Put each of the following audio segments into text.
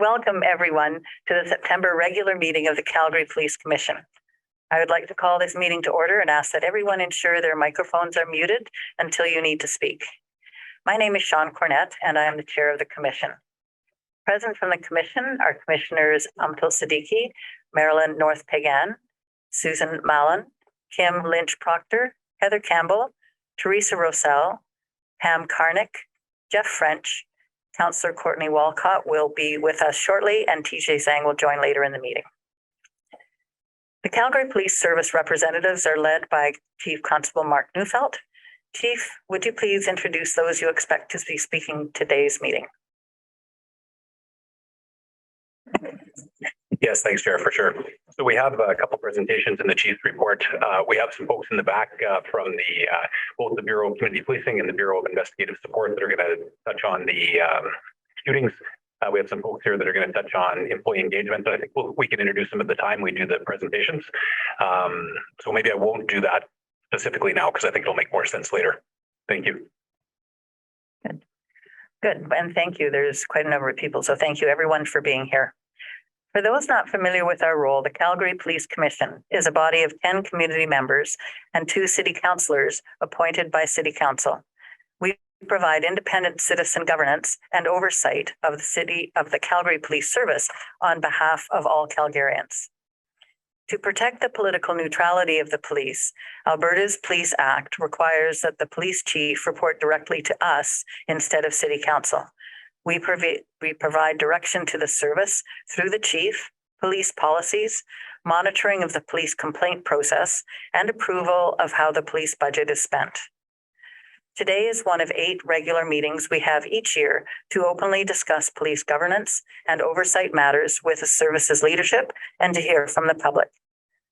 welcome everyone to the September regular meeting of the Calgary Police Commission. I would like to call this meeting to order and ask that everyone ensure their microphones are muted until you need to speak. My name is Sean Cornett, and I am the chair of the commission. Present from the commission are Commissioners Unapologetically, Marilyn North Pagan, Susan Mallon, Kim Lynch-Proctor, Heather Campbell, Teresa Rosell, Pam Karnick, Jeff French. Councillor Courtney Walcott will be with us shortly, and TJ Zhang will join later in the meeting. The Calgary Police Service representatives are led by Chief Constable Mark Neufeld. Chief, would you please introduce those you expect to be speaking today's meeting? Yes, thanks, Chair, for sure. So we have a couple presentations in the Chief's report. We have some folks in the back from both the Bureau of Community Policing and the Bureau of Investigative Support that are going to touch on the shootings. We have some folks here that are going to touch on employee engagement, but I think we can introduce them at the time we do the presentations. So maybe I won't do that specifically now because I think it'll make more sense later. Thank you. Good, and thank you. There's quite a number of people, so thank you everyone for being here. For those not familiar with our role, the Calgary Police Commission is a body of 10 community members and 2 city councillors appointed by City Council. We provide independent citizen governance and oversight of the Calgary Police Service on behalf of all Calgarians. To protect the political neutrality of the police, Alberta's Police Act requires that the police chief report directly to us instead of City Council. We provide direction to the service through the chief, police policies, monitoring of the police complaint process, and approval of how the police budget is spent. Today is one of 8 regular meetings we have each year to openly discuss police governance and oversight matters with the service's leadership and to hear from the public.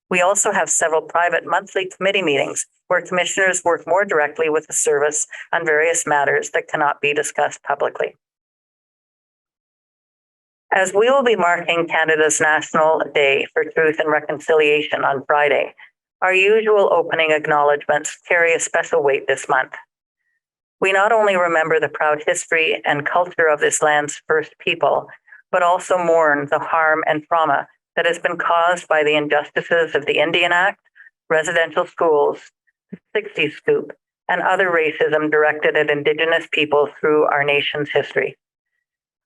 We also have several private monthly committee meetings where commissioners work more directly with the service on various matters that cannot be discussed publicly. As we will be marking Canada's National Day for Truth and Reconciliation on Friday, our usual opening acknowledgements carry a special weight this month. We not only remember the proud history and culture of this land's first people, but also mourn the harm and trauma that has been caused by the injustices of the Indian Act, residential schools, the 60s scoop, and other racism directed at Indigenous people through our nation's history.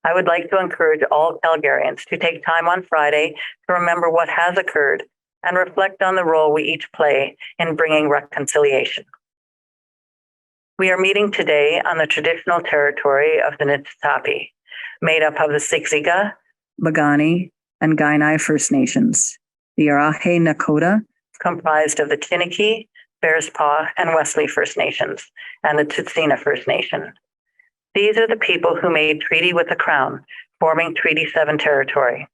I would like to encourage all Calgarians to take time on Friday to remember what has occurred and reflect on the role we each play in bringing reconciliation. We are meeting today on the traditional territory of the Niitsitapi, made up of the Siksika, Piikani, and Kainai First Nations, the Arahe Nakota, comprised of the Chiniki, Bearspaw, and Wesley First Nations, and the Tsuut'ina First Nation. These are the people who made treaty with the Crown, forming Treaty 7 territory.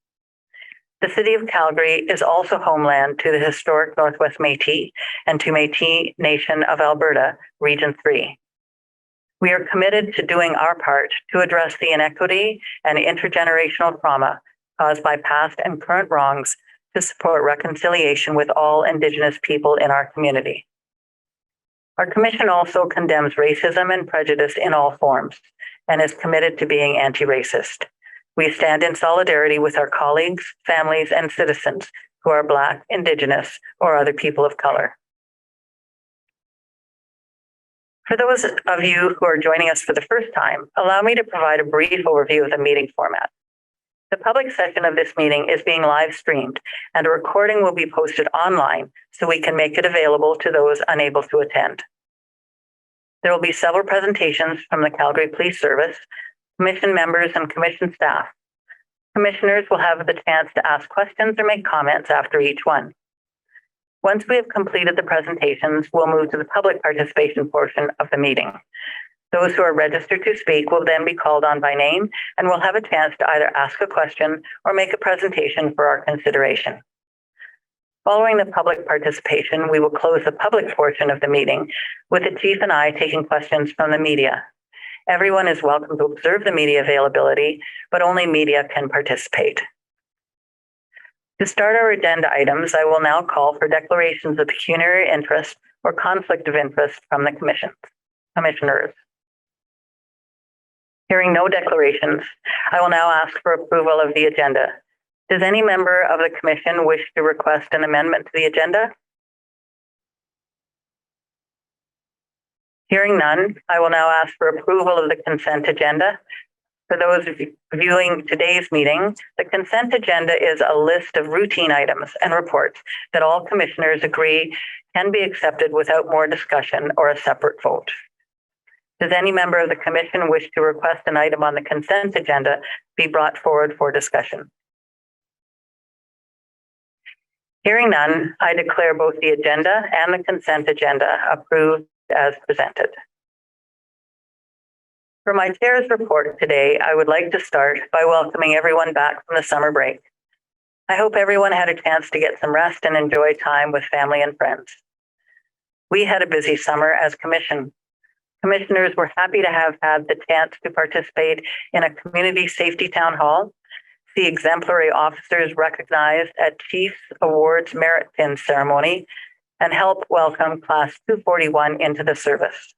The city of Calgary is also homeland to the historic Northwest Métis and to Métis Nation of Alberta, Region 3. We are committed to doing our part to address the inequity and intergenerational trauma caused by past and current wrongs to support reconciliation with all Indigenous people in our community. Our commission also condemns racism and prejudice in all forms and is committed to being anti-racist. We stand in solidarity with our colleagues, families, and citizens who are Black, Indigenous, or other people of color. For those of you who are joining us for the first time, allow me to provide a brief overview of the meeting format. The public session of this meeting is being live streamed, and a recording will be posted online so we can make it available to those unable to attend. There will be several presentations from the Calgary Police Service, commission members, and commission staff. Commissioners will have the chance to ask questions or make comments after each one. Once we have completed the presentations, we'll move to the public participation portion of the meeting. Those who are registered to speak will then be called on by name and will have a chance to either ask a question or make a presentation for our consideration. Following the public participation, we will close the public portion of the meeting with the chief and I taking questions from the media. Everyone is welcome to observe the media availability, but only media can participate. To start our agenda items, I will now call for declarations of pecuniary interest or conflict of interest from the commissioners. Hearing no declarations, I will now ask for approval of the agenda. Does any member of the commission wish to request an amendment to the agenda? Hearing none, I will now ask for approval of the consent agenda. For those viewing today's meeting, the consent agenda is a list of routine items and reports that all commissioners agree can be accepted without more discussion or a separate vote. Does any member of the commission wish to request an item on the consent agenda be brought forward for discussion? Hearing none, I declare both the agenda and the consent agenda approved as presented. For my chair's report today, I would like to start by welcoming everyone back from the summer break. I hope everyone had a chance to get some rest and enjoy time with family and friends. We had a busy summer as commission. Commissioners were happy to have had the chance to participate in a community safety town hall, see exemplary officers recognized at Chiefs Awards Merit Pin ceremony, and help welcome Class 241 into the service.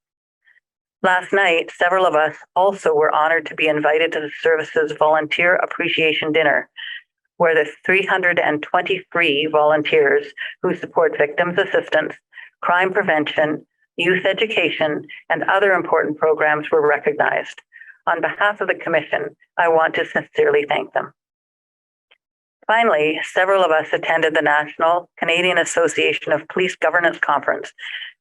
Last night, several of us also were honored to be invited to the service's Volunteer Appreciation Dinner, where the 323 volunteers who support victims assistance, crime prevention, youth education, and other important programs were recognized. On behalf of the Commission, I want to sincerely thank them. Finally, several of us attended the National Canadian Association of Police Governance Conference,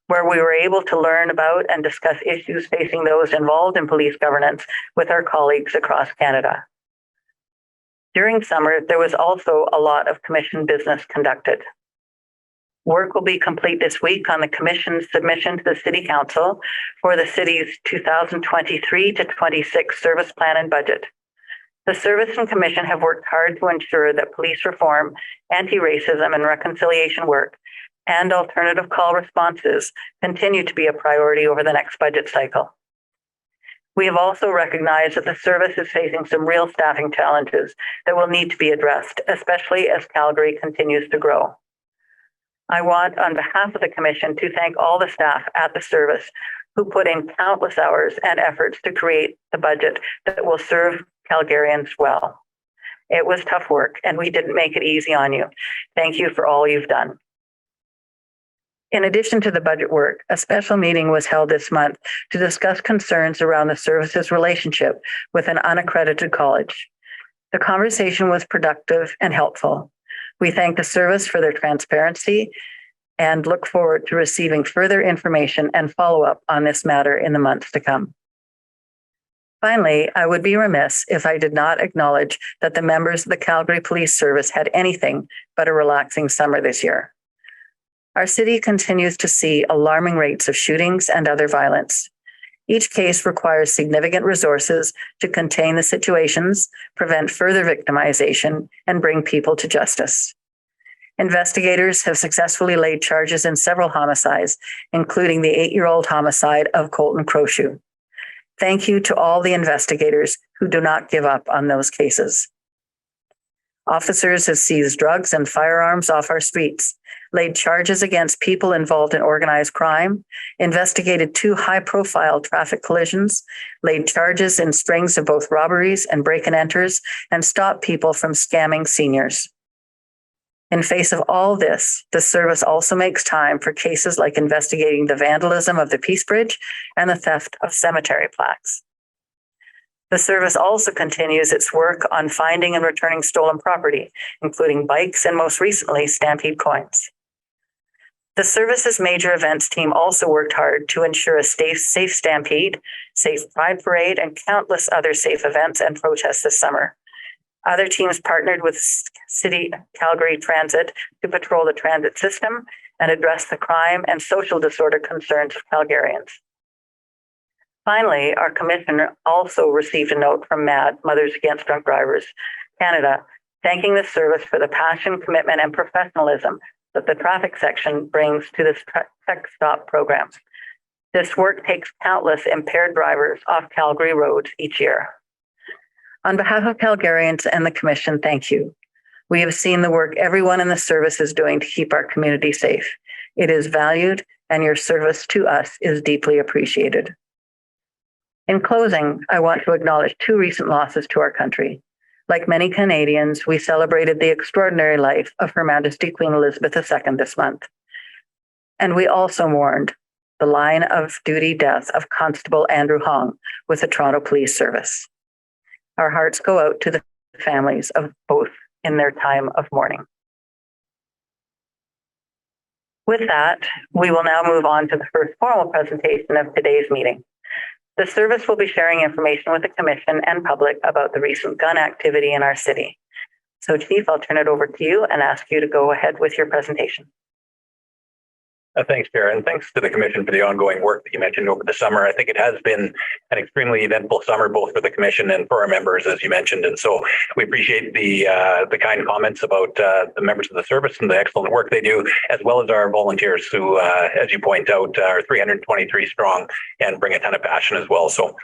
where we were able to learn about and discuss issues facing those involved in police governance with our colleagues across Canada. During summer, there was also a lot of Commission business conducted. Work will be complete this week on the Commission's submission to the City Council for the City's 2023 to 26 service plan and budget. The Service and Commission have worked hard to ensure that police reform, anti-racism and reconciliation work, and alternative call responses continue to be a priority over the next budget cycle. We have also recognized that the service is facing some real staffing challenges that will need to be addressed, especially as Calgary continues to grow. I want, on behalf of the Commission, to thank all the staff at the service who put in countless hours and efforts to create the budget that will serve Calgarians well. It was tough work, and we didn't make it easy on you. Thank you for all you've done. In addition to the budget work, a special meeting was held this month to discuss concerns around the service's relationship with an unaccredited college. The conversation was productive and helpful. We thank the service for their transparency and look forward to receiving further information and follow-up on this matter in the months to come. Finally, I would be remiss if I did not acknowledge that the members of the Calgary Police Service had anything but a relaxing summer this year. Our city continues to see alarming rates of shootings and other violence. Each case requires significant resources to contain the situations, prevent further victimization, and bring people to justice. Investigators have successfully laid charges in several homicides, including the 8-year-old homicide of Colton Crowshoe. Thank you to all the investigators who do not give up on those cases. Officers have seized drugs and firearms off our streets, laid charges against people involved in organized crime, investigated 2 high-profile traffic collisions, laid charges in strings of both robberies and break-and-enters, and stopped people from scamming seniors. In face of all this, the service also makes time for cases like investigating the vandalism of the Peace Bridge and the theft of cemetery plaques. The service also continues its work on finding and returning stolen property, including bikes and most recently, Stampede coins. The service's major events team also worked hard to ensure a safe Stampede, safe Pride Parade, and countless other safe events and protests this summer. Other teams partnered with City Calgary Transit to patrol the transit system and address the crime and social disorder concerns of Calgarians. Finally, our commissioner also received a note from MAD, Mothers Against Drunk Drivers Canada, thanking the service for the passion, commitment, and professionalism that the traffic section brings to this tech stop program. This work takes countless impaired drivers off Calgary roads each year. On behalf of Calgarians and the Commission, thank you. We have seen the work everyone in the service is doing to keep our community safe. It is valued, and your service to us is deeply appreciated. In closing, I want to acknowledge two recent losses to our country. Like many Canadians, we celebrated the extraordinary life of Her Majesty Queen Elizabeth II this month. And we also mourned the line of duty death of Constable Andrew Hong with the Toronto Police Service. Our hearts go out to the families of both in their time of mourning. With that, we will now move on to the first formal presentation of today's meeting. The service will be sharing information with the Commission and public about the recent gun activity in our city. So Chief, I'll turn it over to you and ask you to go ahead with your presentation. Thanks, Chair, and thanks to the Commission for the ongoing work that you mentioned over the summer. I think it has been an extremely eventful summer, both for the Commission and for our members, as you mentioned. And so we appreciate the kind comments about the members of the service and the excellent work they do, as well as our volunteers who, as you point out, are 323 strong and bring a ton of passion as well. So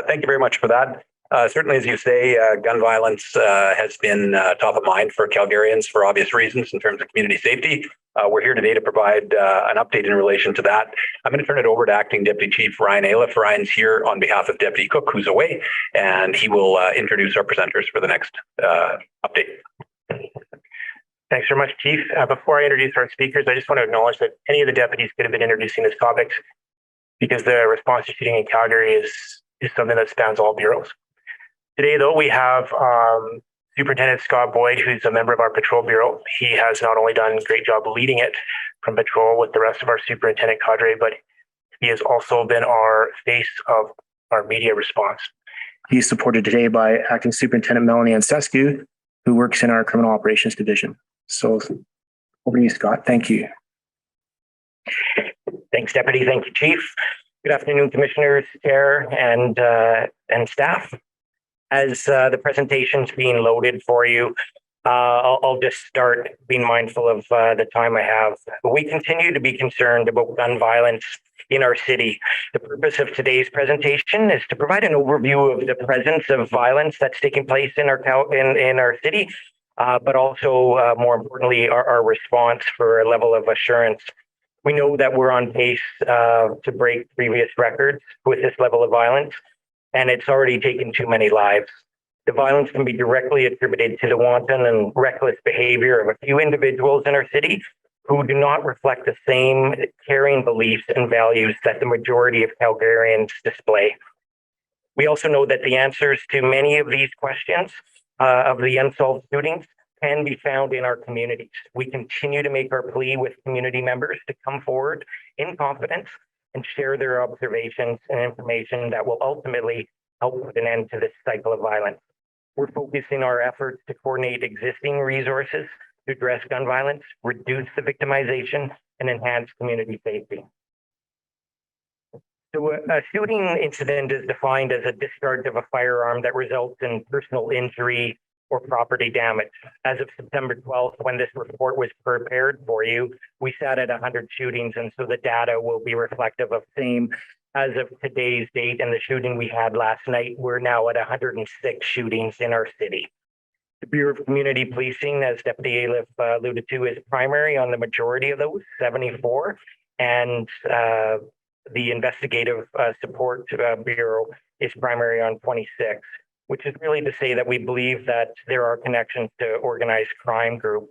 thank you very much for that. Certainly, as you say, gun violence has been top of mind for Calgarians for obvious reasons in terms of community safety. We're here today to provide an update in relation to that. I'm going to turn it over to Acting Deputy Chief Ryan Ailiff. Ryan's here on behalf of Deputy Cook, who's away, and he will introduce our presenters for the next update. Thanks very much, Chief. Before I introduce our speakers, I just want to acknowledge that any of the deputies could have been introducing this topic because the response to shooting in Calgary is something that spans all bureaus. Today, though, we have Superintendent Scott Boyd, who's a member of our patrol bureau. He has not only done a great job leading it from patrol with the rest of our superintendent cadre, but he has also been our face of our media response. He's supported today by Acting Superintendent Melanie Ansescu, who works in our Criminal Operations Division. So over to you, Scott. Thank you. Thanks, Deputy. Thank you, Chief. Good afternoon, Commissioners, Chair, and staff. As the presentation's being loaded for you, I'll just start being mindful of the time I have. We continue to be concerned about gun violence in our city. The purpose of today's presentation is to provide an overview of the presence of violence that's taking place in our city, but also, more importantly, our response for a level of assurance. We know that we're on pace to break previous records with this level of violence, and it's already taken too many lives. The violence can be directly attributed to the wanton and reckless behavior of a few individuals in our city who do not reflect the same caring beliefs and values that the majority of Calgarians display. We also know that the answers to many of these questions of the unsolved shootings can be found in our communities. We continue to make our plea with community members to come forward in confidence and share their observations and information that will ultimately help put an end to this cycle of violence. We're focusing our efforts to coordinate existing resources to address gun violence, reduce the victimization, and enhance community safety. So a shooting incident is defined as a discharge of a firearm that results in personal injury or property damage. As of September 12th, when this report was prepared for you, we sat at 100 shootings, and so the data will be reflective of same. As of today's date and the shooting we had last night, we're now at 106 shootings in our city. The Bureau of Community Policing, as Deputy Ailiff alluded to, is primary on the majority of those, 74, and the Investigative Support Bureau is primary on 26. Which is really to say that we believe that there are connections to organized crime group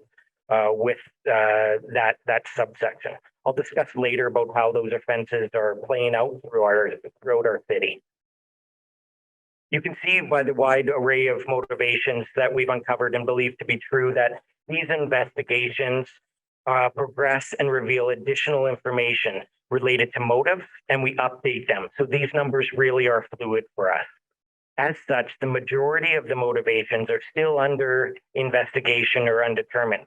with that subsection. I'll discuss later about how those offenses are playing out throughout our city. You can see by the wide array of motivations that we've uncovered and believe to be true that these investigations progress and reveal additional information related to motive, and we update them. So these numbers really are fluid for us. As such, the majority of the motivations are still under investigation or undetermined.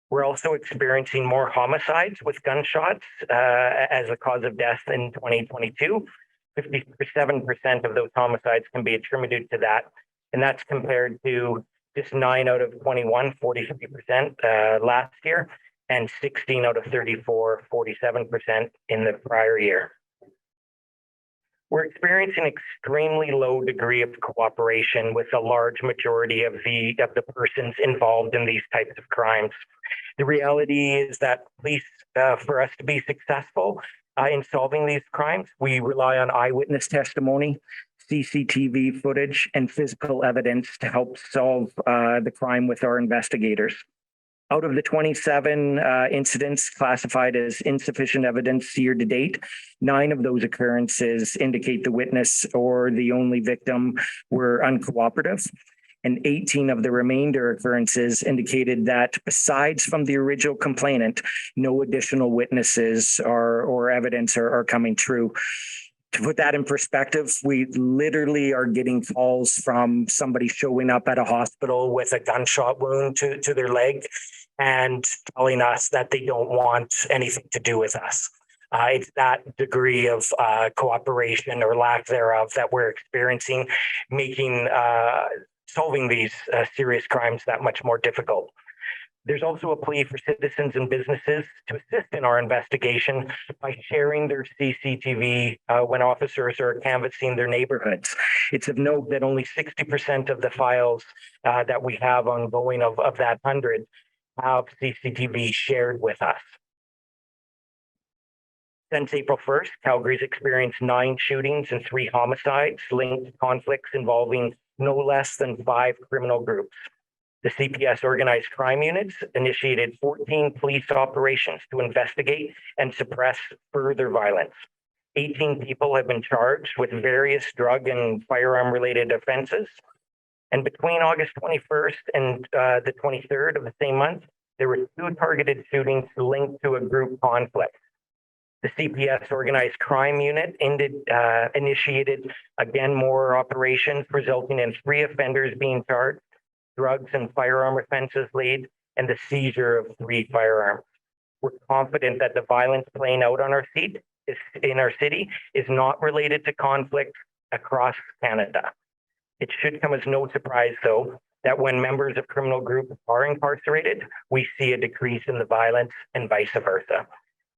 We're also experiencing more homicides with gunshots as a cause of death in 2022. 57% of those homicides can be attributed to that. And that's compared to just 9 out of 21, 43% last year, and 16 out of 34, 47% in the prior year. We're experiencing an extremely low degree of cooperation with a large majority of the persons involved in these types of crimes. The reality is that police, for us to be successful in solving these crimes, we rely on eyewitness testimony CCTV footage, and physical evidence to help solve the crime with our investigators. Out of the 27 incidents classified as insufficient evidence year to date, 9 of those occurrences indicate the witness or the only victim were uncooperative. And 18 of the remainder occurrences indicated that besides from the original complainant, no additional witnesses or evidence are coming through. To put that in perspective, we literally are getting calls from somebody showing up at a hospital With a gunshot wound to their leg and telling us that they don't want anything to do with us. It's that degree of cooperation or lack thereof that we're experiencing, making solving these serious crimes that much more difficult. There's also a plea for citizens and businesses to assist in our investigation by sharing their CCTV when officers are canvassing their neighborhoods. It's of note that only 60% of the files that we have ongoing of that 100 have CCTV shared with us. Since April 1st, Calgary's experienced 9 shootings and 3 homicides linked to conflicts involving no less than 5 criminal groups. The CPS organized crime units initiated 14 police operations to investigate and suppress further violence. 18 people have been charged with various drug and firearm related offenses. And between August 21st and the 23rd of the same month, there were 2 targeted shootings linked to a group conflict. The CPS organized crime unit initiated again more operations, resulting in 3 offenders being charged, drugs and firearm offenses laid, and the seizure of 3 firearms. We're confident that the violence playing out on our city is not related to conflict across Canada. It should come as no surprise, though, that when members of criminal groups are incarcerated, we see a decrease in the violence and vice versa.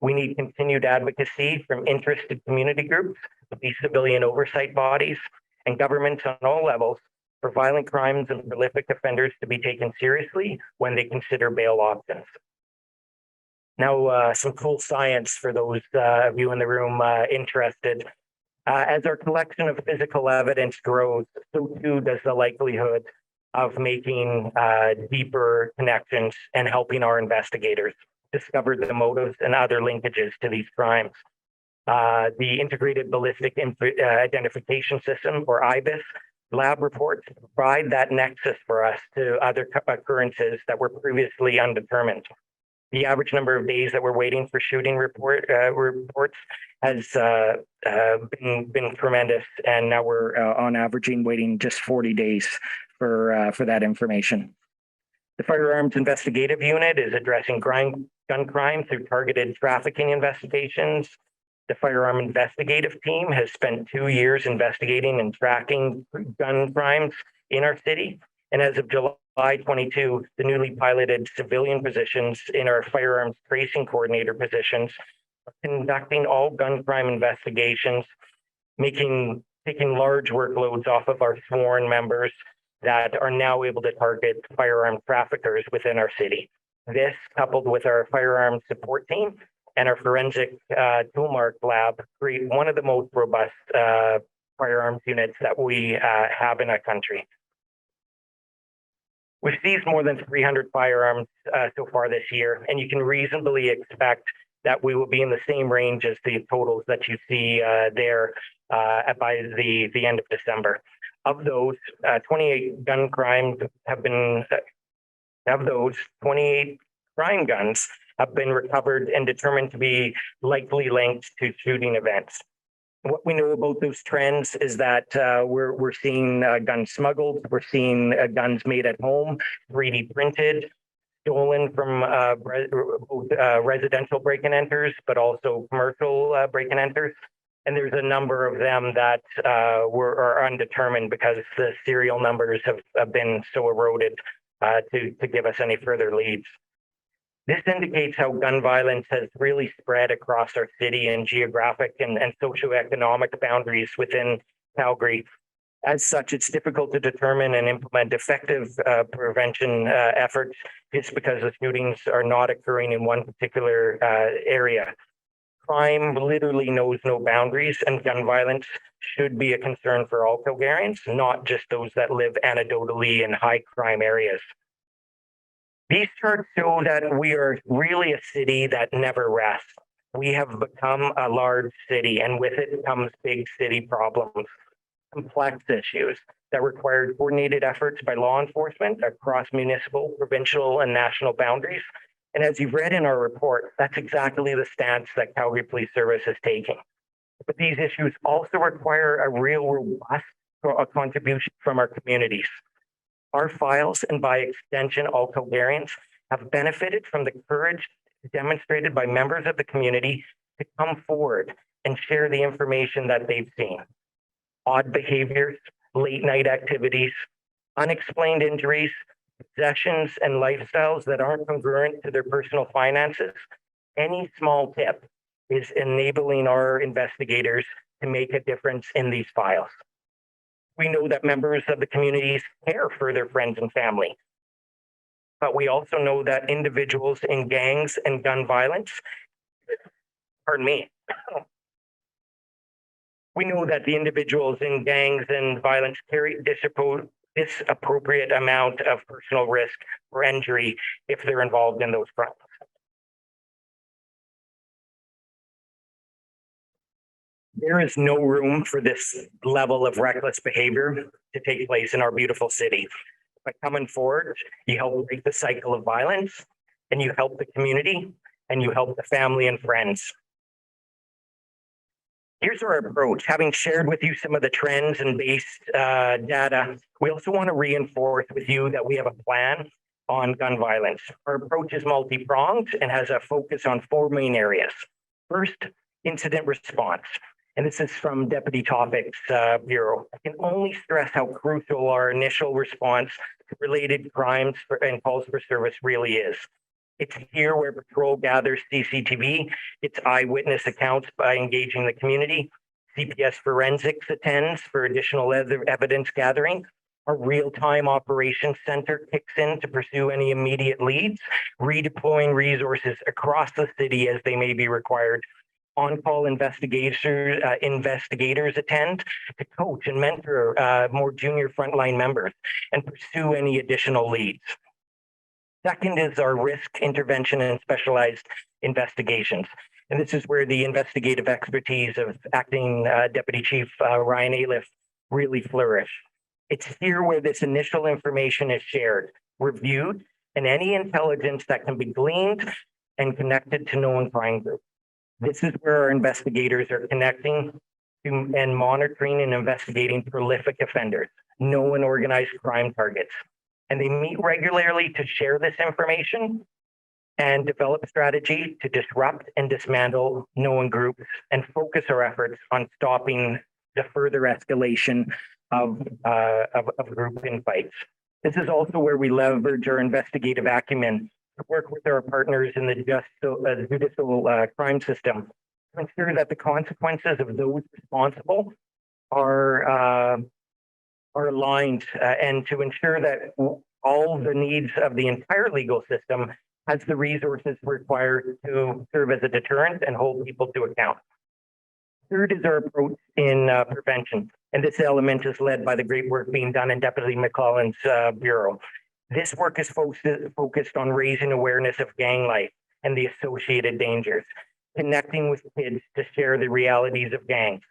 We need continued advocacy from interested community groups, these civilian oversight bodies, and governments on all levels for violent crimes and prolific offenders to be taken seriously when they consider bail options. Now, some cool science for those of you in the room interested. As our collection of physical evidence grows, so too does the likelihood of making deeper connections and helping our investigators discover the motives and other linkages to these crimes. The Integrated Ballistic Identification System, or IBIS, lab reports provide that nexus for us to other occurrences that were previously undetermined. The average number of days that we're waiting for shooting reports has been tremendous, and now we're on averaging waiting just 40 days for that information. The Firearms Investigative Unit is addressing gun crime through targeted trafficking investigations. The Firearm Investigative Team has spent 2 years investigating and tracking gun crimes in our city. And as of July 22, the newly piloted civilian positions in our Firearms Tracing Coordinator positions are conducting all gun crime investigations, taking large workloads off of our sworn members that are now able to target firearm traffickers within our city. This, coupled with our firearms support team and our forensic toolmark lab, create one of the most robust firearms units that we have in our country. We've seized more than 300 firearms so far this year, and you can reasonably expect that we will be in the same range as the totals that you see there by the end of December. Of those, 28 gun crimes have been, of those, 28 crime guns have been recovered and determined to be likely linked to shooting events. What we know about those trends is that we're seeing guns smuggled, we're seeing guns made at home, 3D printed, stolen from residential break-and-enters, but also commercial break-and-enters. And there's a number of them that are undetermined because the serial numbers have been so eroded to give us any further leads. This indicates how gun violence has really spread across our city and geographic and socioeconomic boundaries within Calgary. As such, it's difficult to determine and implement effective prevention efforts just because the shootings are not occurring in one particular area. Crime literally knows no boundaries, and gun violence should be a concern for all Calgarians, not just those that live anecdotally in high crime areas. These charts show that we are really a city that never rests. We have become a large city, and with it comes big city problems, complex issues that require coordinated efforts by law enforcement across municipal, provincial, and national boundaries. And as you've read in our report, that's exactly the stance that Calgary Police Service is taking. But these issues also require a real robust contribution from our communities. Our files, and by extension, all Calgarians, have benefited from the courage demonstrated by members of the community to come forward and share the information that they've seen. Odd behaviors, late night activities, unexplained injuries, possessions, and lifestyles that aren't congruent to their personal finances. Any small tip is enabling our investigators to make a difference in these files. We know that members of the communities care for their friends and family, but we also know that individuals in gangs and gun violence, we know that the individuals in gangs and violence carry disappropriate amount of personal risk or injury if they're involved in those crimes. There is no room for this level of reckless behavior to take place in our beautiful city. By coming forward, you help break the cycle of violence, and you help the community, and you help the family and friends. Here's our approach. Having shared with you some of the trends and base data, we also want to reinforce with you that we have a plan on gun violence. Our approach is multi-pronged and has a focus on 4 main areas. First, incident response. And this is from Deputy Topics Bureau. I can only stress how crucial our initial response to related crimes and calls for service really is. It's here where patrol gathers CCTV, it's eyewitness accounts by engaging the community, CPS forensics attends for additional evidence gathering. Our real-time operations center kicks in to pursue any immediate leads, redeploying resources across the city as they may be required. On-call investigators attend to coach and mentor more junior frontline members and pursue any additional leads. Second is our risk intervention and specialized investigations. And this is where the investigative expertise of Acting Deputy Chief Ryan Aliff really flourish. It's here where this initial information is shared, reviewed, and any intelligence that can be gleaned and connected to known crime groups. This is where our investigators are connecting to and monitoring and investigating prolific offenders, known organized crime targets. And they meet regularly to share this information and develop strategy to disrupt and dismantle known groups and focus our efforts on stopping the further escalation of group infights. This is also where we leverage our investigative acumen to work with our partners in the judicial crime system to ensure that the consequences of those responsible are aligned and to ensure that all the needs of the entire legal system has the resources required to serve as a deterrent and hold people to account. Third is our approach in prevention. And this element is led by the great work being done in Deputy McClellan's bureau. This work is focused on raising awareness of gang life and the associated dangers, connecting with kids to share the realities of gangs,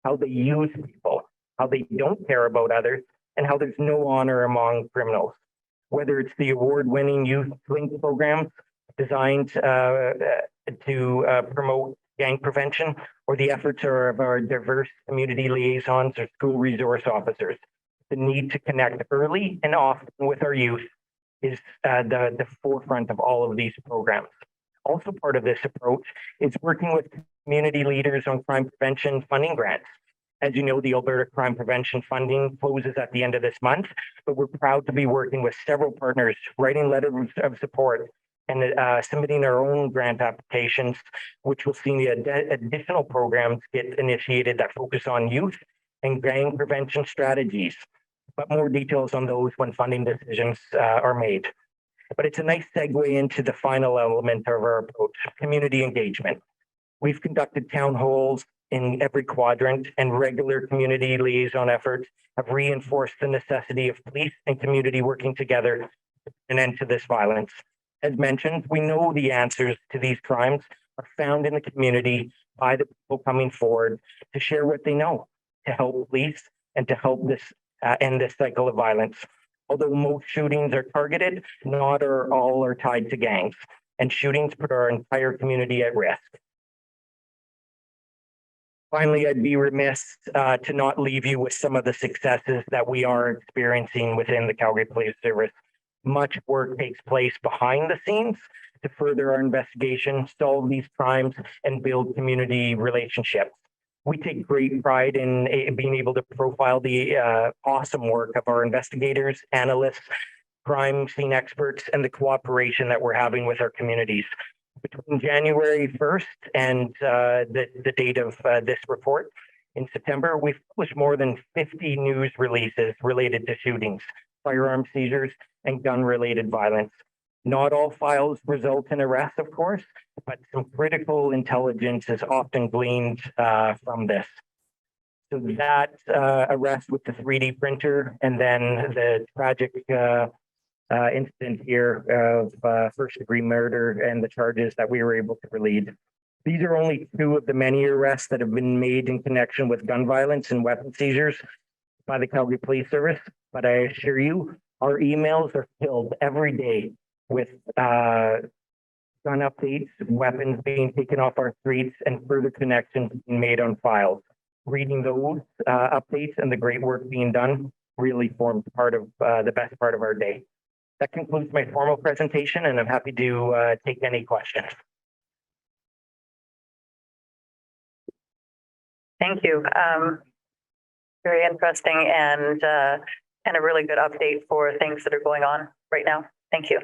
how they use people, how they don't care about others, and how there's no honor among criminals. Whether it's the award-winning Youth Link programs designed to promote gang prevention, or the efforts of our diverse community liaisons or school resource officers. The need to connect early and often with our youth is the forefront of all of these programs. Also part of this approach is working with community leaders on crime prevention funding grants. As you know, the Alberta Crime Prevention funding closes at the end of this month, but we're proud to be working with several partners, writing letters of support and submitting our own grant applications, which will see additional programs get initiated that focus on youth and gang prevention strategies. But more details on those when funding decisions are made. But it's a nice segue into the final element of our approach, community engagement. We've conducted town halls in every quadrant, and regular community liaison efforts have reinforced the necessity of police and community working together to put an end to this violence. As mentioned, we know the answers to these crimes are found in the community by the people coming forward to share what they know, to help police and to help this end this cycle of violence. Although most shootings are targeted, not all are tied to gangs, and shootings put our entire community at risk. Finally, I'd be remiss to not leave you with some of the successes that we are experiencing within the Calgary Police Service. Much work takes place behind the scenes to further our investigation, solve these crimes, and build community relationships. We take great pride in being able to profile the awesome work of our investigators, analysts, crime scene experts, and the cooperation that we're having with our communities. Between January 1st and the date of this report in September, we've published more than 50 news releases related to shootings, firearm seizures, and gun-related violence. Not all files result in arrest, of course, but some critical intelligence is often gleaned from this. So that arrest with the 3D printer and then the tragic incident here of first-degree murder and the charges that we were able to relieve. These are only two of the many arrests that have been made in connection with gun violence and weapon seizures by the Calgary Police Service, but I assure you, our emails are filled every day with gun updates, weapons being taken off our streets, and further connections being made on files. Reading those updates and the great work being done really forms part of the best part of our day. That concludes my formal presentation, and I'm happy to take any questions. Thank you. Very interesting and a really good update for things that are going on right now. Thank you.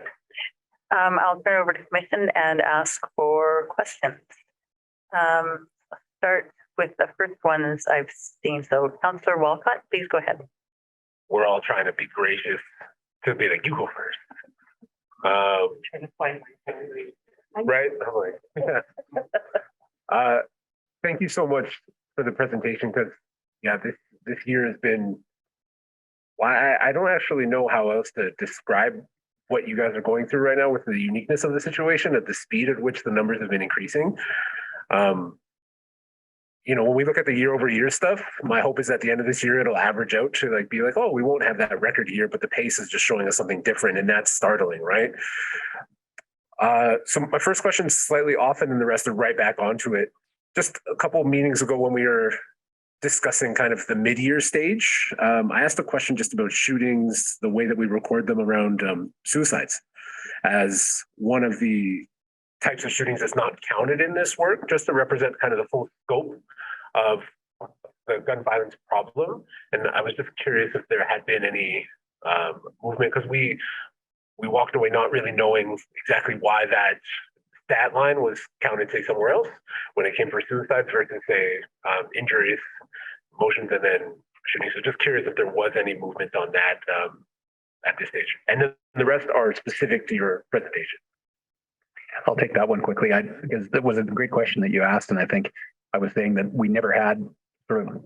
I'll turn over to commission and ask for questions. Start with the first ones I've seen. So Councillor Walcott, please go ahead. We're all trying to be gracious to be like, you go first. Right? Thank you so much for the presentation, because yeah, this year has been, well, I don't actually know how else to describe what you guys are going through right now with the uniqueness of the situation, at the speed at which the numbers have been increasing. You know, when we look at the year over year stuff, my hope is at the end of this year, it'll average out to like be like, oh, we won't have that record year, but the pace is just showing us something different, and that's startling, right? So my first question is slightly off, and then the rest are right back onto it. Just a couple of meetings ago when we were discussing kind of the mid-year stage, I asked a question just about shootings, the way that we record them around suicides, as one of the types of shootings that's not counted in this work, just to represent kind of the full scope of the gun violence problem. And I was just curious if there had been any movement, because we walked away not really knowing exactly why that stat line was counted, say, somewhere else when it came for suicides versus, say, injuries, emotions, and then shooting. So just curious if there was any movement on that at this stage. And then the rest are specific to your presentation. I'll take that one quickly, because that was a great question that you asked, and I think I was saying that we never had sort of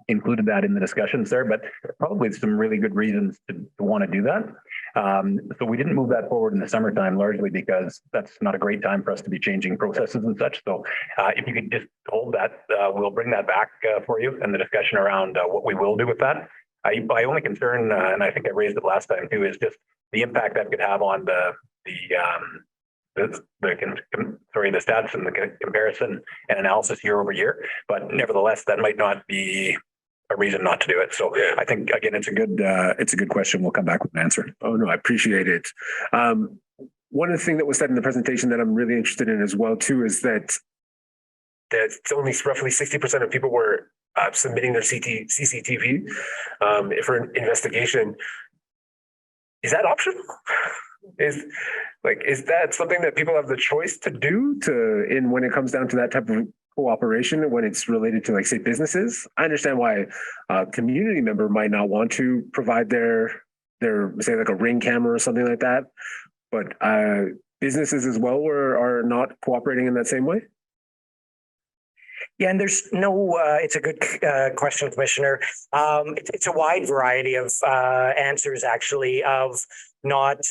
included that in the discussions there, but probably some really good reasons to want to do that. So we didn't move that forward in the summertime, largely because that's not a great time for us to be changing processes and such. So if you could just hold that, we'll bring that back for you, and the discussion around what we will do with that. My only concern, and I think I raised it last time too, is just the impact that could have on the stats and the comparison and analysis year over year. But nevertheless, that might not be a reason not to do it. So I think, again, it's a good question. We'll come back with an answer. Oh no, I appreciate it. One of the things that was said in the presentation that I'm really interested in as well too is that it's only roughly 60% of people were submitting their CCTV for an investigation. Is that optional? Is that something that people have the choice to do when it comes down to that type of cooperation, when it's related to, like, say, businesses? I understand why a community member might not want to provide their say, like a Ring camera or something like that, but businesses as well are not cooperating in that same way. Yeah, and there's no, it's a good question, Commissioner. It's a wide variety of answers, actually, of not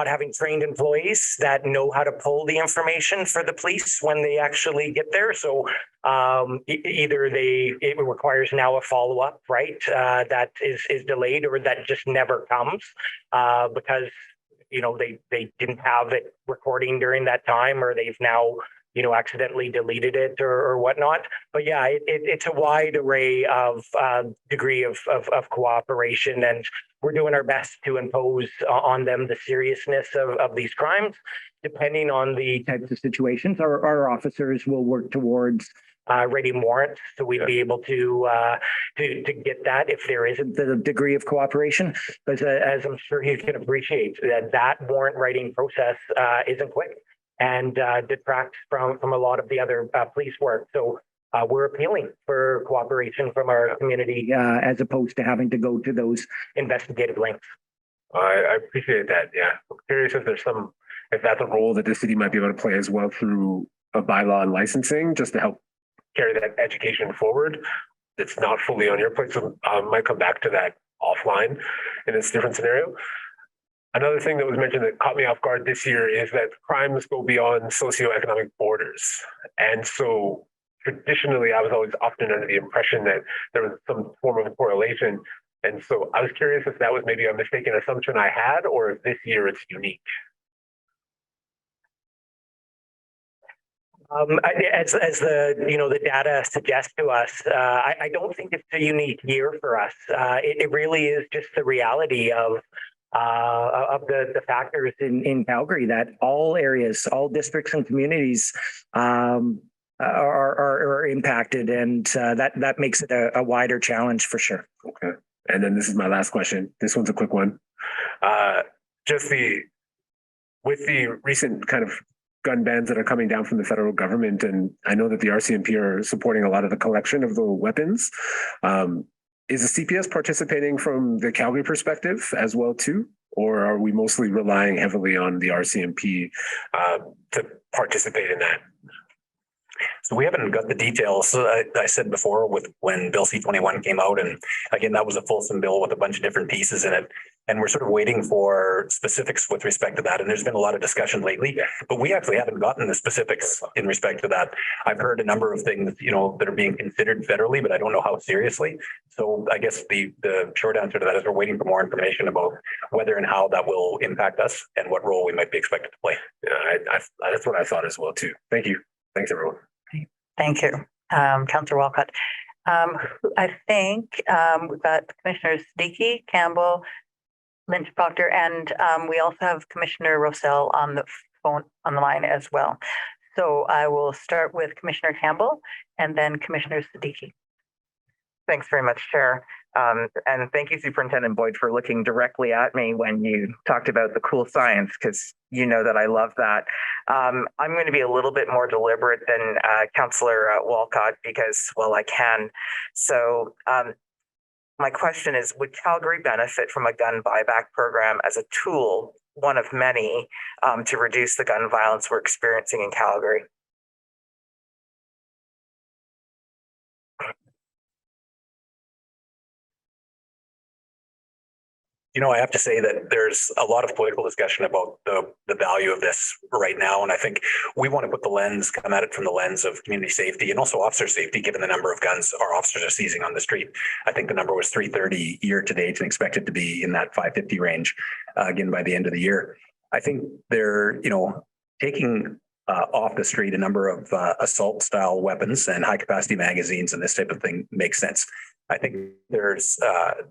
having trained employees that know how to pull the information for the police when they actually get there. So either it requires now a follow-up, right, that is delayed, or that just never comes because they didn't have it recording during that time, or they've now accidentally deleted it or whatnot. But yeah, it's a wide array of degree of cooperation, and we're doing our best to impose on them the seriousness of these crimes, depending on the Types of situations, our officers will work towards writing warrants, so we'd be able to get that if there isn't the degree of cooperation. But as I'm sure you can appreciate, that warrant writing process isn't quick and detracts from a lot of the other police work. So we're appealing for cooperation from our community as opposed to having to go to those investigative links. I appreciate that. Yeah. I'm curious if that's a role that the city might be able to play as well through a bylaw and licensing, just to help carry that education forward. That's not fully on your plate. So I might come back to that offline in this different scenario. Another thing that was mentioned that caught me off guard this year is that crimes go beyond socioeconomic borders. And so traditionally, I was always often under the impression that there was some form of correlation. And so I was curious if that was maybe a mistaken assumption I had, or if this year it's unique. As the data suggests to us, I don't think it's a unique year for us. It really is just the reality of the factors in Calgary, that all areas, all districts and communities are impacted, and that makes it a wider challenge for sure. Okay. And then this is my last question. This one's a quick one. With the recent kind of gun bans that are coming down from the federal government, and I know that the RCMP are supporting a lot of the collection of the weapons. Is the CPS participating from the Calgary perspective as well too, or are we mostly relying heavily on the RCMP to participate in that? So we haven't got the details. I said before when Bill C-21 came out, and again, that was a fulsome bill with a bunch of different pieces in it. And we're sort of waiting for specifics with respect to that. And there's been a lot of discussion lately, but we actually haven't gotten the specifics in respect to that. I've heard a number of things, that are being considered federally, but I don't know how seriously. So I guess the short answer to that is we're waiting for more information about whether and how that will impact us and what role we might be expected to play. Yeah, that's what I thought as well too. Thank you. Thanks, everyone. Thank you, Councillor Walcott. I think we've got Commissioners Siddiqui, Campbell, Lynch Proctor, and we also have Commissioner Rossell on the phone on the line as well. So I will start with Commissioner Campbell and then Commissioner Siddiqui. Thanks very much, Chair. And thank you, Superintendent Boyd, for looking directly at me when you talked about the cool science, because you know that I love that. I'm going to be a little bit more deliberate than Councillor Walcott because, well, I can. So my question is, would Calgary benefit from a gun buyback program as a tool, one of many, to reduce the gun violence we're experiencing in Calgary? I have to say that there's a lot of political discussion about the value of this right now. And I think we want to come at it from the lens of community safety and also officer safety, given the number of guns our officers are seizing on the street. I think the number was 330 year to date and expected to be in that 550 range again by the end of the year. I think they're, taking off the street a number of assault style weapons and high capacity magazines and this type of thing makes sense. I think there's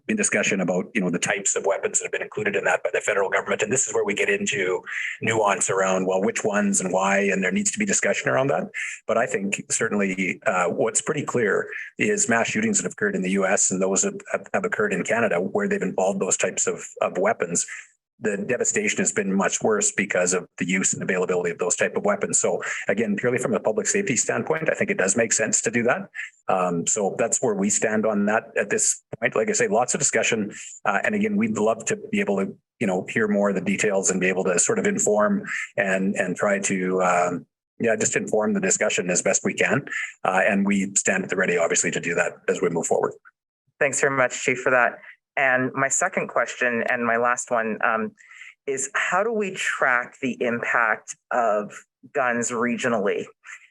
been discussion about, the types of weapons that have been included in that by the federal government. And this is where we get into nuance around, well, which ones and why, and there needs to be discussion around that. But I think certainly what's pretty clear is mass shootings that have occurred in the US and those that have occurred in Canada where they've involved those types of weapons. The devastation has been much worse because of the use and availability of those type of weapons. So again, purely from a public safety standpoint, I think it does make sense to do that. So that's where we stand on that at this point. Like I say, lots of discussion. And again, we'd love to be able to, hear more of the details and be able to sort of inform and try to, Yeah, just inform the discussion as best we can. And we stand at the ready, obviously, to do that as we move forward. Thanks very much, Chief, for that. And my second question and my last one is how do we track the impact of guns regionally?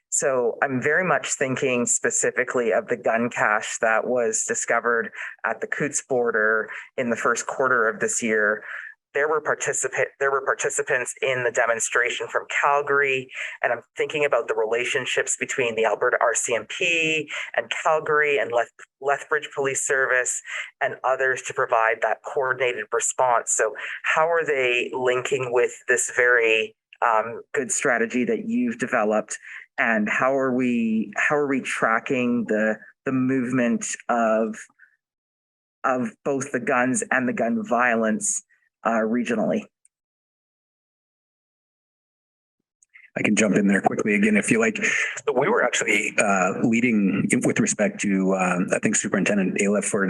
So I'm very much thinking specifically of the gun cache that was discovered at the Coots border in the first quarter of this year. There were participants in the demonstration from Calgary, and I'm thinking about the relationships between the Alberta RCMP and Calgary and Lethbridge Police Service and others to provide that coordinated response. So how are they linking with this very good strategy that you've developed, and how are we tracking the movement of both the guns and the gun violence regionally? I can jump in there quickly again if you like. So we were actually leading with respect to, I think Superintendent Aliff or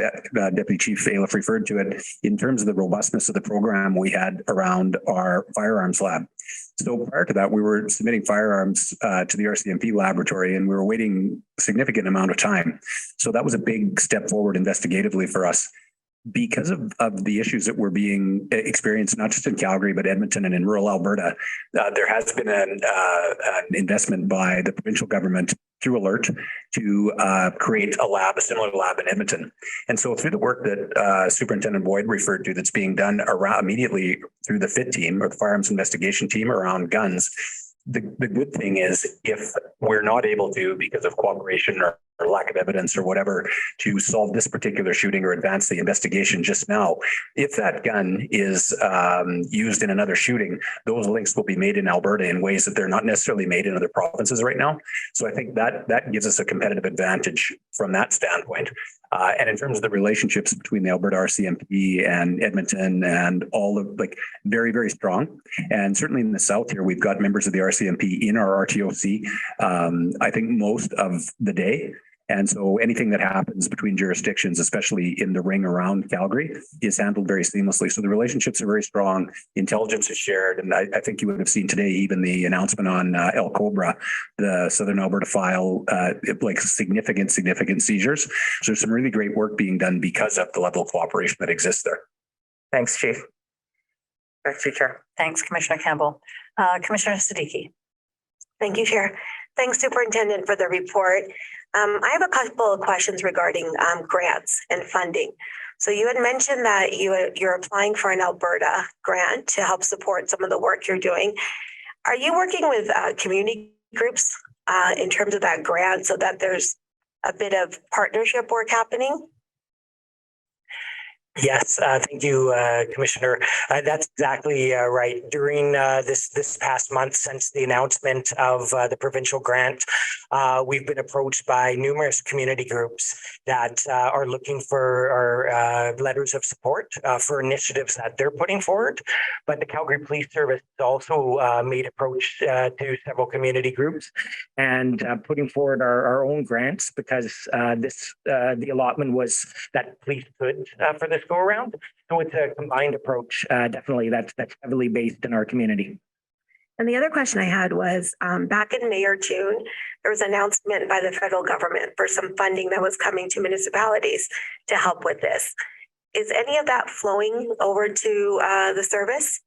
Deputy Chief Aliff referred to it in terms of the robustness of the program we had around our firearms lab. So prior to that, we were submitting firearms to the RCMP laboratory, and we were waiting a significant amount of time. So that was a big step forward investigatively for us. Because of the issues that were being experienced, not just in Calgary, but Edmonton and in rural Alberta, there has been an investment by the provincial government through Alert to create a similar lab in Edmonton. And so through the work that Superintendent Boyd referred to that's being done around immediately through the FIT team or the Firearms Investigation Team around guns, the good thing is if we're not able to, because of cooperation or lack of evidence or whatever, to solve this particular shooting or advance the investigation just now, if that gun is used in another shooting, those links will be made in Alberta in ways that they're not necessarily made in other provinces right now. So I think that gives us a competitive advantage from that standpoint. And in terms of the relationships between the Alberta RCMP and Edmonton and all of very, very strong. And certainly in the South here, we've got members of the RCMP in our RTOC, I think most of the day. And so anything that happens between jurisdictions, especially in the ring around Calgary, is handled very seamlessly. So the relationships are very strong. Intelligence is shared. And I think you would have seen today, even the announcement on El Cobra, the Southern Alberta file, significant seizures. So there's some really great work being done because of the level of cooperation that exists there. Thanks, Chief. Back to you, Chair. Thanks, Commissioner Campbell. Commissioner Siddiqui. Thank you, Chair. Thanks, Superintendent, for the report. I have a couple of questions regarding grants and funding. So you had mentioned that you're applying for an Alberta grant to help support some of the work you're doing. Are you working with community groups in terms of that grant so that there's a bit of partnership work happening? Yes, thank you, Commissioner. That's exactly right. During this past month, since the announcement of the provincial grant, we've been approached by numerous community groups that are looking for our letters of support for initiatives that they're putting forward. But the Calgary Police Service also made approach to several community groups and putting forward our own grants because the allotment was that police could for this go around. So it's a combined approach, definitely that's heavily based in our community. And the other question I had was back in May or June, there was an announcement by the federal government for some funding that was coming to municipalities to help with this. Is any of that flowing over to the service?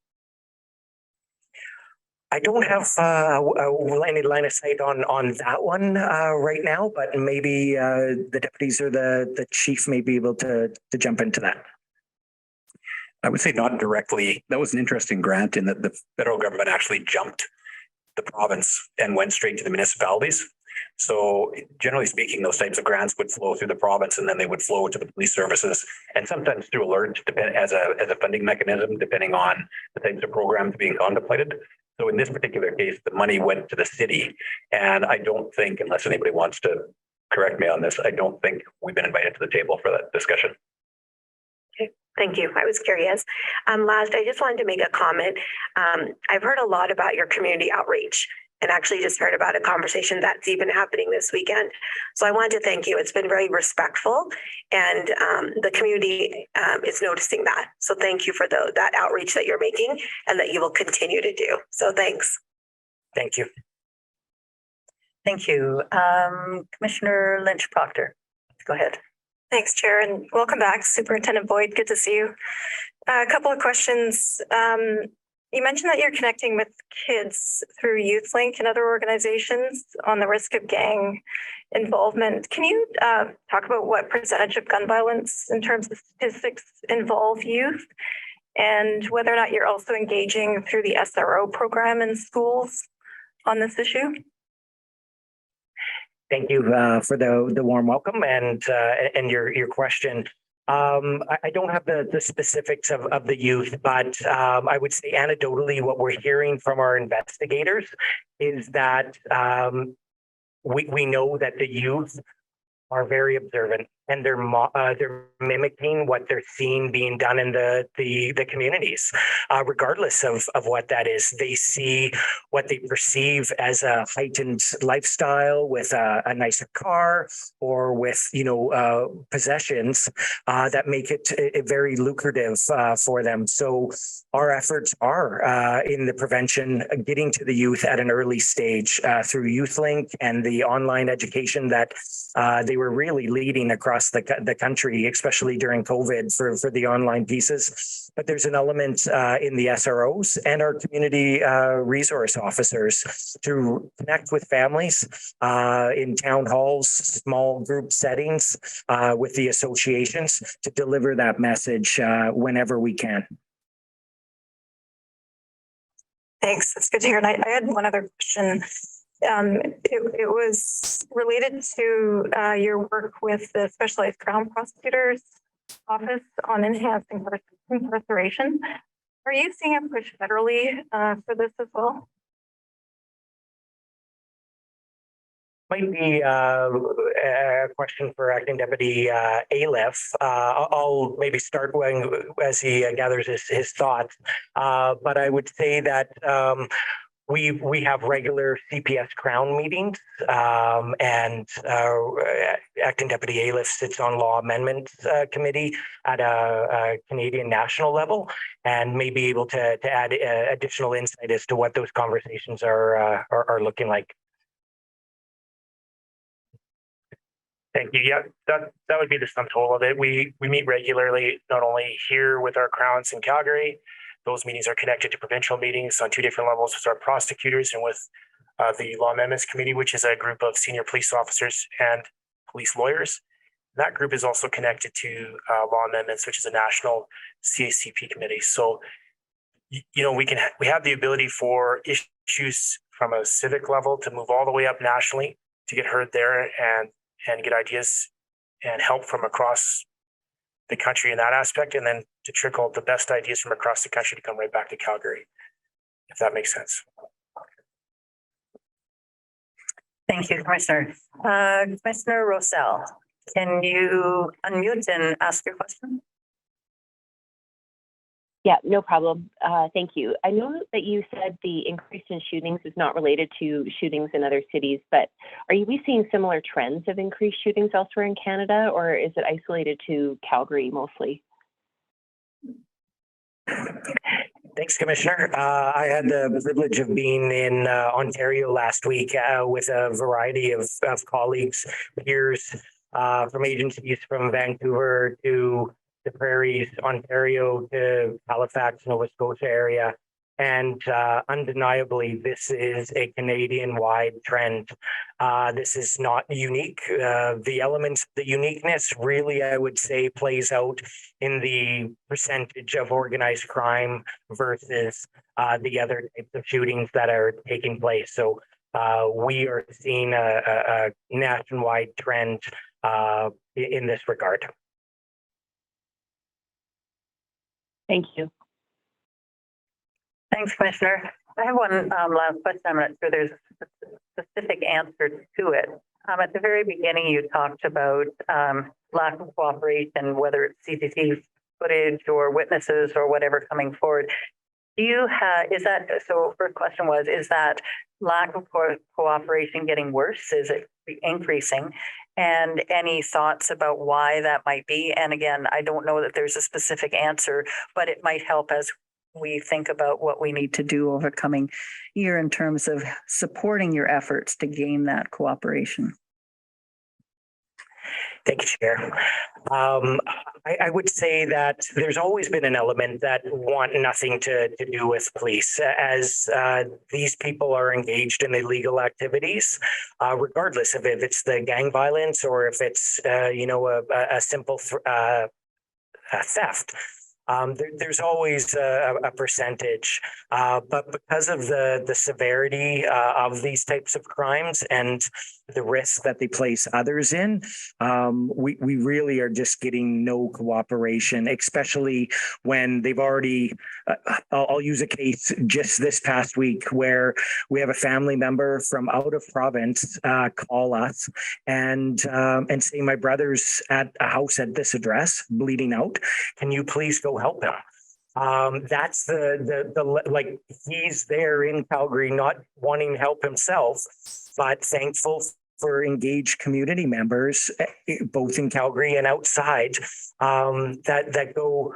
I don't have any line of sight on that one right now, but maybe the deputies or the chief may be able to jump into that. I would say not directly. That was an interesting grant in that the federal government actually jumped the province and went straight to the municipalities. So generally speaking, those types of grants would flow through the province and then they would flow to the police services and sometimes through Alert as a funding mechanism, depending on the types of programs being contemplated. So in this particular case, the money went to the city. And I don't think, unless anybody wants to correct me on this, I don't think we've been invited to the table for that discussion. Okay, thank you. I was curious. Last, I just wanted to make a comment. I've heard a lot about your community outreach and actually just heard about a conversation that's even happening this weekend. So I wanted to thank you. It's been very respectful and the community is noticing that. So thank you for that outreach that you're making and that you will continue to do. So thanks. Thank you. Thank you. Commissioner Lynch Proctor, go ahead. Thanks, Chair, and welcome back, Superintendent Boyd. Good to see you. A couple of questions. You mentioned that you're connecting with kids through YouthLink and other organizations on the risk of gang involvement. Can you talk about what percentage of gun violence in terms of statistics involve youth, and whether or not you're also engaging through the SRO program in schools on this issue? Thank you for the warm welcome and your question. I don't have the specifics of the youth, but I would say anecdotally, what we're hearing from our investigators is that we know that the youth are very observant, and they're mimicking what they're seeing being done in the communities, regardless of what that is. They see what they perceive as a heightened lifestyle with a nicer car or with possessions that make it very lucrative for them. So our efforts are in the prevention, getting to the youth at an early stage through YouthLink and the online education that they were really leading across the country, especially during COVID for the online pieces. But there's an element in the SROs and our community resource officers to connect with families in town halls, small group settings with the associations to deliver that message whenever we can. Thanks. That's good to hear. And I had one other question. It was related to your work with the Specialized Crown Prosecutor's Office on enhancing incarceration. Are you seeing a push federally for this as well? Might be a question for Acting Deputy Aliff. I'll maybe start as he gathers his thoughts. But I would say that we have regular CPS Crown meetings, and Acting Deputy Aliff sits on Law Amendments Committee at a Canadian national level, and may be able to add additional insight as to what those conversations are looking like. Thank you. Yeah, that would be the sum total of it. We meet regularly, not only here with our crowns in Calgary. Those meetings are connected to provincial meetings on two different levels with our prosecutors and with the Law Amendments Committee, which is a group of senior police officers and police lawyers. That group is also connected to Law Amendments, which is a national CACP committee. So, we have the ability for issues from a civic level to move all the way up nationally to get heard there and get ideas and help from across the country in that aspect, and then to trickle the best ideas from across the country to come right back to Calgary, if that makes sense. Thank you, Commissioner. Commissioner Rosell, can you unmute and ask your question? Yeah, no problem. Thank you. I know that you said the increase in shootings is not related to shootings in other cities, but are we seeing similar trends of increased shootings elsewhere in Canada, or is it isolated to Calgary mostly? Thanks, Commissioner. I had the privilege of being in Ontario last week with a variety of colleagues, peers from agencies from Vancouver to the Prairies, Ontario to Halifax, Nova Scotia area. And undeniably, this is a Canadian-wide trend. This is not unique. The elements, the uniqueness really, I would say, plays out in the percentage of organized crime versus the other types of shootings that are taking place. So we are seeing a nationwide trend in this regard. Thank you. Thanks, Commissioner. I have one last question. I'm not sure there's a specific answer to it. At the very beginning, you talked about lack of cooperation, whether it's CCTV footage or witnesses or whatever coming forward. Do you have, is that, so first question was, is that lack of cooperation getting worse? Is it increasing? And any thoughts about why that might be? And again, I don't know that there's a specific answer, but it might help as we think about what we need to do over coming year in terms of supporting your efforts to gain that cooperation? Thank you, Chair. I would say that there's always been an element that want nothing to do with police, as these people are engaged in illegal activities, regardless of if it's the gang violence or if it's a simple theft. There's always a percentage, but because of the severity of these types of crimes and the risk that they place others in, we really are just getting no cooperation, especially when they've already, I'll use a case just this past week where we have a family member from out of province call us and say, my brother's at a house at this address bleeding out. Can you please go help him? That's the like, he's there in Calgary, not wanting help himself, but thankful for engaged community members, both in Calgary and outside, that go,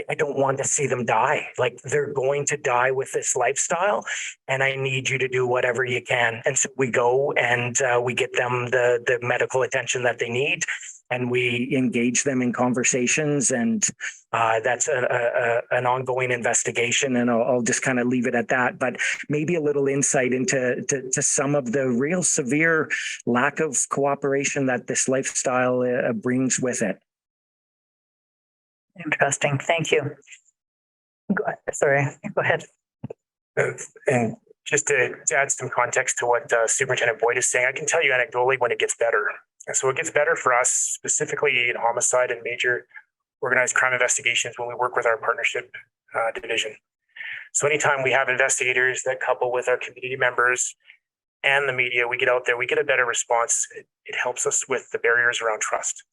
I don't want to see them die. Like, they're going to die with this lifestyle, and I need you to do whatever you can. And so we go and we get them the medical attention that they need, and we engage them in conversations, and that's an ongoing investigation. And I'll just kind of leave it at that. But maybe a little insight into some of the real severe lack of cooperation that this lifestyle brings with it. Interesting. Thank you. Go ahead. And just to add some context to what Superintendent Boyd is saying, I can tell you anecdotally when it gets better. And so it gets better for us, specifically in homicide and major organized crime investigations, when we work with our partnership division. So anytime we have investigators that couple with our community members and the media, we get out there, we get a better response. It helps us with the barriers around trust.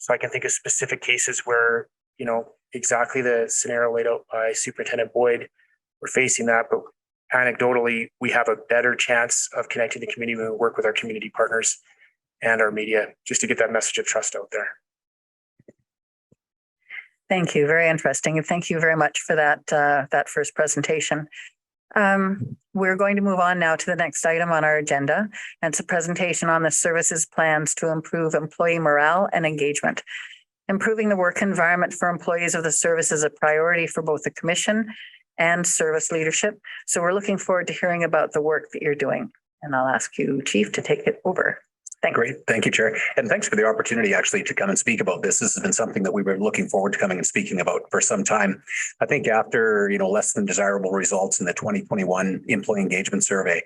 So I can think of specific cases where, exactly the scenario laid out by Superintendent Boyd, we're facing that, but anecdotally, we have a better chance of connecting the community when we work with our community partners and our media, just to get that message of trust out there. Thank you. Very interesting. And thank you very much for that first presentation. We're going to move on now to the next item on our agenda. And it's a presentation on the services plans to improve employee morale and engagement. Improving the work environment for employees of the service is a priority for both the commission and service leadership. So we're looking forward to hearing about the work that you're doing. And I'll ask you, Chief, to take it over. Thanks. Great. Thank you, Chair. And thanks for the opportunity actually to come and speak about this. This has been something that we were looking forward to coming and speaking about for some time. I think after, less than desirable results in the 2021 employee engagement survey,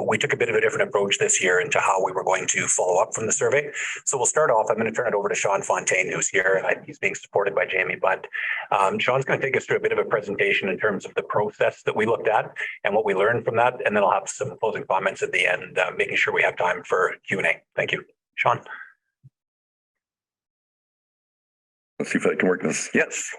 we took a bit of a different approach this year into how we were going to follow up from the survey. So we'll start off. I'm going to turn it over to Sean Fontaine, who's here. He's being supported by Jamie Bunt. Sean's going to take us through a bit of a presentation in terms of the process that we looked at and what we learned from that. And then I'll have some closing comments at the end, making sure we have time for Q&A. Thank you. Sean. Let's see if I can work this. Yes.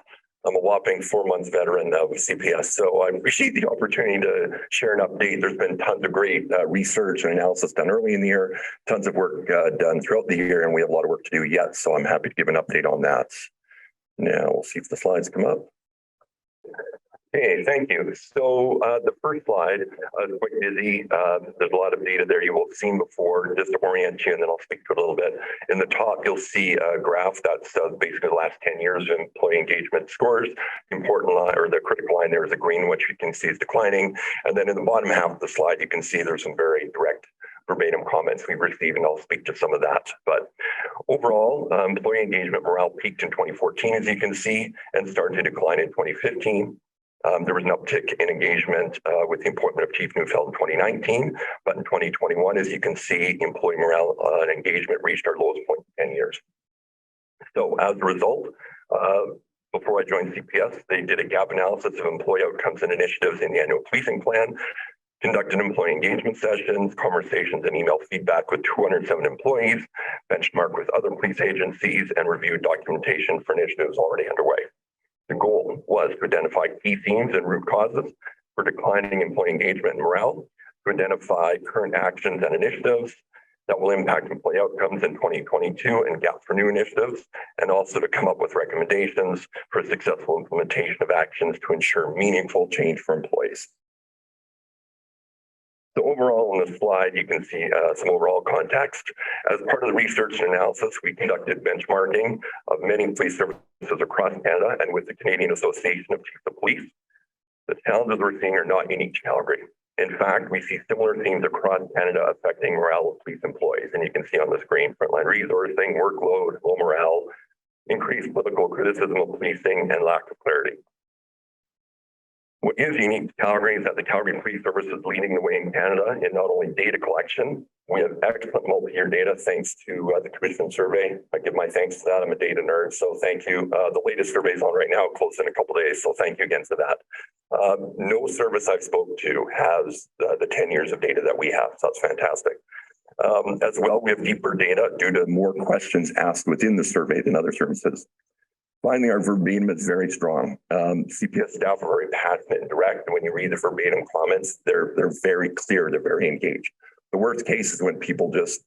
I'm a whopping 4 months veteran with CPS, so I appreciate the opportunity to share an update. There's been tons of great research and analysis done early in the year, tons of work done throughout the year, and we have a lot of work to do yet, so I'm happy to give an update on that. Now, we'll see if the slides come up. Okay, thank you. So the first slide is quite busy. There's a lot of data there you will have seen before, just to orient you, and then I'll speak to it a little bit. In the top, you'll see a graph that's basically the last 10 years of employee engagement scores. The important line, or the critical line there, is a green, which you can see is declining. And then in the bottom half of the slide, you can see there's some very direct verbatim comments we've received, and I'll speak to some of that. But overall, employee engagement morale peaked in 2014, as you can see, and started to decline in 2015. There was an uptick in engagement with the appointment of Chief Neufeld in 2019, but in 2021, as you can see, employee morale and engagement reached our lowest point in 10 years. So as a result, before I joined CPS, they did a gap analysis of employee outcomes and initiatives in the annual policing plan, conducted employee engagement sessions, conversations, and email feedback with 207 employees, benchmarked with other police agencies, and reviewed documentation for initiatives already underway. The goal was to identify key themes and root causes for declining employee engagement and morale, to identify current actions and initiatives, that will impact employee outcomes in 2022 and gap for new initiatives, and also to come up with recommendations for successful implementation of actions to ensure meaningful change for employees. So overall on this slide, you can see some overall context. As part of the research and analysis, we conducted benchmarking of many police services across Canada and with the Canadian Association of Chiefs of Police. The challenges we're seeing are not unique to Calgary. In fact, we see similar themes across Canada affecting morale of police employees. And you can see on the screen, frontline resourcing, workload, low morale, increased political criticism of policing, and lack of clarity. What is unique to Calgary is that the Calgary Police Service is leading the way in Canada in not only data collection, we have excellent multi-year data thanks to the Commission survey. I give my thanks to that. I'm a data nerd, so thank you. The latest survey is on right now, close in a couple of days, so thank you again for that. No service I've spoken to has the 10 years of data that we have, so that's fantastic. As well, we have deeper data due to more questions asked within the survey than other services. Finally, our verbatim is very strong. CPS staff are very passionate and direct. And when you read the verbatim comments, they're very clear, they're very engaged. The worst case is when people just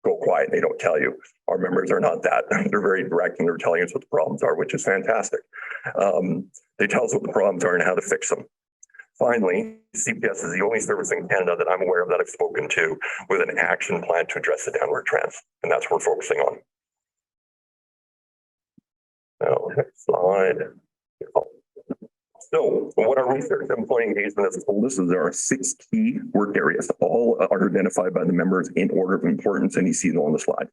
go quiet, they don't tell you. Our members are not that. They're very direct and they're telling us what the problems are, which is fantastic. They tell us what the problems are and how to fix them. Finally, CPS is the only service in Canada that I'm aware of that I've spoken to with an action plan to address the downward trends. And that's what we're focusing on. Now, next slide. So what our research and employee engagement has told us is there are 6 key work areas. All are identified by the members in order of importance, and you see them on the slide.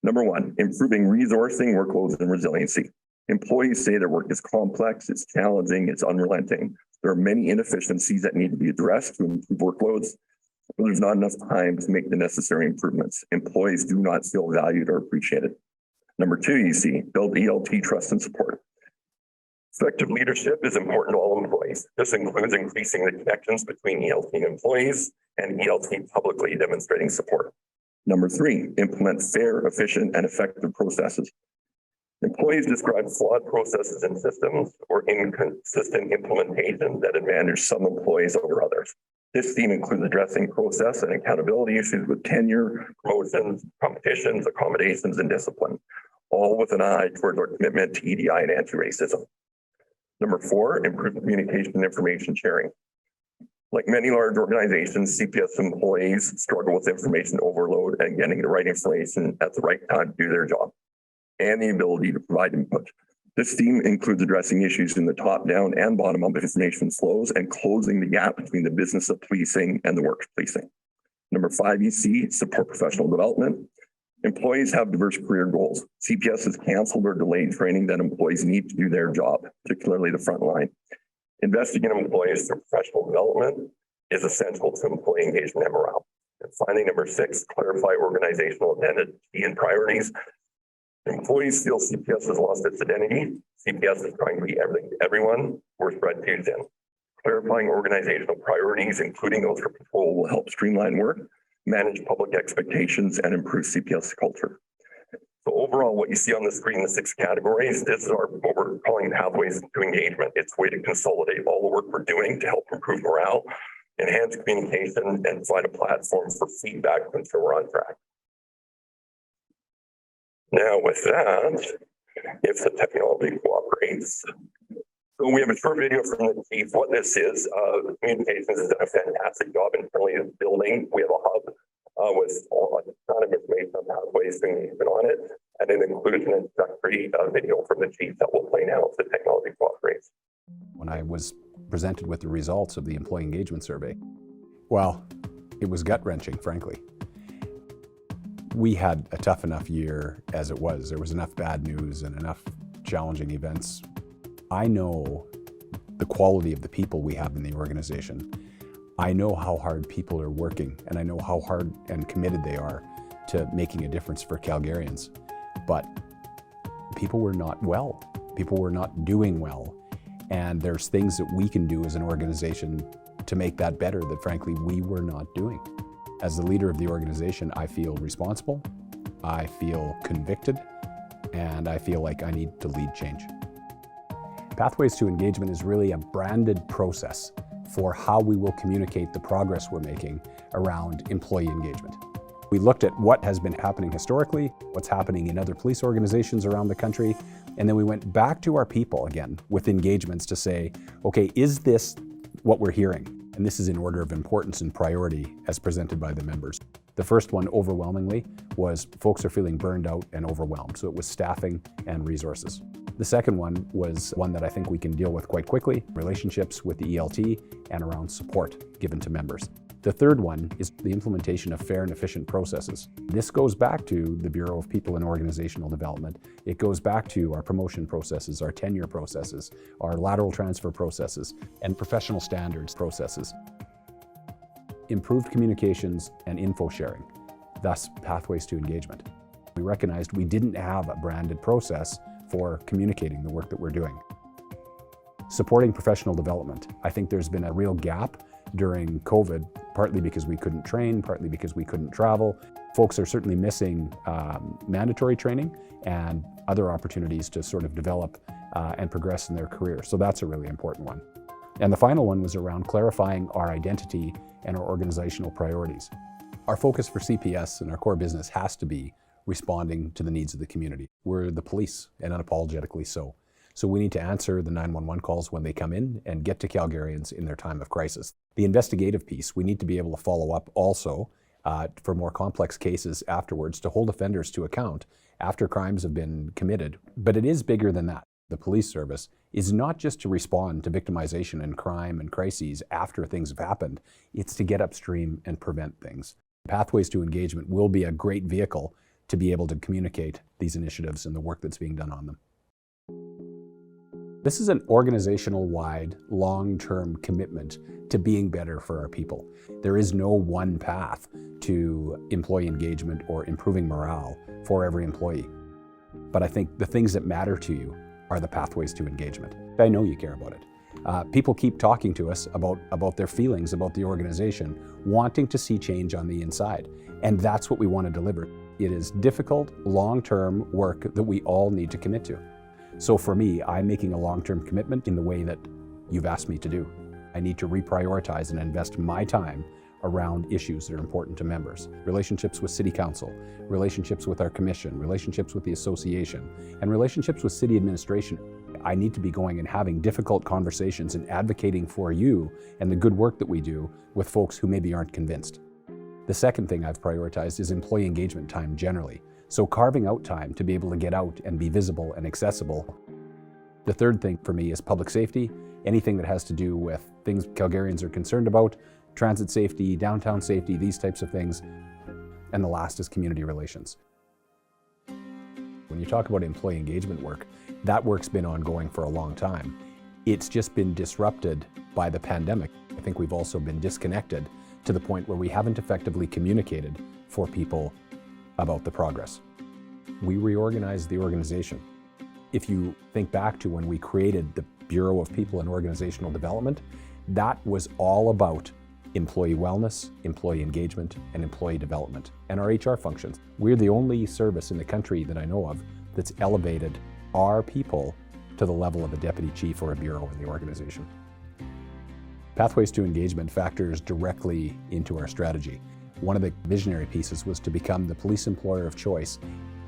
Number 1, improving resourcing, workloads, and resiliency. Employees say their work is complex, it's challenging, it's unrelenting. There are many inefficiencies that need to be addressed to improve workloads, but there's not enough time to make the necessary improvements. Employees do not feel valued or appreciated. Number 2, you see, build ELT trust and support. Effective leadership is important to all employees. This includes increasing the connections between ELT employees and ELT publicly demonstrating support. Number 3, implement fair, efficient, and effective processes. Employees describe flawed processes and systems or inconsistent implementation that advantage some employees over others. This theme includes addressing process and accountability issues with tenure, promotions, competitions, accommodations, and discipline, all with an eye towards our commitment to EDI and anti-racism. Number 4, improve communication and information sharing. Like many large organizations, CPS employees struggle with information overload and getting the right information at the right time to do their job, and the ability to provide input. This theme includes addressing issues in the top-down and bottom-up information flows and closing the gap between the business of policing and the work of policing. Number 5, EC, support professional development. Employees have diverse career goals. CPS has canceled or delayed training that employees need to do their job, particularly the front line. Investing in employees through professional development is essential to employee engagement and morale. And finally, number 6, clarify organizational identity and priorities. Employees feel CPS has lost its identity. CPS is trying to be everything to everyone. We're spread too thin. Clarifying organizational priorities, including those for control, will help streamline work, manage public expectations, and improve CPS culture. So overall, what you see on the screen, the 6 categories, this is what we're calling pathways to engagement. It's a way to consolidate all the work we're doing to help improve morale, enhance communication, and provide a platform for feedback to ensure we're on track. Now with that, if the technology cooperates. So we have a short video from the chief. What this is, communications has done a fantastic job internally of building. We have a hub with a ton of information on pathways to engagement on it, and it includes an introductory video from the chief that will play now if the technology cooperates. When I was presented with the results of the employee engagement survey, well, it was gut-wrenching, frankly. We had a tough enough year as it was. There was enough bad news and enough challenging events. I know the quality of the people we have in the organization. I know how hard people are working, and I know how hard and committed they are to making a difference for Calgarians. But people were not well. People were not doing well. And there's things that we can do as an organization to make that better that frankly we were not doing. As the leader of the organization, I feel responsible, I feel convicted, and I feel like I need to lead change. Pathways to Engagement is really a branded process for how we will communicate the progress we're making around employee engagement. We looked at what has been happening historically, what's happening in other police organizations around the country, and then we went back to our people again with engagements to say, okay, is this what we're hearing? And this is in order of importance and priority as presented by the members. The first one, overwhelmingly, was folks are feeling burned out and overwhelmed. So it was staffing and resources. The second one was one that I think we can deal with quite quickly, relationships with the ELT and around support given to members. The third one is the implementation of fair and efficient processes. This goes back to the Bureau of People and Organizational Development. It goes back to our promotion processes, our tenure processes, our lateral transfer processes, and professional standards processes. Improved communications and info sharing, thus pathways to engagement. We recognized we didn't have a branded process for communicating the work that we're doing. Supporting professional development. I think there's been a real gap during COVID, partly because we couldn't train, partly because we couldn't travel. Folks are certainly missing mandatory training and other opportunities to sort of develop and progress in their career. So that's a really important one. And the final one was around clarifying our identity and our organizational priorities. Our focus for CPS and our core business has to be responding to the needs of the community. We're the police, and unapologetically so. So we need to answer the 911 calls when they come in and get to Calgarians in their time of crisis. The investigative piece, we need to be able to follow up also for more complex cases afterwards to hold offenders to account after crimes have been committed. But it is bigger than that. The police service is not just to respond to victimization and crime and crises after things have happened. It's to get upstream and prevent things. Pathways to engagement will be a great vehicle to be able to communicate these initiatives and the work that's being done on them. This is an organizational-wide, long-term commitment to being better for our people. There is no one path to employee engagement or improving morale for every employee. But I think the things that matter to you are the pathways to engagement. I know you care about it. People keep talking to us about their feelings about the organization, wanting to see change on the inside. And that's what we want to deliver. It is difficult, long-term work that we all need to commit to. So for me, I'm making a long-term commitment in the way that you've asked me to do. I need to reprioritize and invest my time around issues that are important to members. Relationships with City Council, relationships with our commission, relationships with the association, and relationships with city administration. I need to be going and having difficult conversations and advocating for you and the good work that we do with folks who maybe aren't convinced. The second thing I've prioritized is employee engagement time generally. So carving out time to be able to get out and be visible and accessible. The third thing for me is public safety, anything that has to do with things Calgarians are concerned about, transit safety, downtown safety, these types of things. And the last is community relations. When you talk about employee engagement work, that work's been ongoing for a long time. It's just been disrupted by the pandemic. I think we've also been disconnected to the point where we haven't effectively communicated for people about the progress. We reorganized the organization. If you think back to when we created the Bureau of People and Organizational Development, that was all about employee wellness, employee engagement, and employee development, and our HR functions. We're the only service in the country that I know of that's elevated our people to the level of a deputy chief or a bureau in the organization. Pathways to engagement factors directly into our strategy. One of the visionary pieces was to become the police employer of choice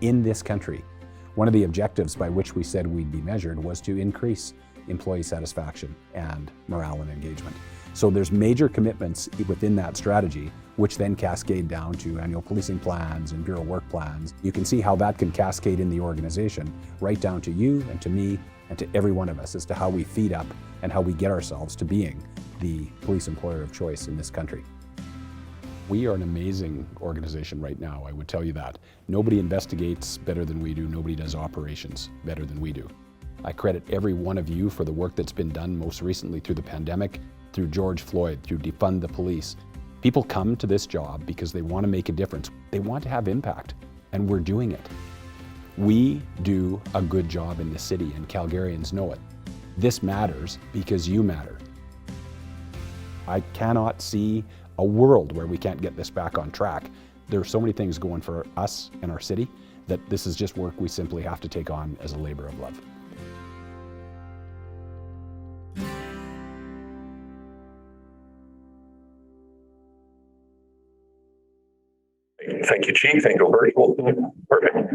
in this country. One of the objectives by which we said we'd be measured was to increase employee satisfaction and morale and engagement. So there's major commitments within that strategy, which then cascade down to annual policing plans and bureau work plans. You can see how that can cascade in the organization, right down to you and to me and to every one of us as to how we feed up and how we get ourselves to being the police employer of choice in this country. We are an amazing organization right now, I would tell you that. Nobody investigates better than we do. Nobody does operations better than we do. I credit every one of you for the work that's been done most recently through the pandemic, through George Floyd, through defund the police. People come to this job because they want to make a difference. They want to have impact, and we're doing it. We do a good job in the city, and Calgarians know it. This matters because you matter. I cannot see a world where we can't get this back on track. There are so many things going for us and our city that this is just work we simply have to take on as a labor of love. Thank you, Chief. Thank you, virtual. Perfect.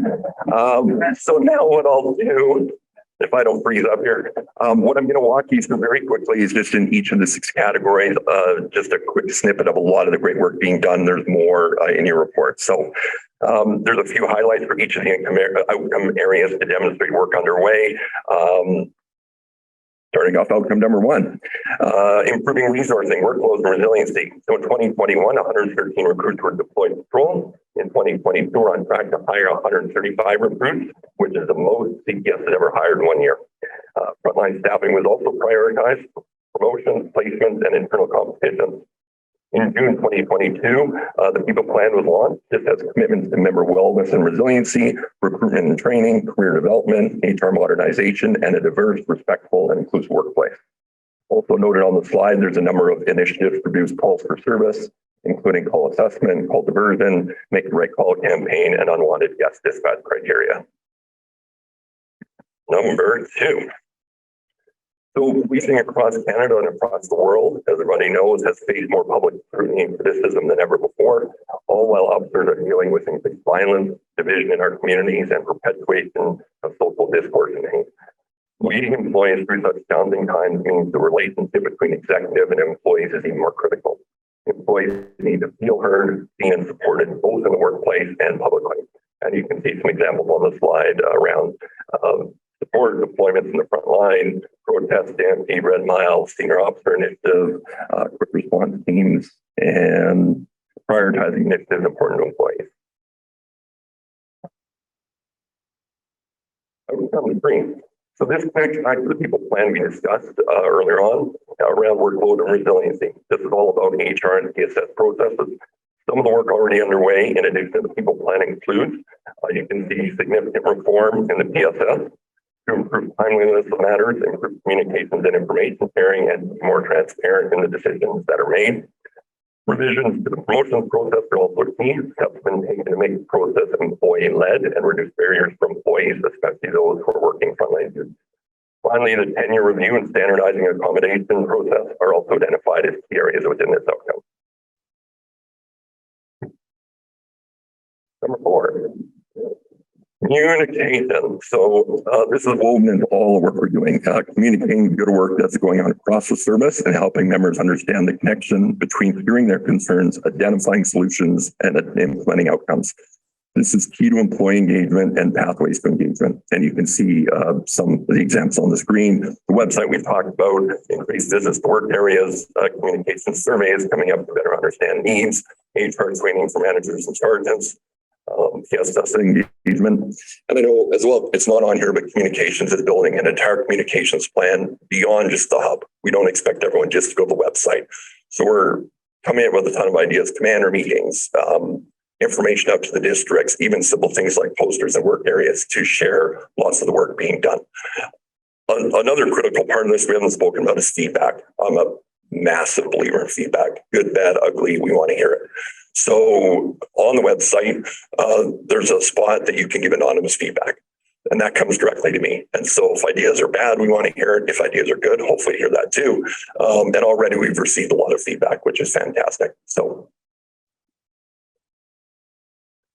So now what I'll do, if I don't freeze up here, what I'm going to walk you through very quickly is just in each of the 6 categories, just a quick snippet of a lot of the great work being done. There's more in your report. So there's a few highlights for each of the outcome areas to demonstrate work underway. Starting off outcome number 1, improving resourcing, workloads, and resiliency. So in 2021, 113 recruits were deployed to patrol. In 2022, we're on track to hire 135 recruits, which is the most CPS has ever hired in 1 year. Frontline staffing was also prioritized, promotions, placements, and internal competitions. In June 2022, the People Plan was launched. This has commitments to member wellness and resiliency, recruitment and training, career development, HR modernization, and a diverse, respectful, and inclusive workplace. Also noted on the slide, there's a number of initiatives to reduce calls for service, including call assessment, call diversion, make the right call campaign, and unwanted guest dispatch criteria. Number 2. So policing across Canada and across the world, as everybody knows, has faced more public scrutiny and criticism than ever before, all while officers are dealing with increased violence, division in our communities, and perpetuation of social discourse and hate. Leading employees through such challenging times means the relationship between executive and employees is even more critical. Employees need to feel heard, seen, and supported both in the workplace and publicly. And you can see some examples on the slide around support deployments in the front line, protest, stampede, Red Mile, senior officer initiative, quick response teams, and prioritizing initiatives important to employees. Outcome 3. So this connects back to the People Plan we discussed earlier on around workload and resiliency. This is all about HR and PSS processes. Some of the work already underway, in addition to the People Plan, includes you can see significant reform in the PSS to improve timeliness of matters, improve communications and information sharing, and be more transparent in the decisions that are made. Revisions to the promotions process are also key. Steps have been taken to make the process employee-led and reduce barriers for employees, especially those who are working frontline duties. Finally, the tenure review and standardizing accommodation process are also identified as key areas within this outcome. Number 4. Communication. So this is woven into all the work we're doing, communicating good work that's going on across the service and helping members understand the connection between hearing their concerns, identifying solutions, and implementing outcomes. This is key to employee engagement and pathways to engagement. And you can see some of the examples on the screen. The website we've talked about, increased visits to work areas, communication surveys coming up to better understand needs, HR training for managers and sergeants, PSS engagement. And I know as well, it's not on here, but communications is building an entire communications plan beyond just the hub. We don't expect everyone just to go to the website. So we're coming up with a ton of ideas, commander meetings, information out to the districts, even simple things like posters and work areas to share lots of the work being done. Another critical part of this we haven't spoken about is feedback. I'm a massive believer in feedback, good, bad, ugly, we want to hear it. So on the website, there's a spot that you can give anonymous feedback, and that comes directly to me. And so if ideas are bad, we want to hear it. If ideas are good, hopefully hear that too. And already we've received a lot of feedback, which is fantastic. So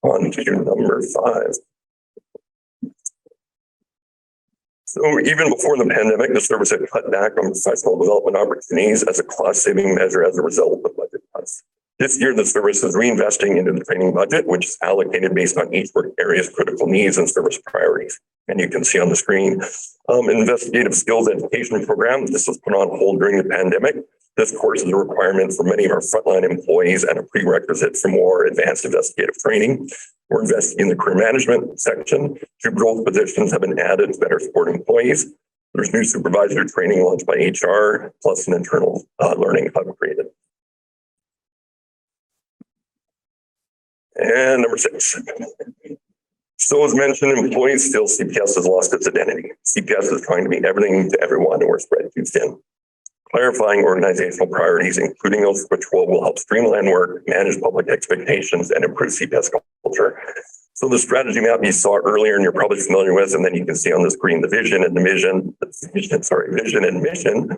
on to number 5. So even before the pandemic, the service had cut back on professional development opportunities as a cost-saving measure as a result of budget cuts. This year, the service is reinvesting into the training budget, which is allocated based on each work area's critical needs and service priorities. And you can see on the screen, investigative skills education program. This was put on hold during the pandemic. This course is a requirement for many of our frontline employees and a prerequisite for more advanced investigative training. We're investing in the career management section. 2 growth positions have been added to better support employees. There's new supervisor training launched by HR, plus an internal learning hub created. And number 6. So as mentioned, employees feel CPS has lost its identity. CPS is trying to be everything to everyone, and we're spread too thin. Clarifying organizational priorities, including those which will help streamline work, manage public expectations, and improve CPS culture. So the strategy map you saw earlier, and you're probably familiar with, and then you can see on the screen the vision and the mission. Vision and mission.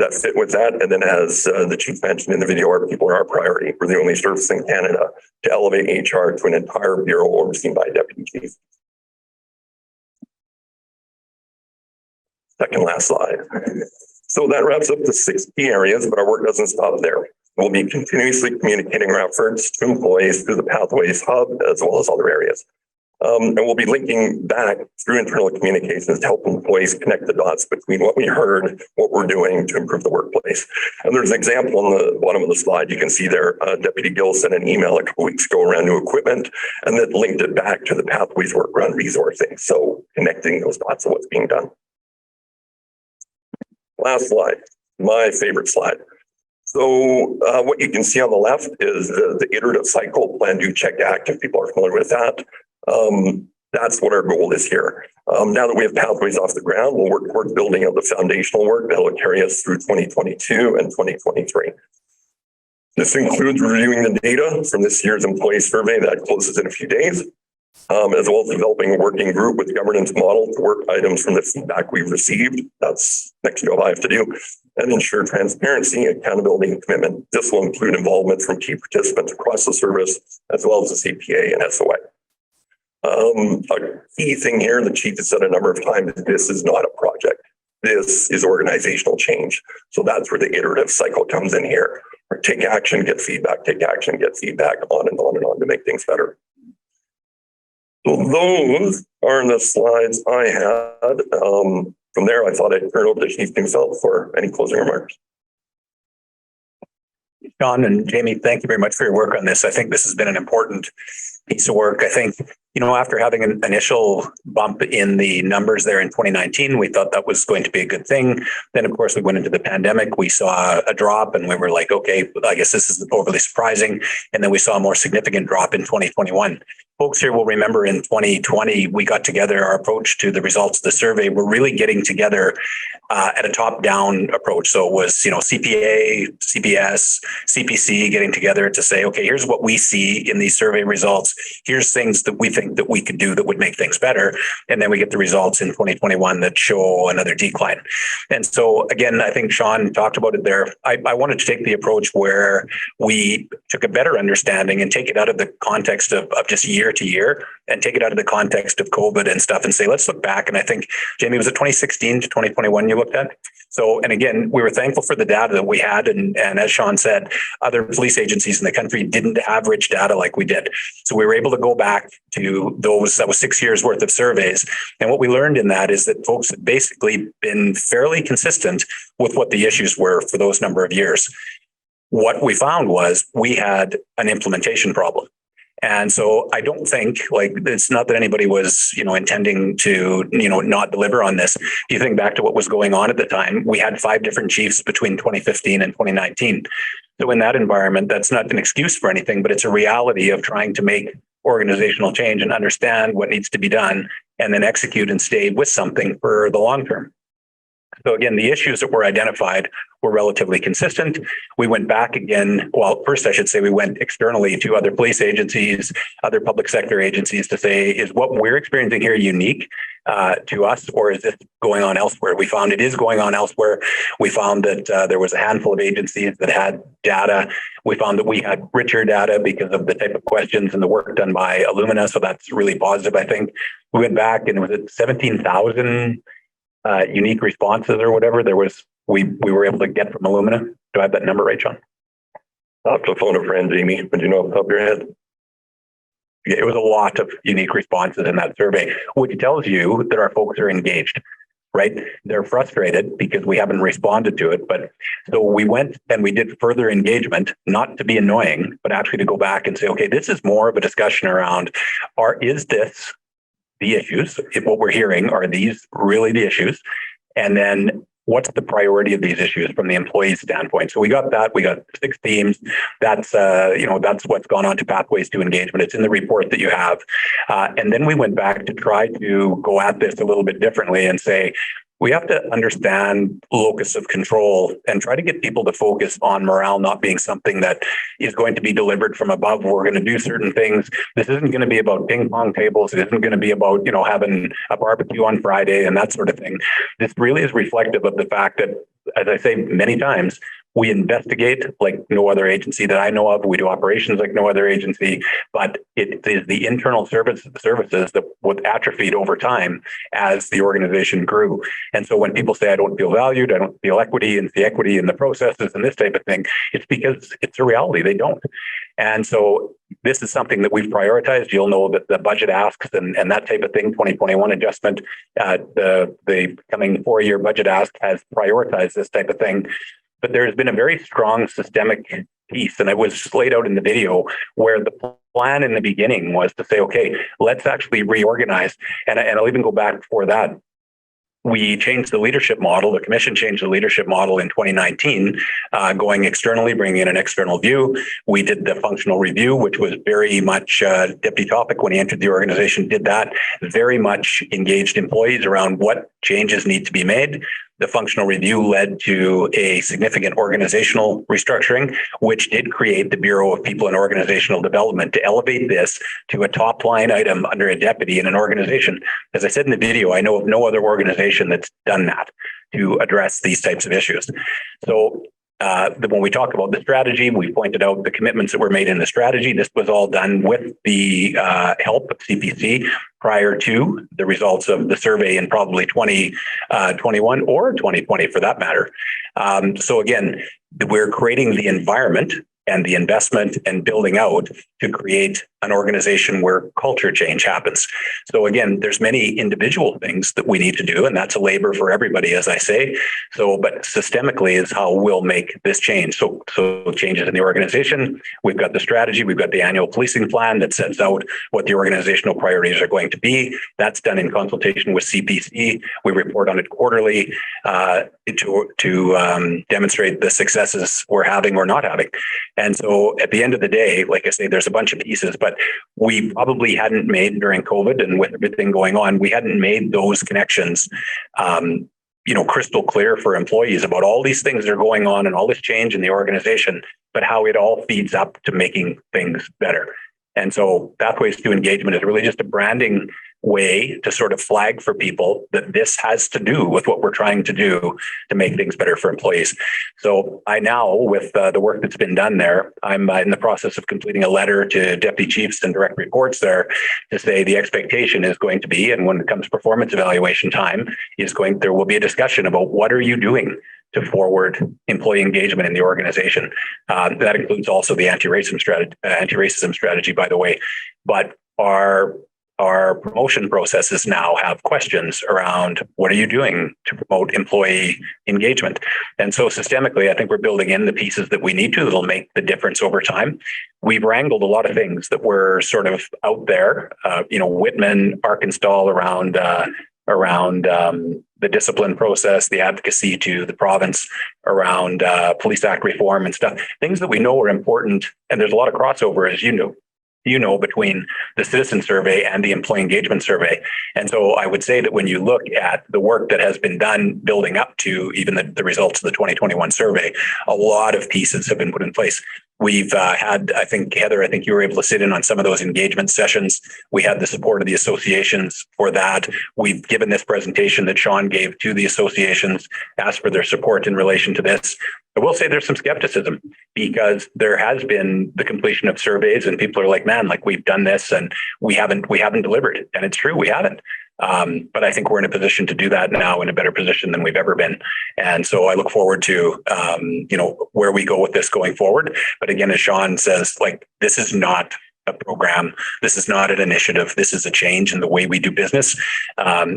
that fit with that. And then as the chief mentioned in the video, our people are our priority. We're the only service in Canada to elevate HR to an entire bureau overseen by a deputy chief. Second last slide. So that wraps up the 6 key areas, but our work doesn't stop there. We'll be continuously communicating our efforts to employees through the Pathways Hub, as well as other areas. And we'll be linking back through internal communications to help employees connect the dots between what we heard, what we're doing to improve the workplace. And there's an example on the bottom of the slide. You can see there, Deputy Gill sent an email a couple weeks ago around new equipment, and then linked it back to the Pathways work around resourcing. So connecting those dots of what's being done. Last slide, my favorite slide. So what you can see on the left is the iterative cycle, plan, do, check, act, if people are familiar with that. That's what our goal is here. Now that we have Pathways off the ground, we'll work toward building out the foundational work that will carry us through 2022 and 2023. This includes reviewing the data from this year's employee survey that closes in a few days, as well as developing a working group with governance model to work items from the feedback we've received. That's next job I have to do, and ensure transparency, accountability, and commitment. This will include involvement from key participants across the service, as well as the CPA and SOA. A key thing here, the chief has said a number of times, this is not a project. This is organizational change. So that's where the iterative cycle comes in here. Or take action, get feedback, take action, get feedback, on and on and on to make things better. So those are the slides I had. From there, I thought I'd turn over to Chief himself for any closing remarks. John and Jamie, thank you very much for your work on this. I think this has been an important piece of work. I think, after having an initial bump in the numbers there in 2019, we thought that was going to be a good thing. Then, of course, we went into the pandemic. We saw a drop and we were like, okay, I guess this is overly surprising. And then we saw a more significant drop in 2021. Folks here will remember in 2020, we got together. Our approach to the results of the survey, we're really getting together at a top-down approach. So it was, CPA, CPS, CPC getting together to say, okay, here's what we see in these survey results. Here's things that we think that we could do that would make things better. And then we get the results in 2021 that show another decline. And so, again, I think Sean talked about it there. I wanted to take the approach where we took a better understanding and take it out of the context of just year to year and take it out of the context of COVID and stuff and say, let's look back. And I think, Jamie, was it 2016 to 2021 you looked at? So, and again, we were thankful for the data that we had. And as Sean said, other police agencies in the country didn't have rich data like we did. So we were able to go back to those, that was 6 years worth of surveys. And what we learned in that is that folks had basically been fairly consistent with what the issues were for those number of years. What we found was we had an implementation problem. And so I don't think, it's not that anybody was, intending to, not deliver on this. If you think back to what was going on at the time, we had 5 different chiefs between 2015 and 2019. So in that environment, that's not an excuse for anything, but it's a reality of trying to make organizational change and understand what needs to be done and then execute and stay with something for the long term. So again, the issues that were identified were relatively consistent. We went back again. Well, first, I should say we went externally to other police agencies, other public sector agencies to say, is what we're experiencing here unique to us, or is this going on elsewhere? We found it is going on elsewhere. We found that there was a handful of agencies that had data. We found that we had richer data because of the type of questions and the work done by Illumina. So that's really positive, I think. We went back and was it 17,000 unique responses or whatever we were able to get from Illumina. Do I have that number right, Sean? I'll have to phone a friend, Jamie, but you know off the top of your head? Yeah, it was a lot of unique responses in that survey, which tells you that our folks are engaged, right? They're frustrated because we haven't responded to it. But so we went and we did further engagement, not to be annoying, but actually to go back and say, okay, this is more of a discussion around, is this the issues? If what we're hearing, are these really the issues? And then what's the priority of these issues from the employee standpoint? So we got that. We got 6 themes. That's that's what's gone on to Pathways to Engagement. It's in the report that you have. And then we went back to try to go at this a little bit differently and say, we have to understand locus of control and try to get people to focus on morale not being something that is going to be delivered from above. We're going to do certain things. This isn't going to be about ping pong tables. It isn't going to be about, having a barbecue on Friday and that sort of thing. This really is reflective of the fact that, as I say many times, we investigate like no other agency that I know of. We do operations like no other agency, but it is the internal services that would atrophied over time as the organization grew. And so when people say, I don't feel valued, I don't feel equity and the equity in the processes and this type of thing, it's because it's a reality. They don't. And so this is something that we've prioritized. You'll know that the budget asks and that type of thing, 2021 adjustment, the coming 4-year budget ask has prioritized this type of thing. But there's been a very strong systemic piece, and it was laid out in the video, where the plan in the beginning was to say, okay, let's actually reorganize. And I'll even go back before that. We changed the leadership model. The commission changed the leadership model in 2019, going externally, bringing in an external view. We did the functional review, which was very much Deputy Topic, when he entered the organization, did that, very much engaged employees around what changes need to be made. The functional review led to a significant organizational restructuring, which did create the Bureau of People and Organizational Development to elevate this to a top line item under a deputy in an organization. As I said in the video, I know of no other organization that's done that to address these types of issues. So when we talk about the strategy, we pointed out the commitments that were made in the strategy. This was all done with the help of CPC prior to the results of the survey in probably 2021 or 2020 for that matter. So again, we're creating the environment and the investment and building out to create an organization where culture change happens. So again, there's many individual things that we need to do, and that's a labor for everybody, as I say. So, but systemically is how we'll make this change. So changes in the organization. We've got the strategy. We've got the annual policing plan that sets out what the organizational priorities are going to be. That's done in consultation with CPC. We report on it quarterly to demonstrate the successes we're having or not having. And so at the end of the day, like I say, there's a bunch of pieces, but we probably hadn't made during COVID and with everything going on, we hadn't made those connections, crystal clear for employees about all these things that are going on and all this change in the organization, but how it all feeds up to making things better. And so Pathways to Engagement is really just a branding way to sort of flag for people that this has to do with what we're trying to do to make things better for employees. So I now, with the work that's been done there, I'm in the process of completing a letter to deputy chiefs and direct reports there to say the expectation is going to be, and when it comes performance evaluation time, there will be a discussion about what are you doing to forward employee engagement in the organization. That includes also the anti-racism strategy, by the way. But our promotion processes now have questions around what are you doing to promote employee engagement? And so systemically, I think we're building in the pieces that we need to that'll make the difference over time. We've wrangled a lot of things that were sort of out there, Whitman, Arkansas around the discipline process, the advocacy to the province around Police Act reform and stuff, things that we know are important. And there's a lot of crossover, as you know, between the citizen survey and the employee engagement survey. And so I would say that when you look at the work that has been done building up to even the results of the 2021 survey, a lot of pieces have been put in place. We've had, I think, Heather, you were able to sit in on some of those engagement sessions. We had the support of the associations for that. We've given this presentation that Sean gave to the associations, asked for their support in relation to this. I will say there's some skepticism because there has been the completion of surveys and people are like, man, like we've done this and we haven't delivered. And it's true, we haven't. But I think we're in a position to do that now in a better position than we've ever been. And so I look forward to, where we go with this going forward. But again, as Sean says, like, this is not a program. This is not an initiative. This is a change in the way we do business.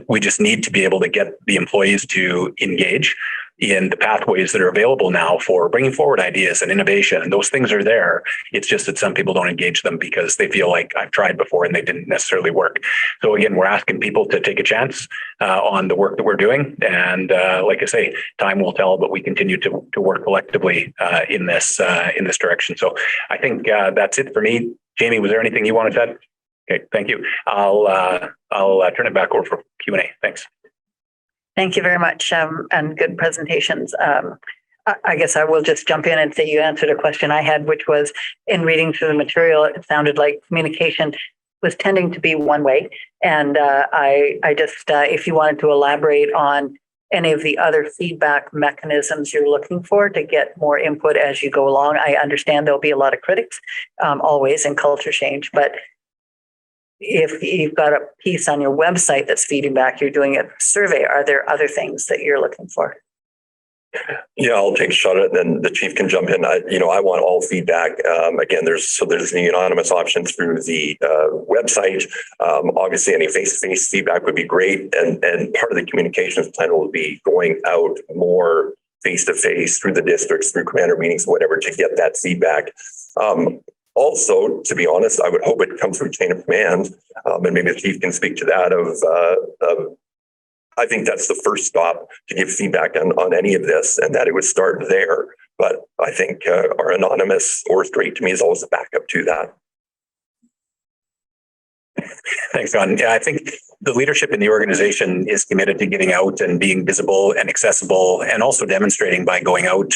We just need to be able to get the employees to engage in the pathways that are available now for bringing forward ideas and innovation. And those things are there. It's just that some people don't engage them because they feel like I've tried before and they didn't necessarily work. So again, we're asking people to take a chance on the work that we're doing. And like I say, time will tell, but we continue to work collectively in this direction. So I think that's it for me. Jamie, was there anything you wanted to add? Okay, thank you. I'll turn it back over for Q&A. Thanks. Thank you very much, and good presentations. I guess I will just jump in and say you answered a question I had, which was in reading through the material, it sounded like communication was tending to be one way. And I just, if you wanted to elaborate on any of the other feedback mechanisms you're looking for to get more input as you go along. I understand there'll be a lot of critics always in culture change, but if you've got a piece on your website that's feeding back, you're doing a survey, are there other things that you're looking for? Yeah, I'll take a shot at it, and then the chief can jump in. I want all feedback. Again, there's the anonymous option through the website. Obviously, any face-to-face feedback would be great, and part of the communications plan will be going out more face-to-face through the districts, through commander meetings, whatever, to get that feedback. Also, to be honest, I would hope it comes through chain of command, and maybe the chief can speak to that. I think that's the first stop to give feedback on any of this, and that it would start there. But I think our anonymous or straight to me is always a backup to that. Thanks, John. Yeah, I think the leadership in the organization is committed to getting out and being visible and accessible, and also demonstrating by going out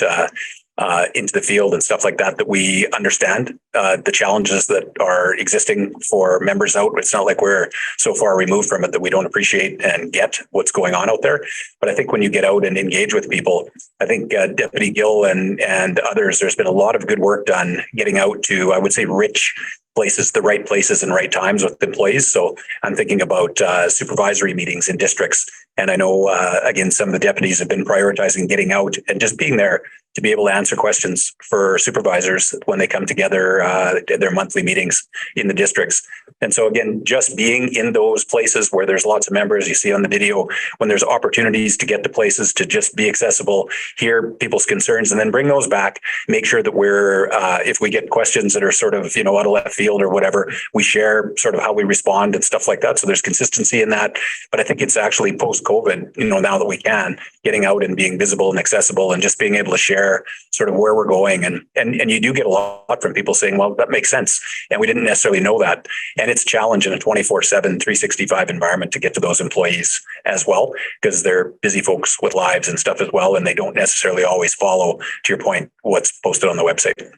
into the field and stuff like that, that we understand the challenges that are existing for members out. It's not like we're so far removed from it that we don't appreciate and get what's going on out there. But I think when you get out and engage with people, I think Deputy Gill and others, there's been a lot of good work done getting out to, I would say, rich places, the right places and right times with employees. So I'm thinking about supervisory meetings in districts. And I know, again, some of the deputies have been prioritizing getting out and just being there to be able to answer questions for supervisors when they come together at their monthly meetings in the districts. And so, again, just being in those places where there's lots of members, you see on the video, when there's opportunities to get to places to just be accessible, hear people's concerns, and then bring those back, make sure that we're, if we get questions that are sort of, out of left field or whatever, we share sort of how we respond and stuff like that. So there's consistency in that. But I think it's actually post-COVID, now that we can, getting out and being visible and accessible and just being able to share sort of where we're going. And you do get a lot from people saying, well, that makes sense. And we didn't necessarily know that. And it's a challenge in a 24/7, 365 environment to get to those employees as well, because they're busy folks with lives and stuff as well. And they don't necessarily always follow, to your point, what's posted on the website.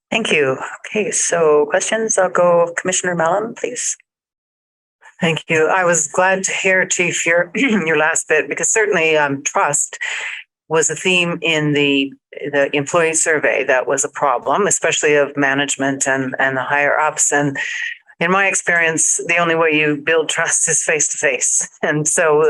Thank you. Okay, so questions. I'll go Commissioner Mallon, please. Thank you. I was glad to hear, Chief, your last bit, because certainly trust was a theme in the employee survey. That was a problem, especially of management and the higher ups. And in my experience, the only way you build trust is face to face. And so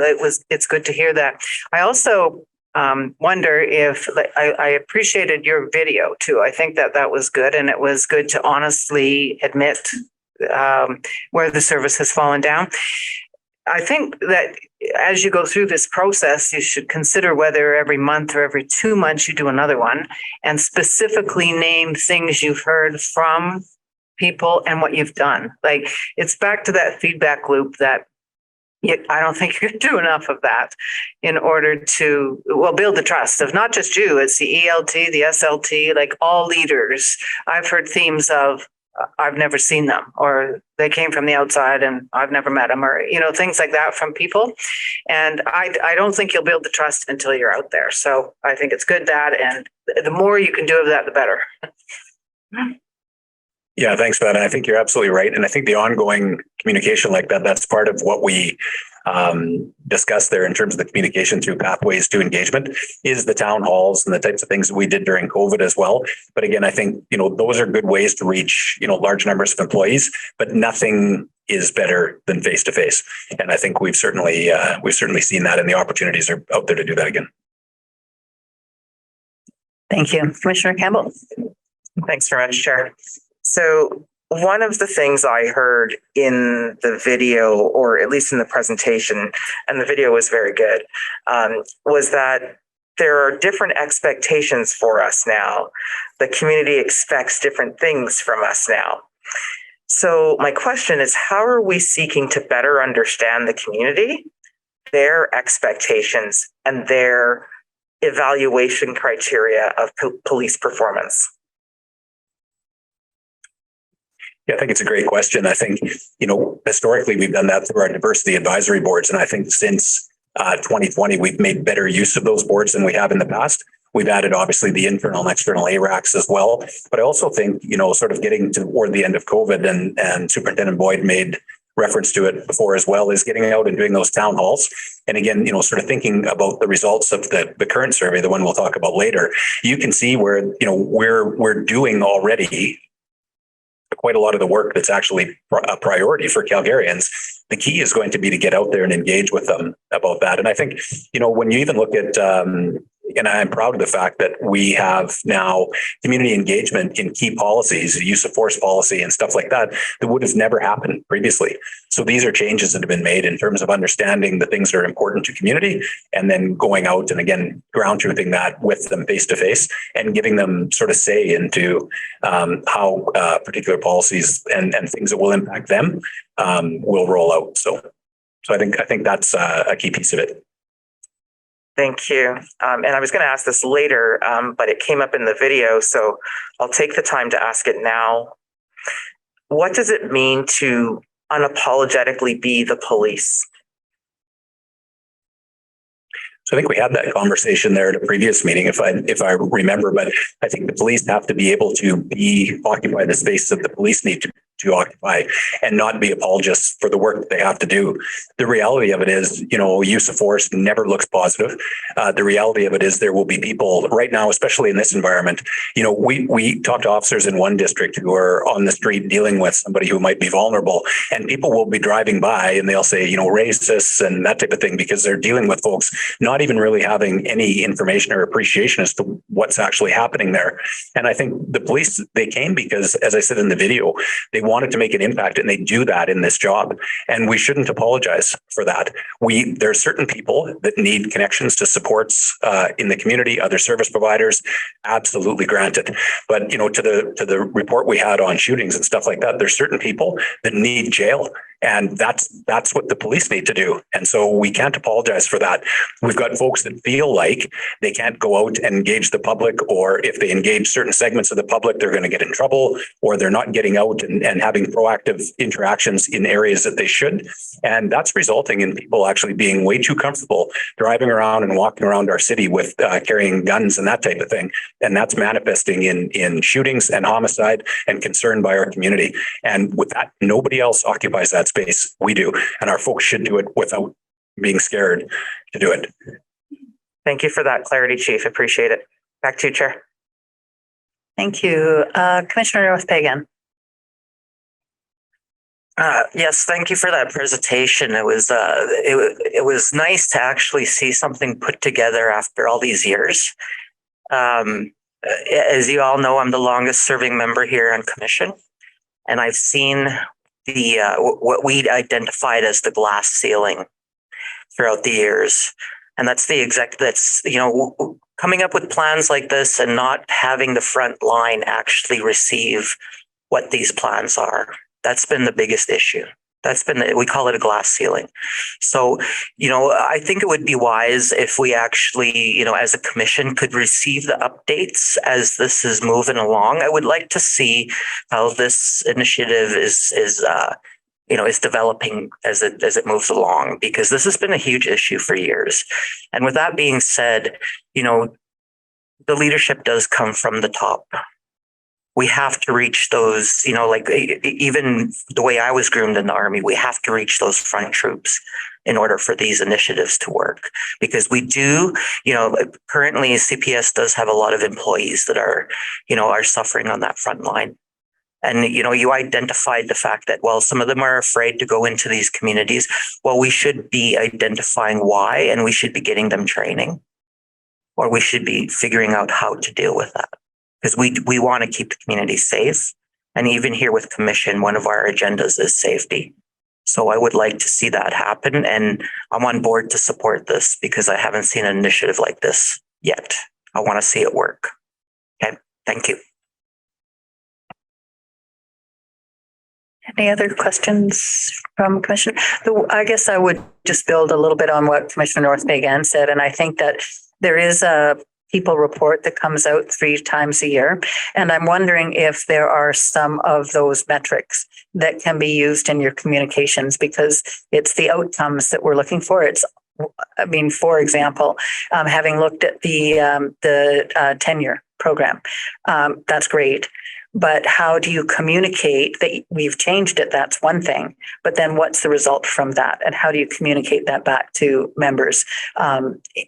it's good to hear that. I also wonder if I appreciated your video too. I think that was good, and it was good to honestly admit where the service has fallen down. I think that as you go through this process, you should consider whether every month or every 2 months you do another one, and specifically name things you've heard from people and what you've done. Like, it's back to that feedback loop that I don't think you do enough of that in order to, build the trust of not just you, it's the ELT, the SLT, like all leaders. I've heard themes of, I've never seen them, or they came from the outside and I've never met them, or, things like that from people. And I don't think you'll build the trust until you're out there. So I think it's good that, and the more you can do of that, the better. Yeah, thanks for that. And I think you're absolutely right. And I think the ongoing communication like that, that's part of what we discussed there in terms of the communication through pathways to engagement, is the town halls and the types of things that we did during COVID as well. But again, I think, those are good ways to reach, large numbers of employees, but nothing is better than face to face. And I think we've certainly seen that, and the opportunities are out there to do that again. Thank you. Commissioner Campbell. Thanks very much, Chair. So one of the things I heard in the video, or at least in the presentation, and the video was very good, was that there are different expectations for us now. The community expects different things from us now. So my question is, how are we seeking to better understand the community, their expectations, and their evaluation criteria of police performance? Yeah, I think it's a great question. I think, historically we've done that through our diversity advisory boards. And I think since 2020, we've made better use of those boards than we have in the past. We've added obviously the internal and external ARACs as well. But I also think, sort of getting toward the end of COVID, and Superintendent Boyd made reference to it before as well, is getting out and doing those town halls. And again, sort of thinking about the results of the current survey, the one we'll talk about later, you can see where, we're doing already quite a lot of the work that's actually a priority for Calgarians. The key is going to be to get out there and engage with them about that. And I think, when you even look at, and I'm proud of the fact that we have now community engagement in key policies, use of force policy and stuff like that would have never happened previously. So these are changes that have been made in terms of understanding the things that are important to community, and then going out and again, ground truthing that with them face to face and giving them sort of say into how particular policies and things that will impact them will roll out. So I think that's a key piece of it. Thank you. And I was going to ask this later, but it came up in the video, so I'll take the time to ask it now. What does it mean to unapologetically be the police? So I think we had that conversation there at a previous meeting, if I remember, but I think the police have to be able to occupy the space that the police need to occupy and not be apologists for the work that they have to do. The reality of it is, use of force never looks positive. The reality of it is there will be people right now, especially in this environment, we talk to officers in one district who are on the street dealing with somebody who might be vulnerable, and people will be driving by and they'll say, racists and that type of thing, because they're dealing with folks not even really having any information or appreciation as to what's actually happening there. And I think the police, they came because, as I said in the video, they wanted to make an impact, and they do that in this job. And we shouldn't apologize for that. There are certain people that need connections to supports in the community, other service providers, absolutely granted. But, to the report we had on shootings and stuff like that, there's certain people that need jail. And that's what the police need to do. And so we can't apologize for that. We've got folks that feel like they can't go out and engage the public, or if they engage certain segments of the public, they're going to get in trouble, or they're not getting out and having proactive interactions in areas that they should. And that's resulting in people actually being way too comfortable driving around and walking around our city with carrying guns and that type of thing. And that's manifesting in shootings and homicide and concern by our community. And with that, nobody else occupies that space. We do. And our folks should do it without being scared to do it. Thank you for that clarity, Chief. Appreciate it. Back to you, Chair. Thank you. Commissioner North Pagan. Yes, thank you for that presentation. It was nice to actually see something put together after all these years. As you all know, I'm the longest serving member here on commission, and I've seen what we identified as the glass ceiling throughout the years. And that's coming up with plans like this and not having the front line actually receive what these plans are. That's been the biggest issue. We call it a glass ceiling. So, I think it would be wise if we actually, as a commission could receive the updates as this is moving along. I would like to see how this initiative is developing as it moves along, because this has been a huge issue for years. And with that being said, the leadership does come from the top. We have to reach those, even the way I was groomed in the Army, we have to reach those front troops in order for these initiatives to work. Because we do, currently CPS does have a lot of employees that are suffering on that front line. And, you identified the fact that, some of them are afraid to go into these communities. Well, we should be identifying why, and we should be getting them training, or we should be figuring out how to deal with that. Because we want to keep the community safe. And even here with commission, one of our agendas is safety. So I would like to see that happen. And I'm on board to support this because I haven't seen an initiative like this yet. I want to see it work. Okay, thank you. Any other questions from Commissioner? I guess I would just build a little bit on what Commissioner North Pagan said. And I think that there is a people report that comes out 3 times a year. And I'm wondering if there are some of those metrics that can be used in your communications, because it's the outcomes that we're looking for. It's I mean, for example, having looked at the tenure program, that's great. But how do you communicate that we've changed it? That's one thing. But then what's the result from that? And how do you communicate that back to members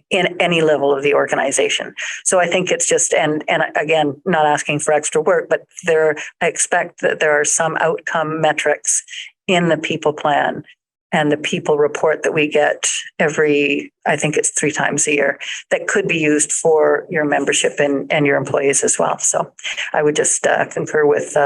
in any level of the organization? So I think it's just, and again, not asking for extra work, but I expect that there are some outcome metrics in the people plan and the people report that we get I think it's 3 times a year, that could be used for your membership and your employees as well. So I would just concur with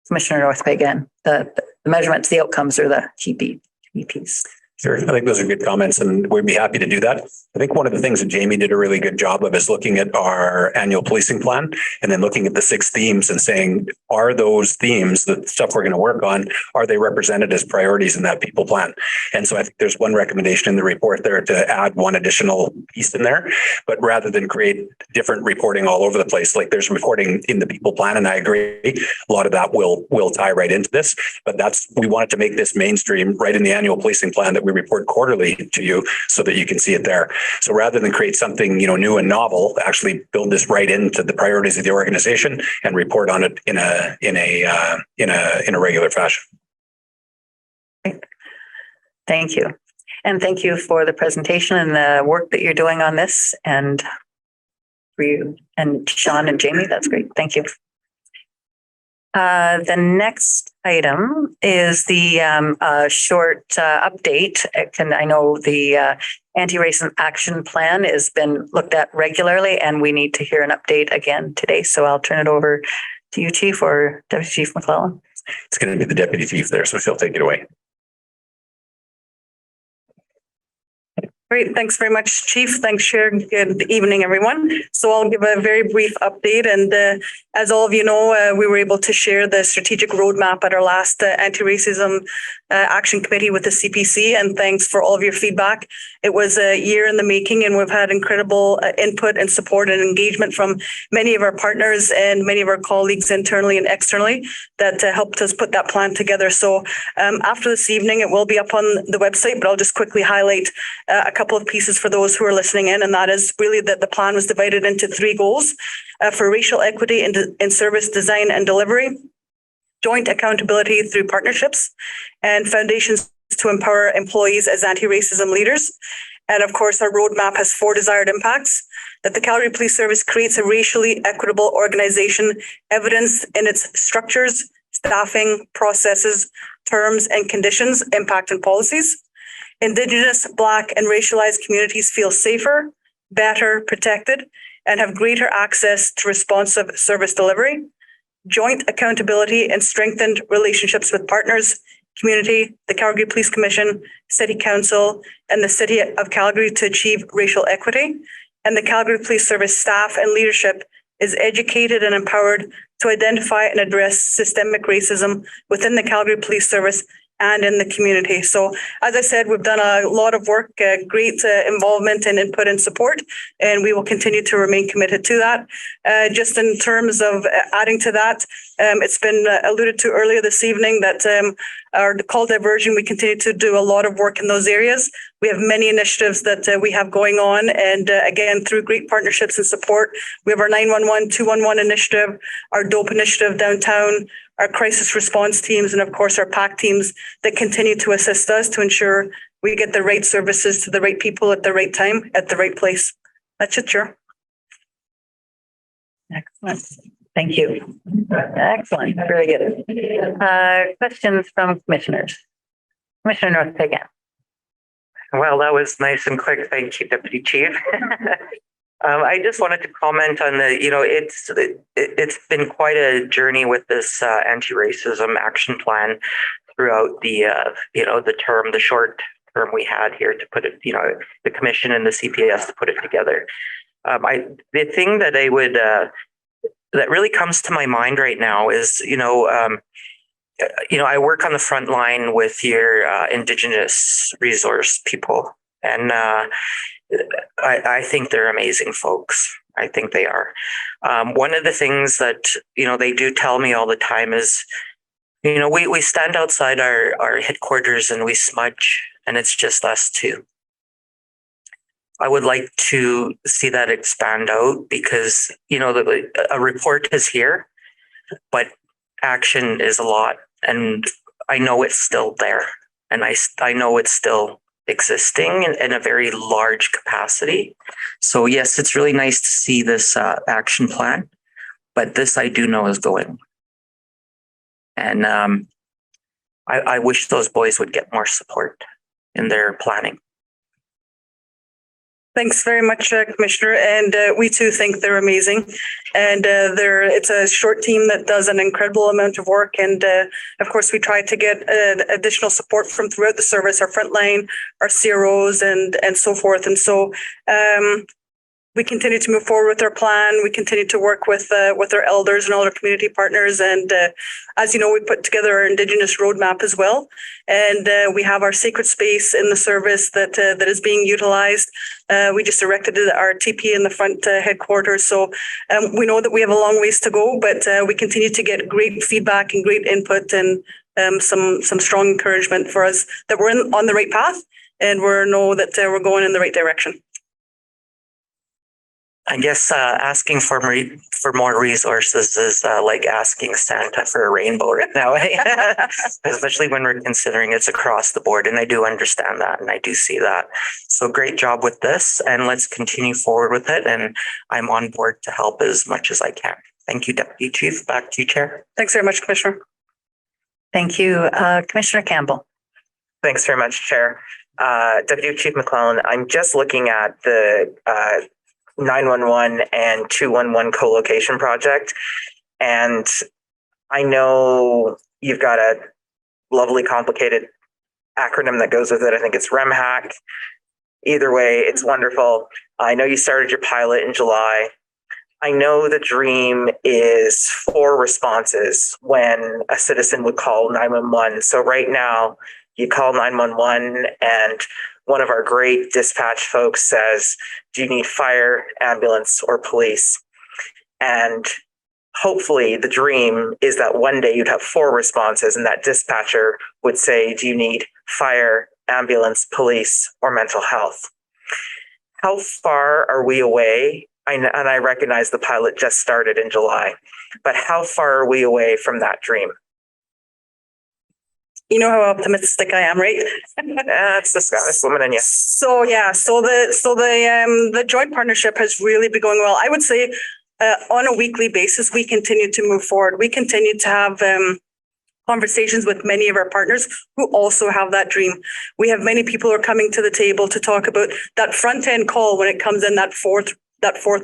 Commissioner North Bay again. The measurements, the outcomes are the key piece. Sure. I think those are good comments and we'd be happy to do that. I think one of the things that Jamie did a really good job of is looking at our annual policing plan and then looking at the 6 themes and saying, are those themes, the stuff we're going to work on, are they represented as priorities in that people plan? And so I think there's one recommendation in the report there to add one additional piece in there, but rather than create different reporting all over the place, like there's reporting in the people plan. And I agree, a lot of that will tie right into this, but we wanted to make this mainstream right in the annual policing plan that we report quarterly to you so that you can see it there. So rather than create something, new and novel, actually build this right into the priorities of the organization and report on it in a regular fashion. Thank you. And thank you for the presentation and the work that you're doing on this. And for you and Sean and Jamie, that's great. Thank you. The next item is the short update. I know the anti-racist action plan has been looked at regularly, and we need to hear an update again today. So I'll turn it over to you, Chief, or Deputy Chief McClellan. It's going to be the Deputy Chief there, so she'll take it away. Great. Thanks very much, Chief. Thanks, Chair. Good evening, everyone. So I'll give a very brief update. And as all of you know, we were able to share the strategic roadmap at our last anti-racism action committee with the CPC. And thanks for all of your feedback. It was a year in the making, and we've had incredible input and support and engagement from many of our partners and many of our colleagues internally and externally that helped us put that plan together. So after this evening, it will be up on the website, but I'll just quickly highlight a couple of pieces for those who are listening in, and that is really that the plan was divided into 3 goals for racial equity in service design and delivery, joint accountability through partnerships, and foundations to empower employees as anti-racism leaders. And of course, our roadmap has 4 desired impacts: that the Calgary Police Service creates a racially equitable organization evidenced in its structures, staffing, processes, terms, and conditions, impact, and policies. Indigenous, Black, and racialized communities feel safer, better protected, and have greater access to responsive service delivery. Joint accountability and strengthened relationships with partners, community, the Calgary Police Commission, City Council, and the City of Calgary to achieve racial equity. And the Calgary Police Service staff and leadership is educated and empowered to identify and address systemic racism within the Calgary Police Service and in the community. So as I said, we've done a lot of work, great involvement and input and support, and we will continue to remain committed to that. Just in terms of adding to that, it's been alluded to earlier this evening that our call diversion, we continue to do a lot of work in those areas. We have many initiatives that we have going on, and again, through great partnerships and support, we have our 911, 211 initiative, our DOPE initiative downtown, our crisis response teams, and of course, our PAC teams that continue to assist us to ensure we get the right services to the right people at the right time, at the right place. That's it, Chair. Excellent. Thank you. Excellent. Very good. Questions from commissioners? Commissioner North again. Well, that was nice and quick. Thank you, Deputy Chief. I just wanted to comment on it's been quite a journey with this anti-racism action plan throughout the short term we had here to put it, the commission and the CPS to put it together. The thing that that really comes to my mind right now is, I work on the front line with your Indigenous resource people, and I think they're amazing folks. I think they are. One of the things that, they do tell me all the time is, we stand outside our headquarters and we smudge, and it's just us 2. I would like to see that expand out because, you know, a report is here, but action is a lot. And I know it's still there. And I know it's still existing in a very large capacity. So yes, it's really nice to see this action plan, but this I do know is going. And I wish those boys would get more support in their planning. Thanks very much, Commissioner. And we too think they're amazing. And it's a short team that does an incredible amount of work. And of course, we try to get additional support from throughout the service, our frontline, our CROs, and so forth. And so we continue to move forward with our plan. We continue to work with our elders and all our community partners. And as you know, we put together our Indigenous roadmap as well. And we have our sacred space in the service that is being utilized. We just erected our TP in the front headquarters. So we know that we have a long ways to go, but we continue to get great feedback and great input and some strong encouragement for us that we're on the right path and we know that we're going in the right direction. I guess asking for more resources is like asking Santa for a rainbow right now, especially when we're considering it's across the board. And I do understand that and I do see that. So great job with this and let's continue forward with it. And I'm on board to help as much as I can. Thank you, Deputy Chief. Back to you, Chair. Thanks very much, Commissioner. Thank you. Commissioner Campbell. Thanks very much, Chair. Deputy Chief McClellan, I'm just looking at the 911 and 211 co-location project. And I know you've got a lovely complicated acronym that goes with it. I think it's REMHAC. Either way, it's wonderful. I know you started your pilot in July. I know the dream is 4 responses when a citizen would call 911. So right now you call 911 and one of our great dispatch folks says, do you need fire, ambulance, or police? And hopefully the dream is that one day you'd have 4 responses and that dispatcher would say, do you need fire, ambulance, police, or mental health? How far are we away? And I recognize the pilot just started in July, but how far are we away from that dream? You know how optimistic I am, right? That's the Scottish woman in you. So yeah, so the joint partnership has really been going well. I would say on a weekly basis, we continue to move forward. We continue to have conversations with many of our partners who also have that dream. We have many people who are coming to the table to talk about that front end call when it comes in that fourth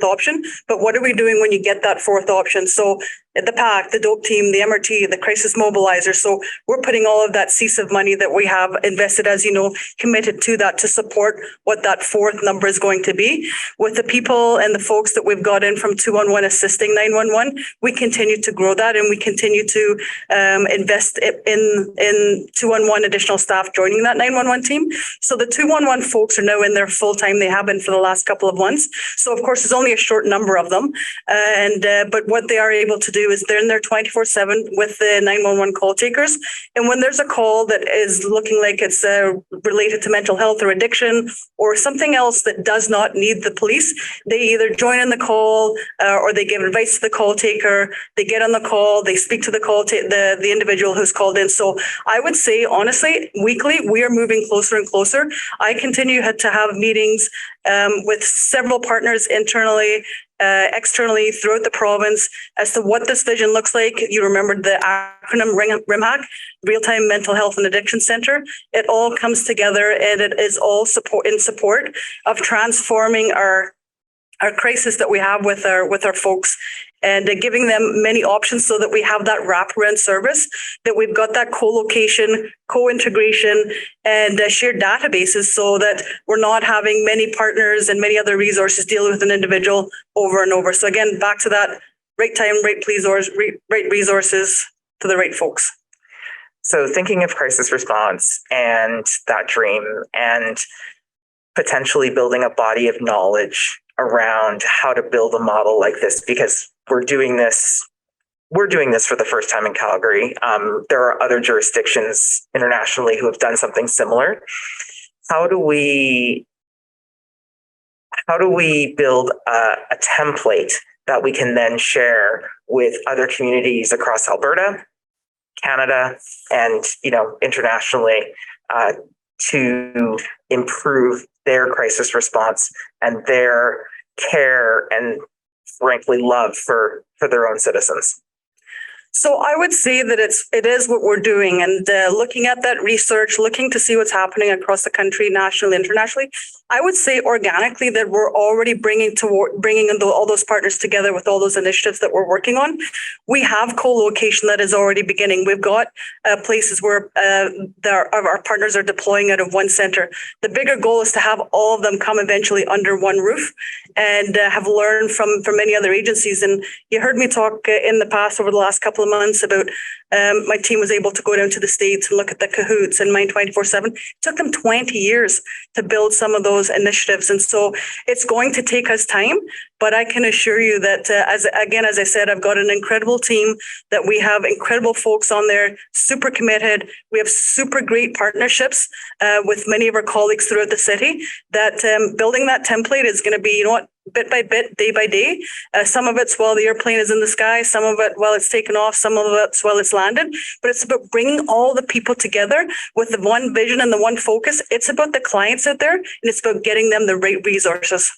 option. But what are we doing when you get that 4th option? So the PAC, the DOPE team, the MRT, the crisis mobilizer. So we're putting all of that CSIV money that we have invested, as you know, committed to that to support what that 4th number is going to be. With the people and the folks that we've got in from 211 assisting 911, we continue to grow that and we continue to invest in 211 additional staff joining that 911 team. So the 211 folks are now in there full time. They have been for the last couple of months. So of course, there's only a short number of them. But what they are able to do is they're in there 24/7 with the 911 call takers. And when there's a call that is looking like it's related to mental health or addiction or something else that does not need the police, they either join in the call or they give advice to the call taker. They get on the call, they speak to the individual who's called in. So I would say, honestly, weekly, we are moving closer and closer. I continue to have meetings with several partners internally, externally throughout the province as to what this vision looks like. You remembered the acronym REMHAC, Real-Time Mental Health and Addiction Center. It all comes together and it is all in support of transforming our crisis that we have with our folks and giving them many options so that we have that wraparound service, that we've got that co-location, co-integration, and shared databases so that we're not having many partners and many other resources dealing with an individual over and over. So again, back to that right time, right resources to the right folks. So thinking of crisis response and that dream and potentially building a body of knowledge around how to build a model like this, because we're doing this for the first time in Calgary. There are other jurisdictions internationally who have done something similar. How do we how do we build a template that we can then share with other communities across Alberta, Canada, and internationally to improve their crisis response and their care and frankly love for their own citizens? So I would say that it is what we're doing, and looking at that research, looking to see what's happening across the country, nationally, internationally. I would say organically that we're already bringing all those partners together with all those initiatives that we're working on. We have co-location that is already beginning. We've got places where our partners are deploying out of one center. The bigger goal is to have all of them come eventually under one roof and have learned from many other agencies. And you heard me talk in the past over the last couple of months about my team was able to go down to the States and look at the Cahoots and Mind 24/7. It took them 20 years to build some of those initiatives. And so it's going to take us time, but I can assure you that as I said, I've got an incredible team, that we have incredible folks on there, super committed. We have super great partnerships with many of our colleagues throughout the city, that building that template is going to be, bit by bit, day by day. Some of it's while the airplane is in the sky, some of it while it's taken off, some of it's while it's landed. But it's about bringing all the people together with the one vision and the one focus. It's about the clients out there, and it's about getting them the right resources.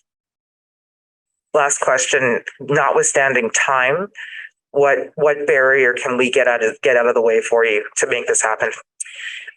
Last question, notwithstanding time, what barrier can we get out of the way for you to make this happen?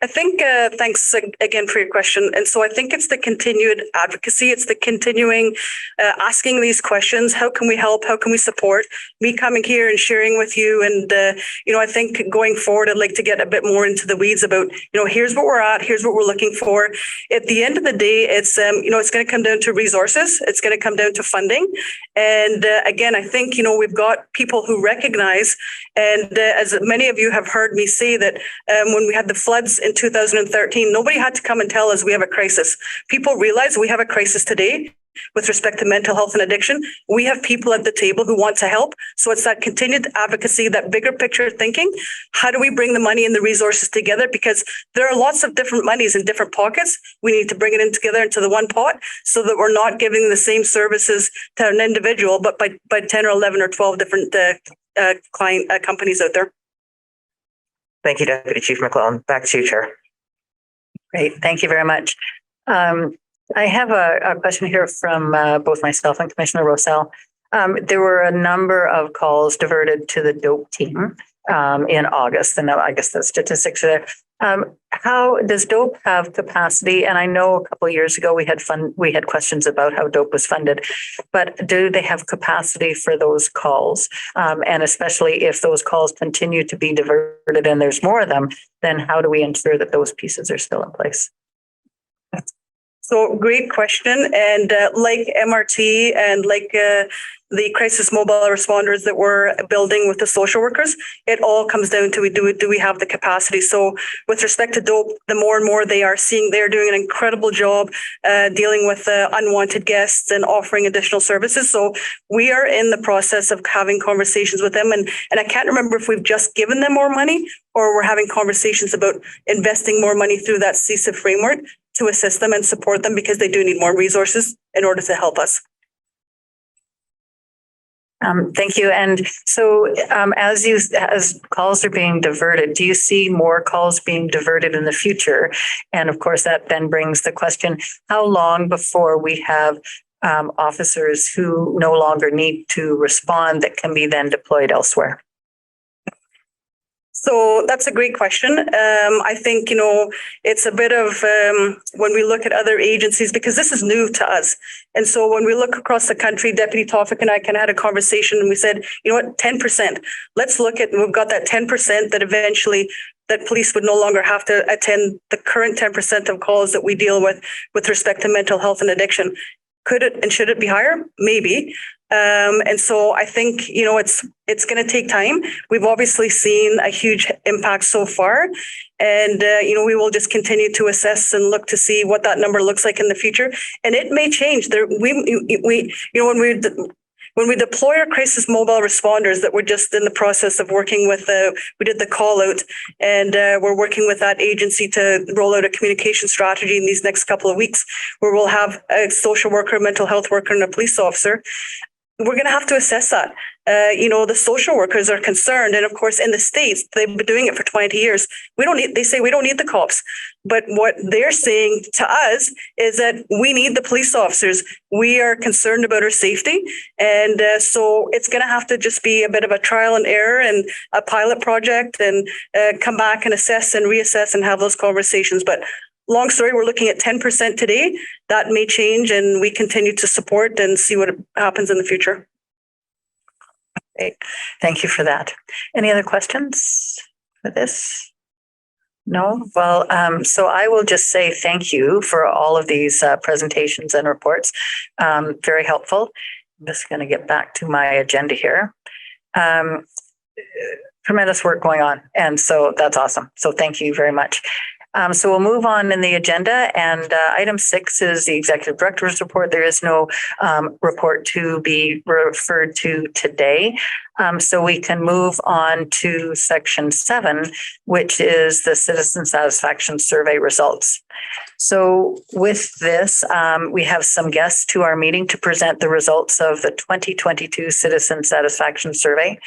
I think, thanks again for your question. And so I think it's the continued advocacy. It's the continuing asking these questions. How can we help? How can we support? Me coming here and sharing with you. And, I think going forward, I'd like to get a bit more into the weeds about, here's what we're at. Here's what we're looking for. At the end of the day, it's going to come down to resources. It's going to come down to funding. And again, I think, we've got people who recognize, and as many of you have heard me say that when we had the floods in 2013, nobody had to come and tell us we have a crisis. People realize we have a crisis today with respect to mental health and addiction. We have people at the table who want to help. So it's that continued advocacy, that bigger picture thinking. How do we bring the money and the resources together? Because there are lots of different monies in different pockets. We need to bring it in together into the one pot so that we're not giving the same services to an individual, but by 10 or 11 or 12 different client companies out there. Thank you, Deputy Chief McClellan. Back to you, Chair. Great. Thank you very much. I have a question here from both myself and Commissioner Rosell. There were a number of calls diverted to the DOPE team in August, and I guess the statistics are there. How does DOPE have capacity? And I know a couple of years ago we had questions about how DOPE was funded, but do they have capacity for those calls? And especially if those calls continue to be diverted and there's more of them, then how do we ensure that those pieces are still in place? So great question. And like MRT and like the crisis mobile responders that we're building with the social workers, it all comes down to do we have the capacity? So with respect to DOPE, the more and more they're doing an incredible job dealing with unwanted guests and offering additional services. So we are in the process of having conversations with them. And I can't remember if we've just given them more money or we're having conversations about investing more money through that CSIP framework to assist them and support them, because they do need more resources in order to help us. Thank you. And so as calls are being diverted, do you see more calls being diverted in the future? And of course, that then brings the question, how long before we have officers who no longer need to respond that can be then deployed elsewhere? So that's a great question. I think, it's a bit of when we look at other agencies, because this is new to us. And so when we look across the country, Deputy Tofik and I kind of had a conversation and we said, 10%, let's look at, we've got that 10% that eventually that police would no longer have to attend the current 10% of calls that we deal with respect to mental health and addiction. Could it and should it be higher? Maybe. And so I think, it's going to take time. We've obviously seen a huge impact so far. And, we will just continue to assess and look to see what that number looks like in the future. And it may change. when we deploy our crisis mobile responders that we're just in the process of working with, we did the call out, and we're working with that agency to roll out a communication strategy in these next couple of weeks, where we'll have a social worker, mental health worker, and a police officer. We're going to have to assess that. The social workers are concerned. And of course, in the States, they've been doing it for 20 years. They say we don't need the cops. But what they're saying to us is that we need the police officers. We are concerned about our safety. And so it's going to have to just be a bit of a trial and error and a pilot project, and come back and assess and reassess and have those conversations. But long story, we're looking at 10% today. That may change, and we continue to support and see what happens in the future. Great. Thank you for that. Any other questions for this? No? Well, so I will just say thank you for all of these presentations and reports. Very helpful. I'm just going to get back to my agenda here. Tremendous work going on. And so that's awesome. So thank you very much. So we'll move on in the agenda, and item 6 is the Executive Director's report. There is no report to be referred to today. So we can move on to section 7, which is the Citizen Satisfaction Survey results. So with this, we have some guests to our meeting to present the results of the 2022 Citizen Satisfaction Survey.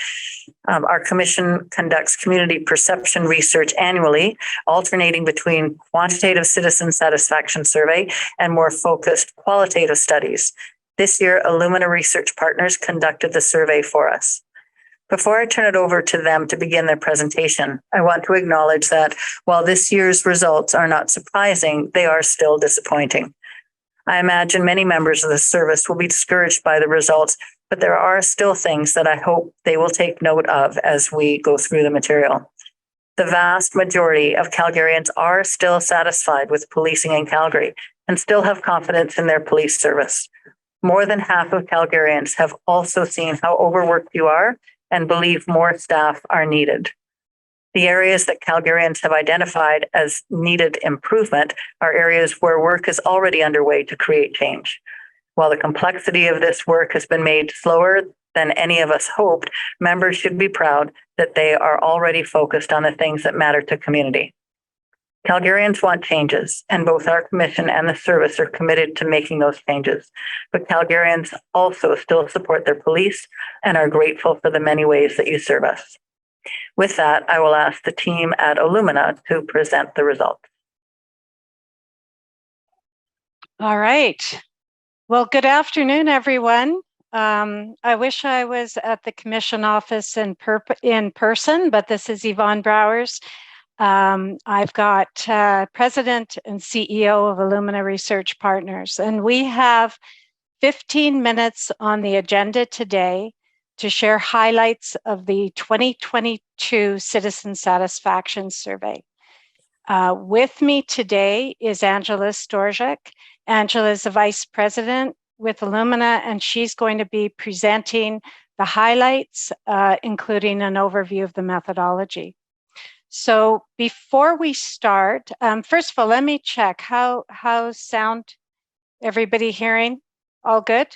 Our commission conducts community perception research annually, alternating between quantitative citizen satisfaction survey and more focused qualitative studies. This year, Illumina Research Partners conducted the survey for us. Before I turn it over to them to begin their presentation, I want to acknowledge that while this year's results are not surprising, they are still disappointing. I imagine many members of the service will be discouraged by the results, but there are still things that I hope they will take note of as we go through the material. The vast majority of Calgarians are still satisfied with policing in Calgary and still have confidence in their police service. More than half of Calgarians have also seen how overworked you are and believe more staff are needed. The areas that Calgarians have identified as needed improvement are areas where work is already underway to create change. While the complexity of this work has been made slower than any of us hoped, members should be proud that they are already focused on the things that matter to community. Calgarians want changes, and both our commission and the service are committed to making those changes. But Calgarians also still support their police and are grateful for the many ways that you serve us. With that, I will ask the team at Illumina to present the results. All right. Well, good afternoon, everyone. I wish I was at the commission office in person, but this is Yvonne Browers. I've got President and CEO of Illumina Research Partners, and we have 15 minutes on the agenda today to share highlights of the 2022 Citizen Satisfaction Survey. With me today is Angela Storzak. Angela is the Vice President with Illumina, and she's going to be presenting the highlights, including an overview of the methodology. So before we start, first of all, let me check how sound everybody hearing? All good?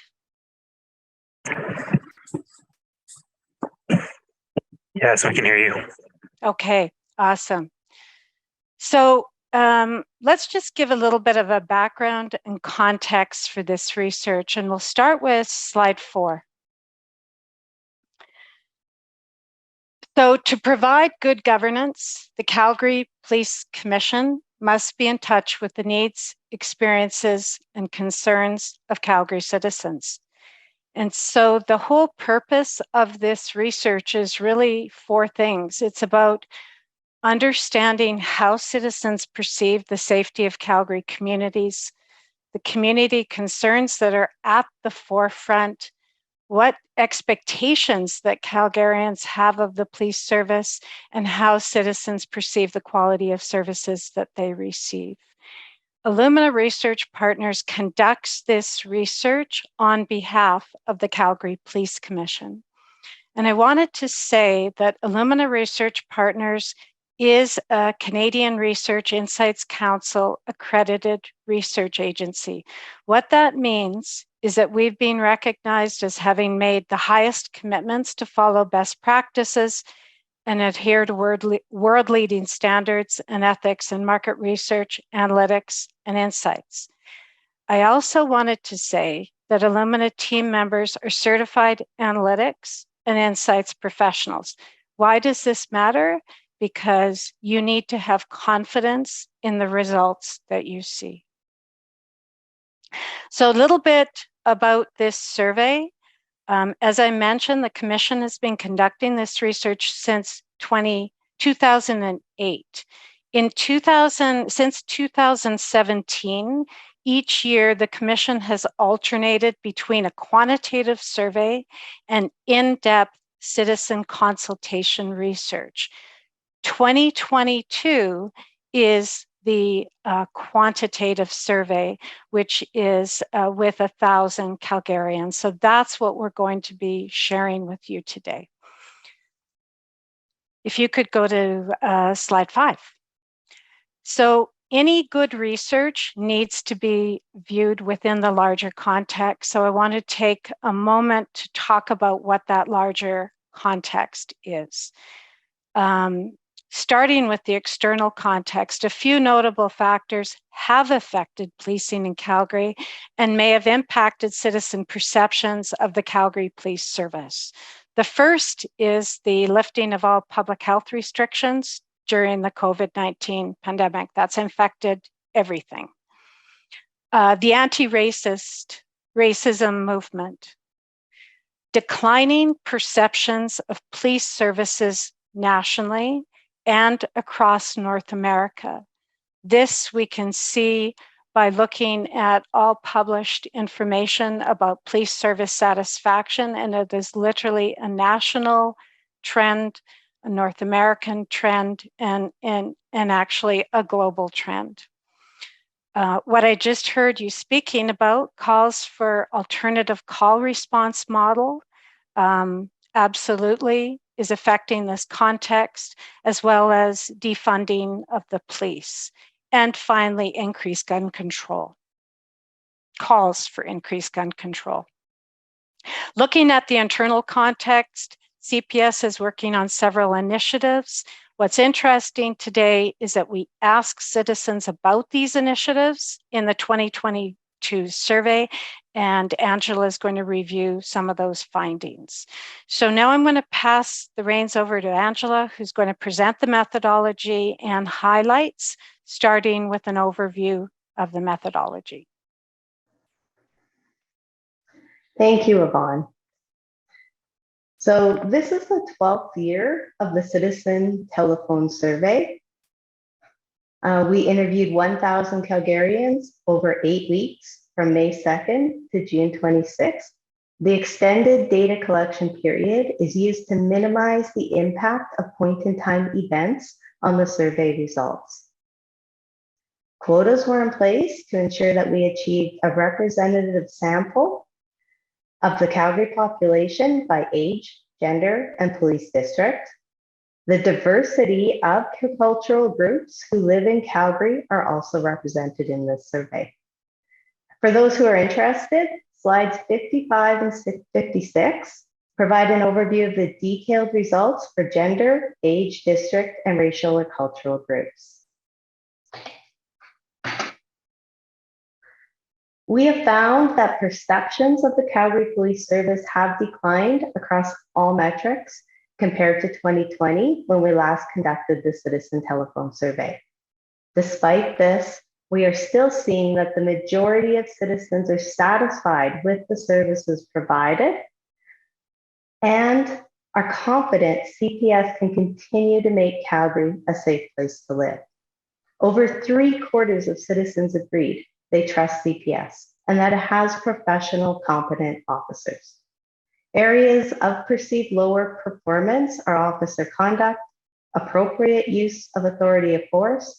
Yes, we can hear you. Okay, awesome. So let's just give a little bit of a background and context for this research, and we'll start with slide 4. So to provide good governance, the Calgary Police Commission must be in touch with the needs, experiences, and concerns of Calgary citizens. And so the whole purpose of this research is really 4 things. It's about understanding how citizens perceive the safety of Calgary communities, the community concerns that are at the forefront, what expectations that Calgarians have of the police service, and how citizens perceive the quality of services that they receive. Illumina Research Partners conducts this research on behalf of the Calgary Police Commission. And I wanted to say that Illumina Research Partners is a Canadian Research Insights Council accredited research agency. What that means is that we've been recognized as having made the highest commitments to follow best practices and adhere to world-leading standards and ethics in market research, analytics, and insights. I also wanted to say that Illumina team members are certified analytics and insights professionals. Why does this matter? Because you need to have confidence in the results that you see. So a little bit about this survey. As I mentioned, the Commission has been conducting this research since 2008. Since 2017, each year the Commission has alternated between a quantitative survey and in-depth citizen consultation research. 2022 is the quantitative survey, which is with 1,000 Calgarians. So that's what we're going to be sharing with you today. If you could go to slide 5. So any good research needs to be viewed within the larger context. So I want to take a moment to talk about what that larger context is. Starting with the external context, a few notable factors have affected policing in Calgary and may have impacted citizen perceptions of the Calgary Police Service. The first is the lifting of all public health restrictions during the COVID-19 pandemic. That's infected everything. The anti-racism movement, declining perceptions of police services nationally and across North America. This we can see by looking at all published information about police service satisfaction, and it is literally a national trend, a North American trend, and actually a global trend. What I just heard you speaking about calls for alternative call response model, absolutely is affecting this context, as well as defunding of the police. And finally, increased gun control, calls for increased gun control. Looking at the internal context, CPS is working on several initiatives. What's interesting today is that we ask citizens about these initiatives in the 2022 survey, and Angela is going to review some of those findings. So now I'm going to pass the reins over to Angela, who's going to present the methodology and highlights, starting with an overview of the methodology. Thank you, Yvonne. So this is the 12th year of the Citizen Telephone Survey. We interviewed 1,000 Calgarians over 8 weeks from May 2nd to June 26th. The extended data collection period is used to minimize the impact of point-in-time events on the survey results. Quotas were in place to ensure that we achieved a representative sample of the Calgary population by age, gender, and police district. The diversity of cultural groups who live in Calgary are also represented in this survey. For those who are interested, slides 55 and 56 provide an overview of the detailed results for gender, age, district, and racial or cultural groups. We have found that perceptions of the Calgary Police Service have declined across all metrics compared to 2020 when we last conducted the Citizen Telephone Survey. Despite this, we are still seeing that the majority of citizens are satisfied with the services provided and are confident CPS can continue to make Calgary a safe place to live. Over 3/4 of citizens agreed they trust CPS and that it has professional, competent officers. Areas of perceived lower performance are officer conduct, appropriate use of authority of force,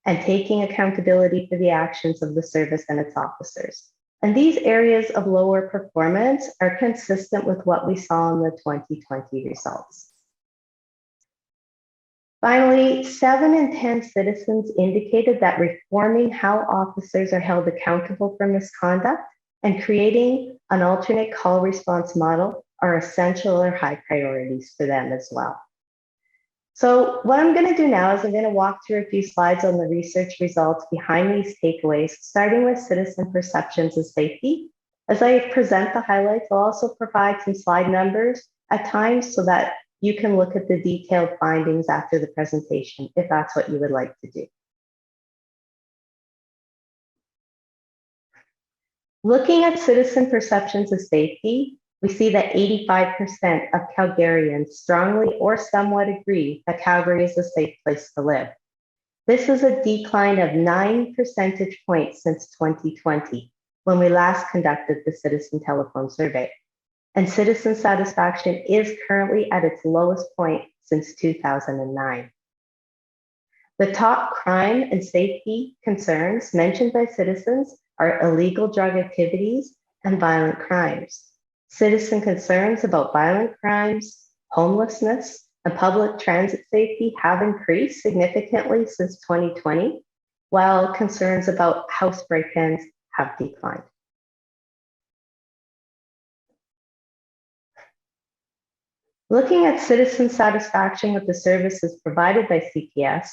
and taking accountability for the actions of the service and its officers. And these areas of lower performance are consistent with what we saw in the 2020 results. Finally, 7 in 10 citizens indicated that reforming how officers are held accountable for misconduct and creating an alternate call response model are essential or high priorities for them as well. So what I'm going to do now is I'm going to walk through a few slides on the research results behind these takeaways, starting with citizen perceptions of safety. As I present the highlights, I'll also provide some slide numbers at times so that you can look at the detailed findings after the presentation, if that's what you would like to do. Looking at citizen perceptions of safety, we see that 85% of Calgarians strongly or somewhat agree that Calgary is a safe place to live. This is a decline of 9 percentage points since 2020, when we last conducted the citizen telephone survey. And citizen satisfaction is currently at its lowest point since 2009. The top crime and safety concerns mentioned by citizens are illegal drug activities and violent crimes. Citizen concerns about violent crimes, homelessness, and public transit safety have increased significantly since 2020, while concerns about house break-ins have declined. Looking at citizen satisfaction with the services provided by CPS,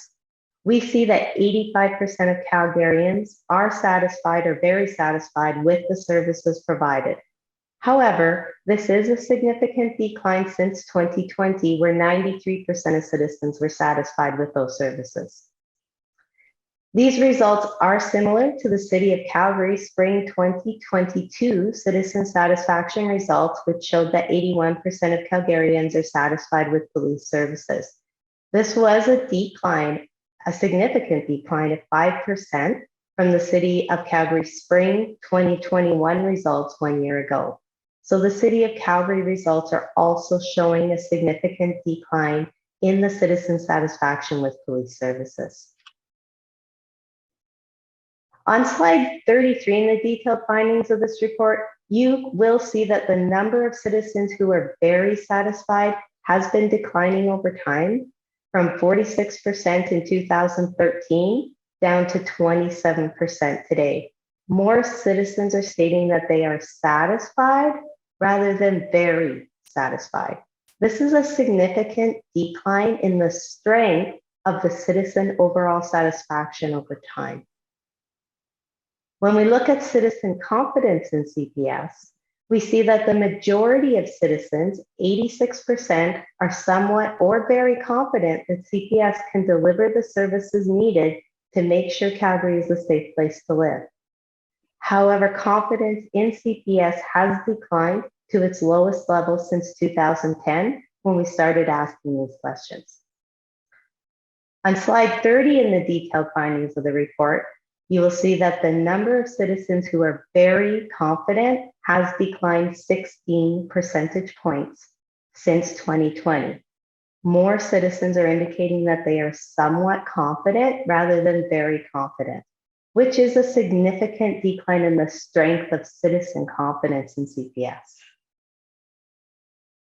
we see that 85% of Calgarians are satisfied or very satisfied with the services provided. However, this is a significant decline since 2020, where 93% of citizens were satisfied with those services. These results are similar to the City of Calgary Spring 2022 citizen satisfaction results, which showed that 81% of Calgarians are satisfied with police services. This was a decline, a significant decline of 5% from the City of Calgary Spring 2021 results 1 year ago. So the City of Calgary results are also showing a significant decline in the citizen satisfaction with police services. On slide 33 in the detailed findings of this report, you will see that the number of citizens who are very satisfied has been declining over time from 46% in 2013 down to 27% today. More citizens are stating that they are satisfied rather than very satisfied. This is a significant decline in the strength of the citizen overall satisfaction over time. When we look at citizen confidence in CPS, we see that the majority of citizens, 86%, are somewhat or very confident that CPS can deliver the services needed to make sure Calgary is a safe place to live. However, confidence in CPS has declined to its lowest level since 2010, when we started asking these questions. On slide 30 in the detailed findings of the report, you will see that the number of citizens who are very confident has declined 16 percentage points since 2020. More citizens are indicating that they are somewhat confident rather than very confident, which is a significant decline in the strength of citizen confidence in CPS.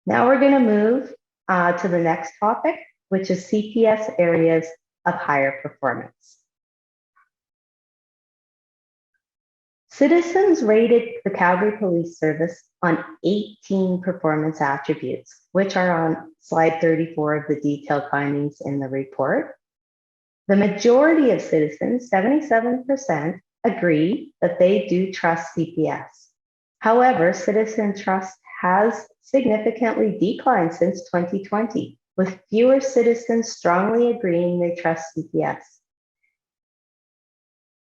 Now we're going to move to the next topic, which is CPS areas of higher performance. Citizens rated the Calgary Police Service on 18 performance attributes, which are on slide 34 of the detailed findings in the report. The majority of citizens, 77%, agree that they do trust CPS. However, citizen trust has significantly declined since 2020, with fewer citizens strongly agreeing they trust CPS.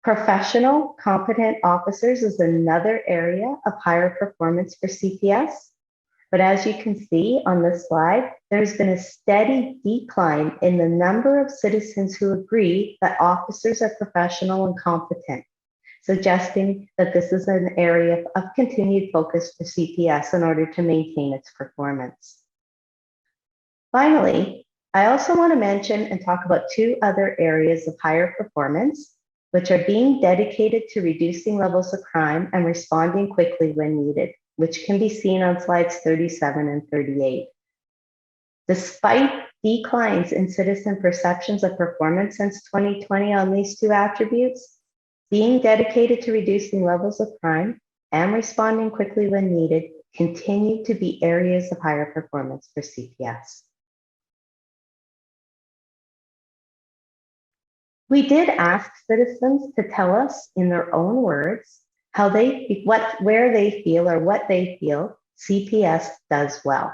Professional, competent officers is another area of higher performance for CPS. But as you can see on this slide, there's been a steady decline in the number of citizens who agree that officers are professional and competent, suggesting that this is an area of continued focus for CPS in order to maintain its performance. Finally, I also want to mention and talk about two other areas of higher performance, which are being dedicated to reducing levels of crime and responding quickly when needed, which can be seen on slides 37 and 38. Despite declines in citizen perceptions of performance since 2020 on these two attributes, being dedicated to reducing levels of crime and responding quickly when needed continue to be areas of higher performance for CPS. We did ask citizens to tell us in their own words how where they feel or what they feel CPS does well.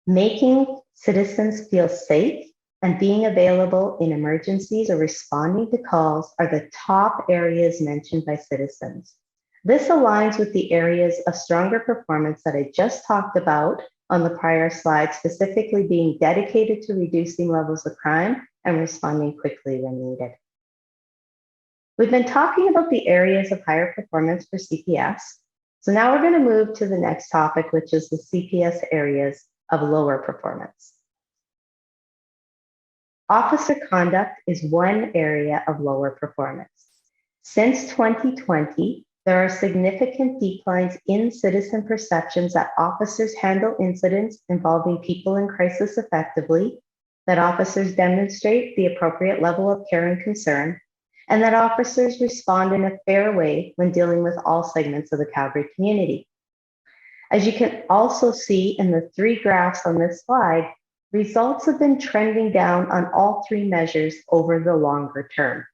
Making citizens feel safe and being available in emergencies or responding to calls are the top areas mentioned by citizens. This aligns with the areas of stronger performance that I just talked about on the prior slide, specifically being dedicated to reducing levels of crime and responding quickly when needed. We've been talking about the areas of higher performance for CPS. So now we're going to move to the next topic, which is the CPS areas of lower performance. Officer conduct is one area of lower performance. Since 2020, there are significant declines in citizen perceptions that officers handle incidents involving people in crisis effectively, that officers demonstrate the appropriate level of care and concern, and that officers respond in a fair way when dealing with all segments of the Calgary community. As you can also see in the three graphs on this slide, results have been trending down on all three measures over the longer term.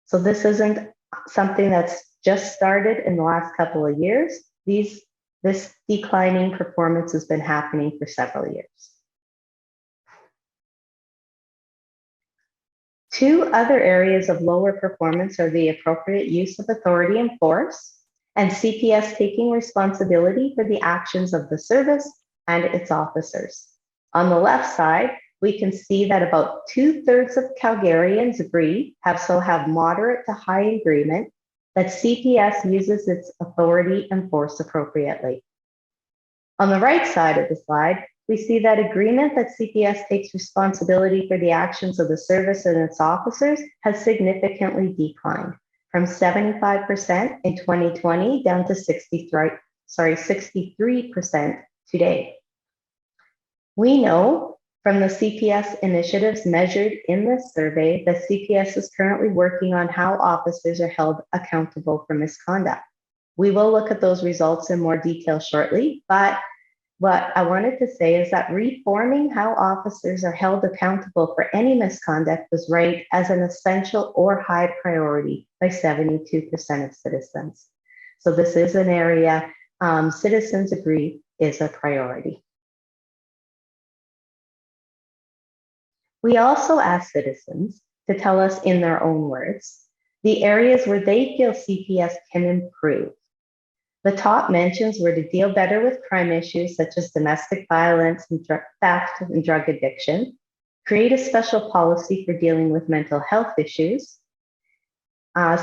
So this isn't something that's just started in the last couple of years. This declining performance has been happening for several years. Two other areas of lower performance are the appropriate use of authority and force, and CPS taking responsibility for the actions of the service and its officers. On the left side, we can see that about 2/3 of Calgarians have moderate to high agreement that CPS uses its authority and force appropriately. On the right side of the slide, we see that agreement that CPS takes responsibility for the actions of the service and its officers has significantly declined from 75% in 2020 down to 63% today. We know from the CPS initiatives measured in this survey that CPS is currently working on how officers are held accountable for misconduct. We will look at those results in more detail shortly, but what I wanted to say is that reforming how officers are held accountable for any misconduct was ranked as an essential or high priority by 72% of citizens. So this is an area citizens agree is a priority. We also asked citizens to tell us in their own words the areas where they feel CPS can improve. The top mentions were to deal better with crime issues such as domestic violence and theft and drug addiction, create a special policy for dealing with mental health issues.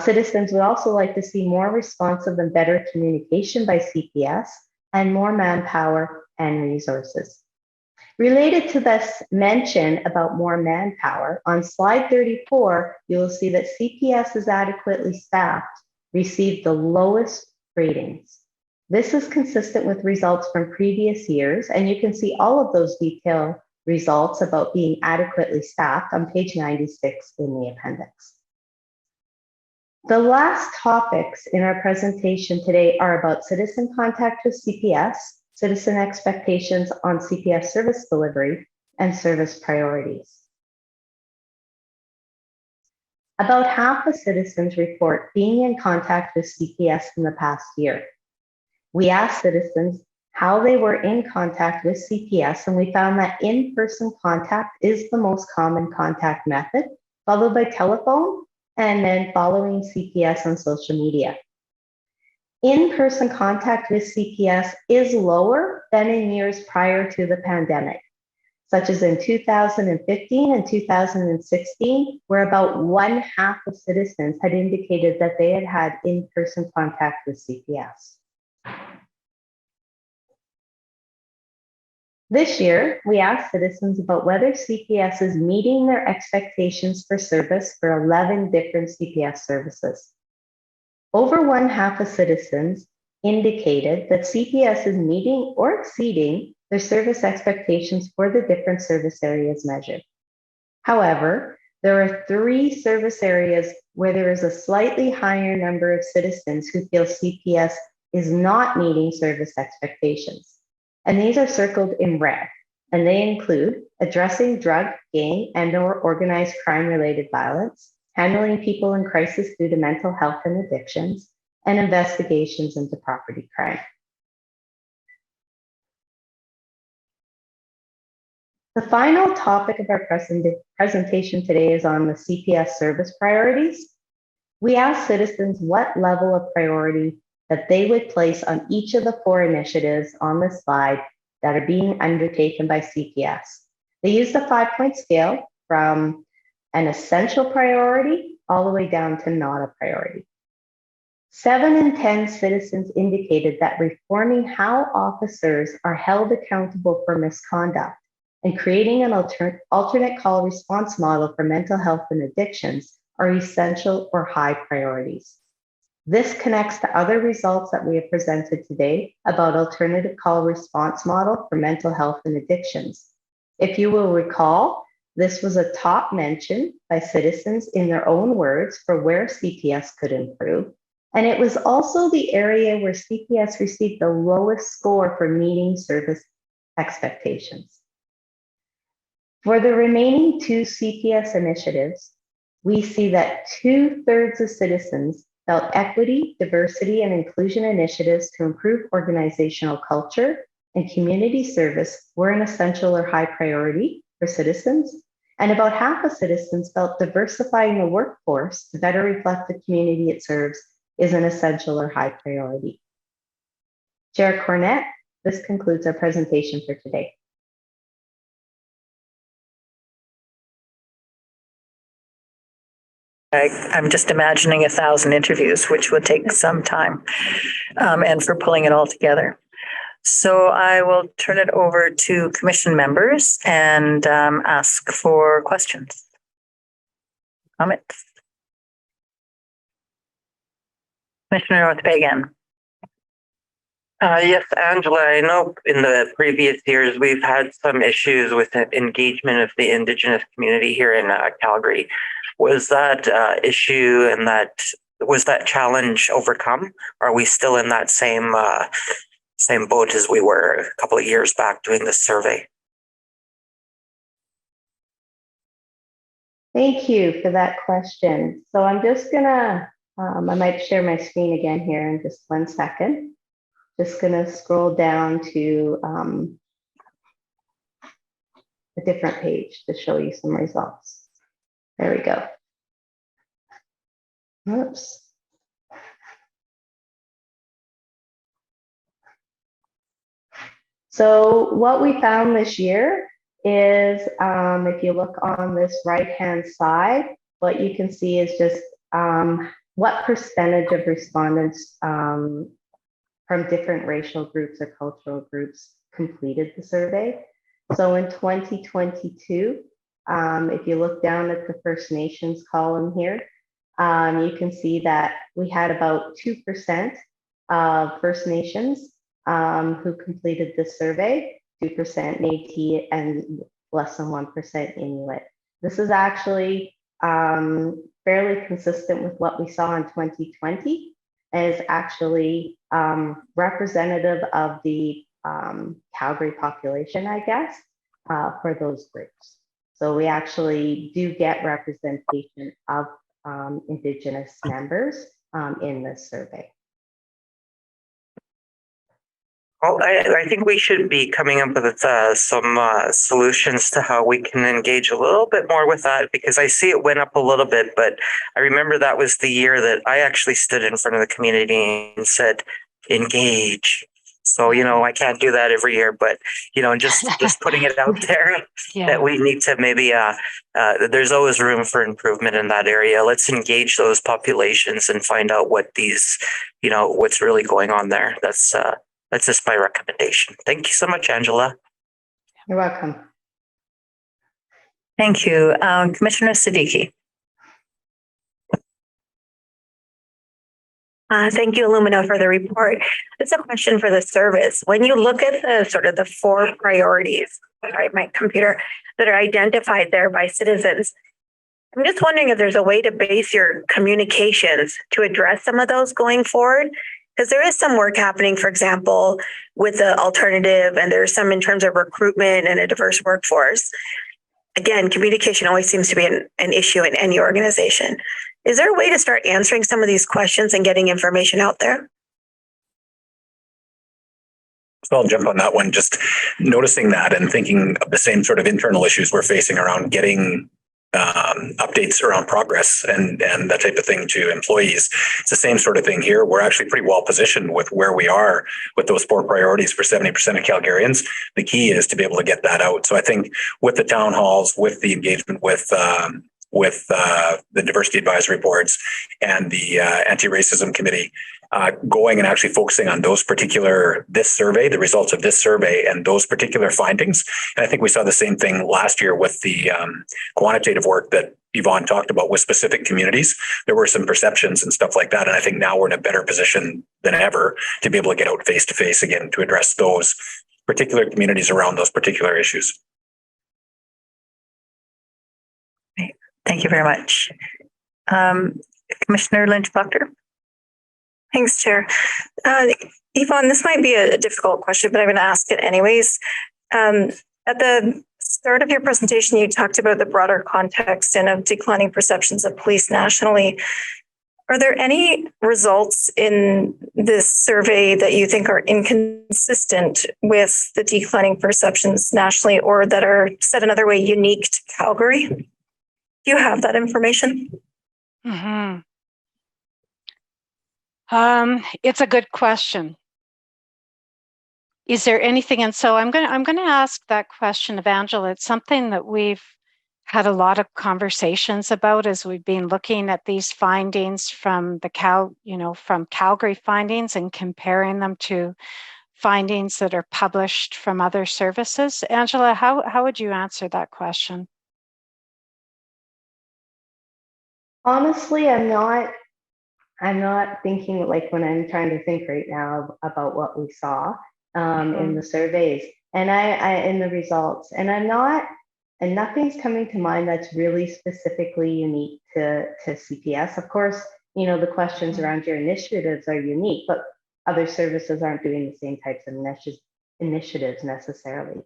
Citizens would also like to see more responsive and better communication by CPS and more manpower and resources. Related to this mention about more manpower, on slide 34, you will see that CPS is adequately staffed, received the lowest ratings. This is consistent with results from previous years, and you can see all of those detailed results about being adequately staffed on page 96 in the appendix. The last topics in our presentation today are about citizen contact with CPS, citizen expectations on CPS service delivery, and service priorities. About half of citizens report being in contact with CPS in the past year. We asked citizens how they were in contact with CPS, and we found that in-person contact is the most common contact method, followed by telephone, and then following CPS on social media. In-person contact with CPS is lower than in years prior to the pandemic, such as in 2015 and 2016, where about 1/2 of citizens had indicated that they had had in-person contact with CPS. This year, we asked citizens about whether CPS is meeting their expectations for service for 11 different CPS services. Over 1/2 of citizens indicated that CPS is meeting or exceeding their service expectations for the different service areas measured. However, There are 3 service areas where there is a slightly higher number of citizens who feel CPS is not meeting service expectations. And these are circled in red, and they include addressing drug, gang, and/or organized crime-related violence, handling people in crisis due to mental health and addictions, and investigations into property crime. The final topic of our presentation today is on the CPS service priorities. We asked citizens what level of priority that they would place on each of the 4 initiatives on this slide that are being undertaken by CPS. They used a 5-point scale from an essential priority all the way down to not a priority. 7 in 10 citizens indicated that reforming how officers are held accountable for misconduct and creating an alternate call response model for mental health and addictions are essential or high priorities. This connects to other results that we have presented today about alternative call response model for mental health and addictions. If you will recall, this was a top mention by citizens in their own words for where CPS could improve. And it was also the area where CPS received the lowest score for meeting service expectations. For the remaining 2 CPS initiatives, we see that 2/3 of citizens felt equity, diversity, and inclusion initiatives to improve organizational culture and community service were an essential or high priority for citizens. And about half of citizens felt diversifying the workforce to better reflect the community it serves is an essential or high priority. Chair Cornett, this concludes our presentation for today. I'm just imagining 1,000 interviews, which would take some time, and for pulling it all together. So I will turn it over to commission members and ask for questions, comments. Commissioner North Bay again. Yes, Angela, I know in the previous years we've had some issues with the engagement of the Indigenous community here in Calgary. Was that issue and was that challenge overcome? Are we still in that same boat as we were a couple of years back doing this survey? Thank you for that question. So I'm just gonna, I might share my screen again here in just 1 second. Just gonna scroll down to a different page to show you some results. There we go. Oops. So what we found this year is, if you look on this right-hand side, what you can see is just what percentage of respondents from different racial groups or cultural groups completed the survey. So in 2022, if you look down at the First Nations column here, you can see that we had about 2% of First Nations who completed this survey, 2% Métis, and less than 1% Inuit. This is actually fairly consistent with what we saw in 2020, and is actually representative of the Calgary population, I guess, for those groups. So we actually do get representation of Indigenous members in this survey. Well, I think we should be coming up with some solutions to how we can engage a little bit more with that, because I see it went up a little bit, but I remember that was the year that I actually stood in front of the community and said, engage. So, I can't do that every year, but, just putting it out there that we need to maybe, there's always room for improvement in that area. Let's engage those populations and find out what these, what's really going on there. That's just my recommendation. Thank you so much, Angela. You're welcome. Thank you. Commissioner Siddiqui. Thank you, Illumina, for the report. It's a question for the service. When you look at the 4 priorities, sorry, my computer, that are identified there by citizens, I'm just wondering if there's a way to base your communications to address some of those going forward. Because there is some work happening, for example, with the alternative, and there's some in terms of recruitment and a diverse workforce. Again, communication always seems to be an issue in any organization. Is there a way to start answering some of these questions and getting information out there? So I'll jump on that one, just noticing that and thinking of the same sort of internal issues we're facing around getting updates around progress and that type of thing to employees. It's the same sort of thing here. We're actually pretty well positioned with where we are with those 4 priorities for 70% of Calgarians. The key is to be able to get that out. So I think with the town halls, with the engagement with the diversity advisory boards and the anti-racism committee, going and actually focusing on this survey, the results of this survey and those particular findings. And I think we saw the same thing last year with the quantitative work that Yvonne talked about with specific communities. There were some perceptions and stuff like that. And I think now we're in a better position than ever to be able to get out face to face again to address those particular communities around those particular issues. Thank you very much. Commissioner Lynch-Proctor. Thanks, Chair. Yvonne, this might be a difficult question, but I'm going to ask it anyways. At the start of your presentation, you talked about the broader context and of declining perceptions of police nationally. Are there any results in this survey that you think are inconsistent with the declining perceptions nationally, or that are, said another way, unique to Calgary? Do you have that information? Mm-hmm. It's a good question. Is there anything? And so I'm going to ask that question of Angela. It's something that we've had a lot of conversations about as we've been looking at these findings from from Calgary findings and comparing them to findings that are published from other services. Angela, how would you answer that question? Honestly, I'm not thinking like when I'm trying to think right now about what we saw in the surveys and I in the results, and nothing's coming to mind that's really specifically unique to CPS. Of course, the questions around your initiatives are unique, but other services aren't doing the same types of initiatives necessarily.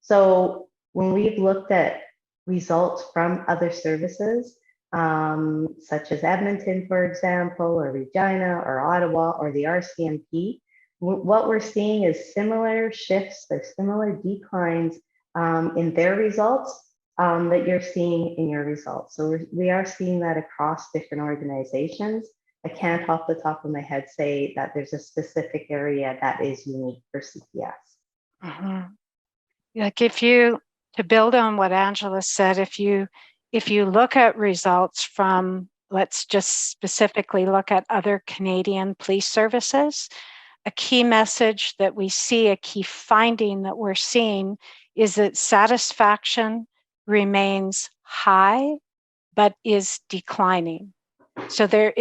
So when we've looked at results from other services, such as Edmonton, for example, or Regina, or Ottawa, or the RCMP, what we're seeing is similar shifts, or similar declines in their results that you're seeing in your results. So we are seeing that across different organizations. I can't off the top of my head say that there's a specific area that is unique for CPS. Mm-hmm. Like to build on what Angela said, if you look at results from, let's just specifically look at other Canadian police services, a key message that we see, a key finding that we're seeing is that satisfaction remains high, but is declining. So there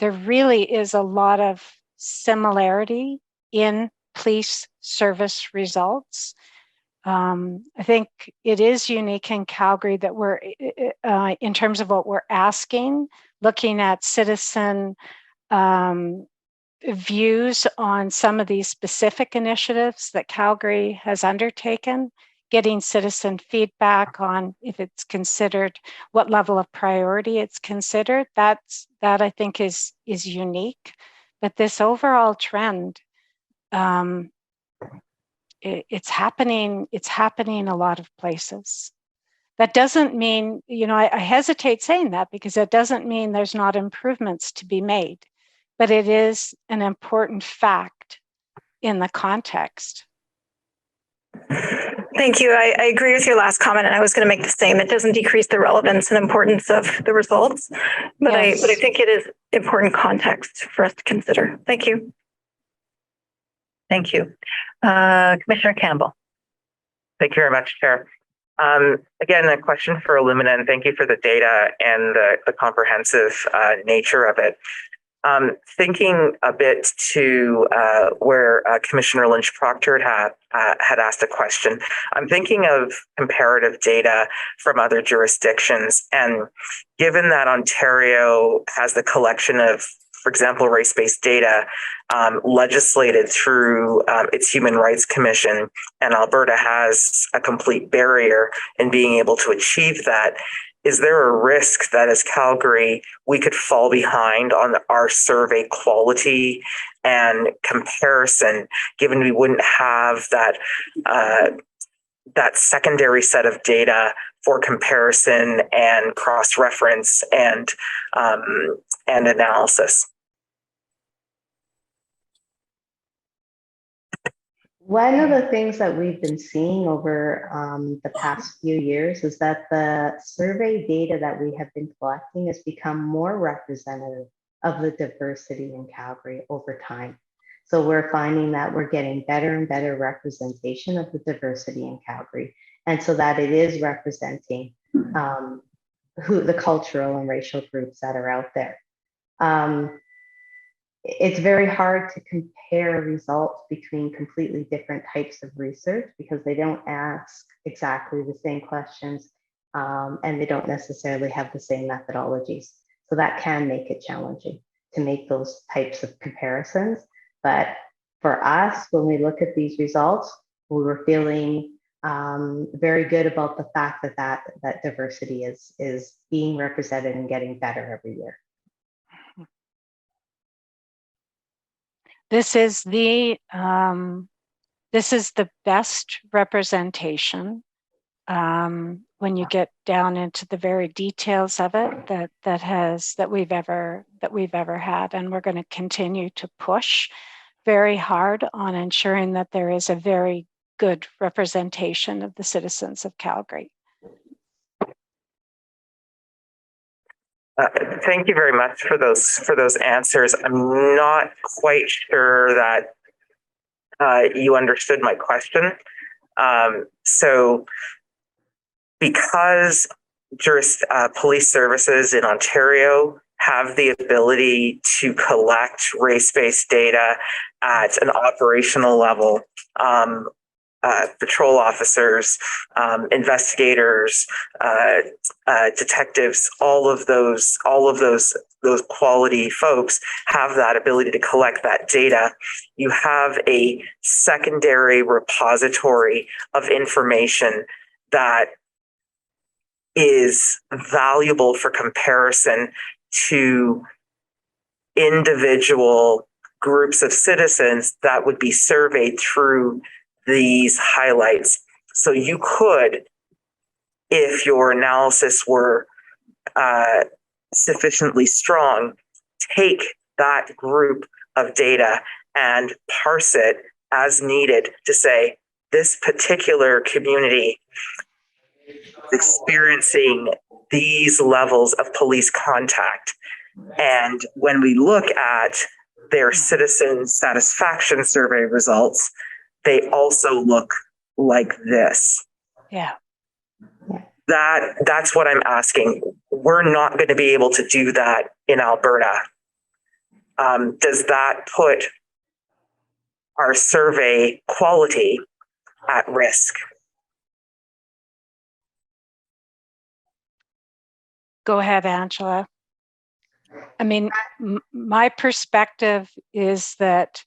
really is a lot of similarity in police service results. I think it is unique in Calgary that we're, in terms of what we're asking, looking at citizen views on some of these specific initiatives that Calgary has undertaken, getting citizen feedback on if it's considered, what level of priority it's considered. That I think is unique. But this overall trend, it's happening a lot of places. That doesn't mean, I hesitate saying that because that doesn't mean there's not improvements to be made, but it is an important fact in the context. Thank you. I agree with your last comment, and I was going to make the same. It doesn't decrease the relevance and importance of the results, but yes. I think it is important context for us to consider. Thank you. Thank you. Commissioner Campbell. Thank you very much, Chair. Again, a question for Illumina, and thank you for the data and the comprehensive nature of it. Thinking a bit to where Commissioner Lynch Proctor had asked a question, I'm thinking of comparative data from other jurisdictions. And given that Ontario has the collection of, for example, race-based data legislated through its Human Rights Commission, and Alberta has a complete barrier in being able to achieve that, is there a risk that as Calgary, we could fall behind on our survey quality and comparison, given we wouldn't have that that secondary set of data for comparison and cross-reference and analysis? One of the things that we've been seeing over the past few years is that the survey data that we have been collecting has become more representative of the diversity in Calgary over time. So we're finding that we're getting better and better representation of the diversity in Calgary. And so that it is representing the cultural and racial groups that are out there. It's very hard to compare results between completely different types of research because they don't ask exactly the same questions and they don't necessarily have the same methodologies. So that can make it challenging to make those types of comparisons. But for us, when we look at these results, we were feeling very good about the fact that that diversity is being represented and getting better every year. This is the best representation when you get down into the very details of it that we've ever had, and we're going to continue to push very hard on ensuring that there is a very good representation of the citizens of Calgary. Thank you very much for those answers. I'm not quite sure that you understood my question. So because police services in Ontario have the ability to collect race-based data at an operational level, patrol officers, investigators, detectives, all of those quality folks have that ability to collect that data. You have a secondary repository of information that is valuable for comparison to individual groups of citizens that would be surveyed through these highlights. So you could, if your analysis were sufficiently strong, take that group of data and parse it as needed to say, this particular community is experiencing these levels of police contact. And when we look at their citizen satisfaction survey results, they also look like this. Yeah. That's what I'm asking. We're not going to be able to do that in Alberta. Does that put our survey quality at risk? Go ahead, Angela. I mean, my perspective is that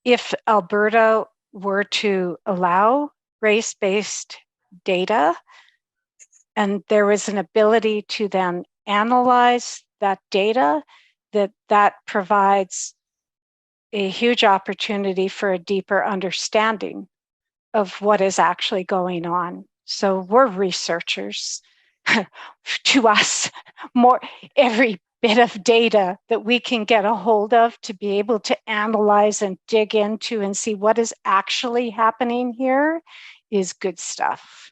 if Alberta were to allow race-based data and there was an ability to then analyze that data, that provides a huge opportunity for a deeper understanding of what is actually going on. So we're researchers. To us, every bit of data that we can get a hold of to be able to analyze and dig into and see what is actually happening here is good stuff.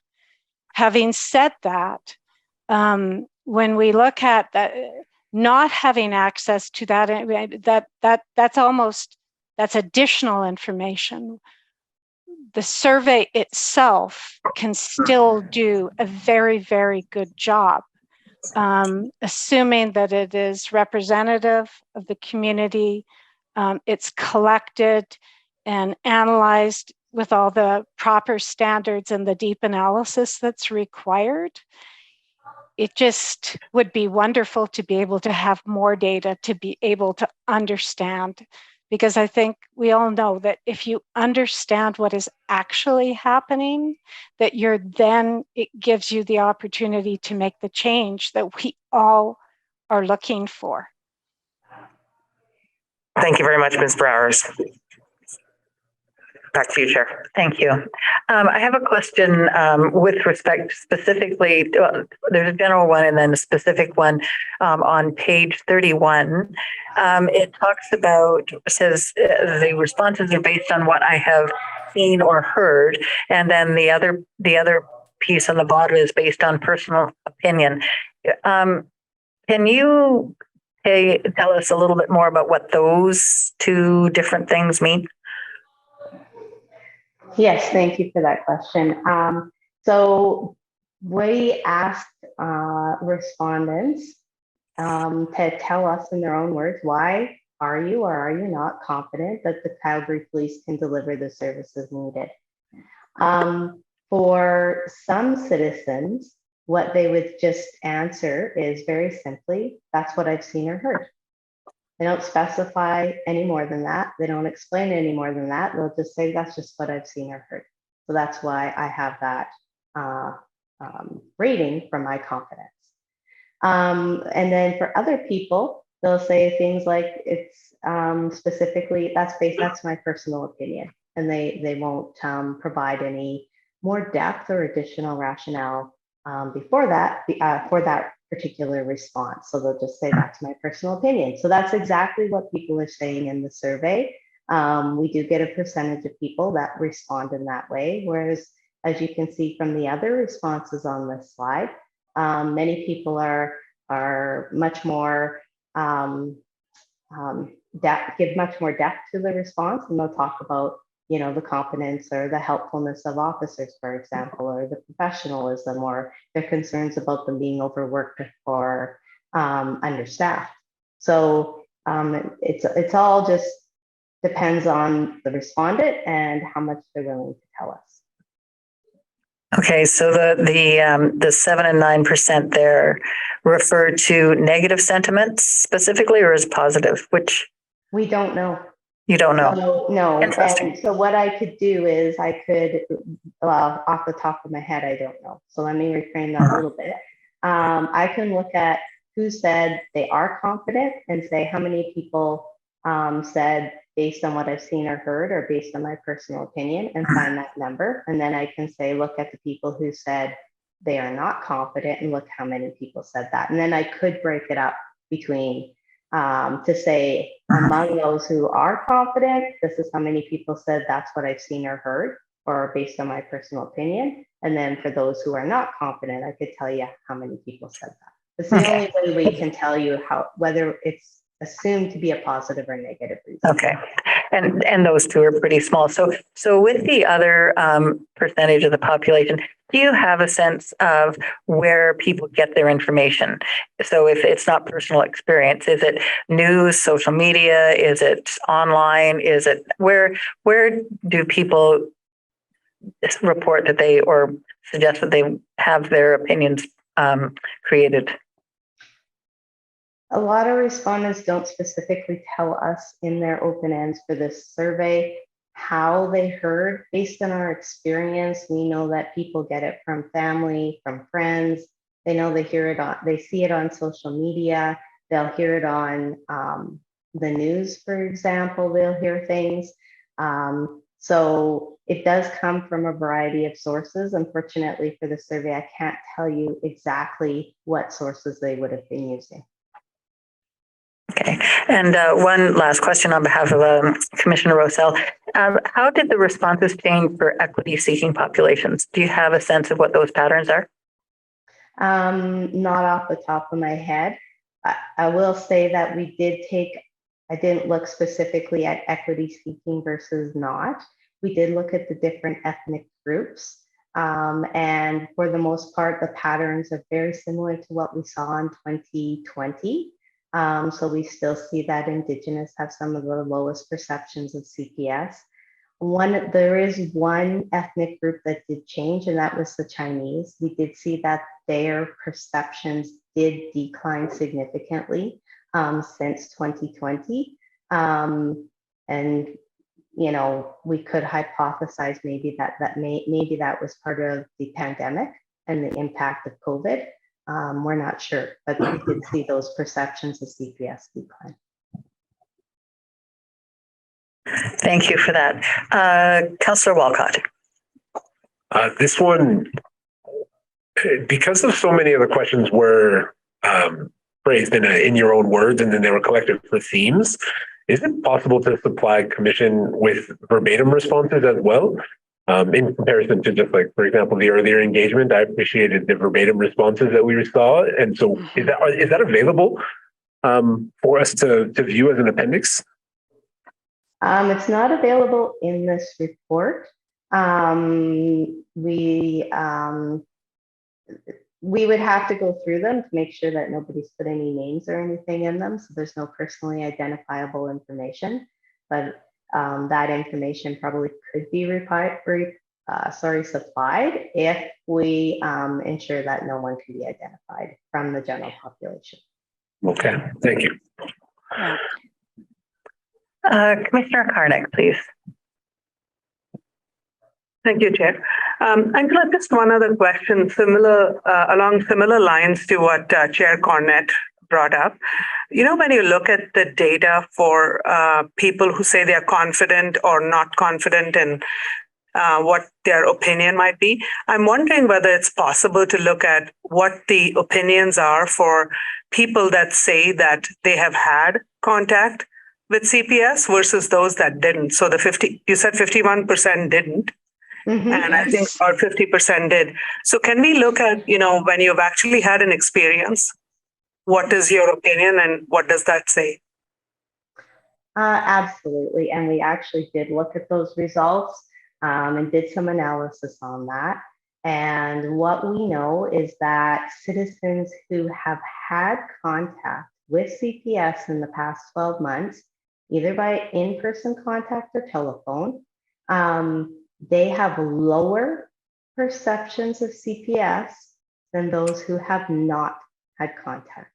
Having said that, when we look at that, not having access to that's additional information. The survey itself can still do a very, very good job assuming that it is representative of the community, it's collected and analyzed with all the proper standards and the deep analysis that's required. It just would be wonderful to be able to have more data to be able to understand, because I think we all know that if you understand what is actually happening, that it gives you the opportunity to make the change that we all are looking for. Thank you very much, Ms. Browers. Back to you, Chair. Thank you. I have a question with respect specifically, there's a general one and then a specific one on page 31. It talks about, says the responses are based on what I have seen or heard. And then the other piece on the bottom is based on personal opinion. Can you tell us a little bit more about what those two different things mean? Yes, thank you for that question. So we asked respondents to tell us in their own words, why are you or are you not confident that the Calgary Police can deliver the services needed? For some citizens, what they would just answer is very simply, that's what I've seen or heard. They don't specify any more than that. They don't explain any more than that. They'll just say, that's just what I've seen or heard. So that's why I have that rating for my confidence. And then for other people, they'll say things like, it's specifically, that's my personal opinion. And they won't provide any more depth or additional rationale before that, for that particular response. So they'll just say, that's my personal opinion. So that's exactly what people are saying in the survey. We do get a percentage of people that respond in that way. Whereas, as you can see from the other responses on this slide, many people are much more, give much more depth to the response, and they'll talk about, you know, the competence or the helpfulness of officers, for example, or the professionalism, or their concerns about them being overworked or understaffed. So it's all just depends on the respondent and how much they're willing to tell us. Okay, so the 7 and 9% there refer to negative sentiments specifically, or is positive? Which we don't know. You don't know? No. And so what I could do is well, off the top of my head, I don't know. So let me reframe that a little bit. I can look at who said they are confident and say how many people said based on what I've seen or heard or based on my personal opinion, and find that number. And then I can say, look at the people who said they are not confident and look how many people said that. And then I could break it up between to say among those who are confident, this is how many people said that's what I've seen or heard, or based on my personal opinion. And then for those who are not confident, I could tell you how many people said that. It's the only way we can tell you whether it's assumed to be a positive or negative reason. Okay, and those two are pretty small. So with the other percentage of the population, do you have a sense of where people get their information? So if it's not personal experience, is it news, social media? Is it online? Is it where do people report that they or suggest that they have their opinions created? A lot of respondents don't specifically tell us in their open ends for this survey how they heard. Based on our experience, we know that people get it from family, from friends. They know they see it on social media. They'll hear it on the news, for example. They'll hear things. So it does come from a variety of sources. Unfortunately for the survey, I can't tell you exactly what sources they would have been using. Okay, and one last question on behalf of Commissioner Rosell. How did the responses change for equity-seeking populations? Do you have a sense of what those patterns are? Not off the top of my head. I will say that I didn't look specifically at equity-seeking versus not. We did look at the different ethnic groups. And for the most part, the patterns are very similar to what we saw in 2020. So we still see that Indigenous have some of the lowest perceptions of CPS. There is one ethnic group that did change, and that was the Chinese. We did see that their perceptions did decline significantly since 2020. And you know, we could hypothesize maybe maybe that was part of the pandemic and the impact of COVID. We're not sure, but we did see those perceptions of CPS decline. Thank you for that. Councillor Walcott. This one, because of so many of the questions were phrased in your own words and then they were collected for themes, is it possible to supply commission with verbatim responses as well? In comparison to just like, for example, the earlier engagement, I appreciated the verbatim responses that we saw. And so is that available for us to view as an appendix? It's not available in this report. We would have to go through them to make sure that nobody's put any names or anything in them. So there's no personally identifiable information, but that information probably could be supplied if we ensure that no one can be identified from the general population. Okay, thank you. Commissioner Karnick, please. Thank you, Chair. Angela, just one other question, along similar lines to what Chair Cornett brought up. You know, when you look at the data for people who say they're confident or not confident in what their opinion might be, I'm wondering whether it's possible to look at what the opinions are for people that say that they have had contact with CPS versus those that didn't. So you said 51% didn't. Mm-hmm, and I think about 50% did. So can we look at, you know, when you've actually had an experience, what is your opinion and what does that say? Absolutely. And we actually did look at those results and did some analysis on that. And what we know is that citizens who have had contact with CPS in the past 12 months, either by in-person contact or telephone, they have lower perceptions of CPS than those who have not had contact.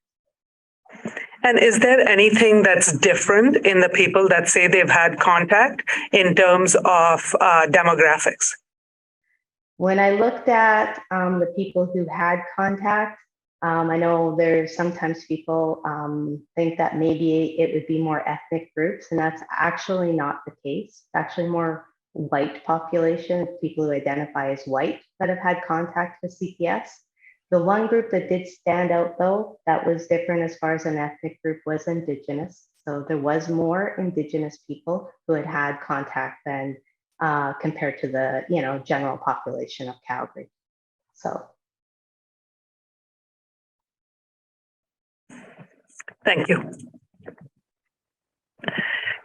And is there anything that's different in the people that say they've had contact in terms of demographics? When I looked at the people who had contact, I know there's sometimes people think that maybe it would be more ethnic groups, and that's actually not the case. It's actually more white population, people who identify as white that have had contact with CPS. The one group that did stand out, though, that was different as far as an ethnic group was Indigenous. So there was more Indigenous people who had had contact than compared to the general population of Calgary. So. Thank you.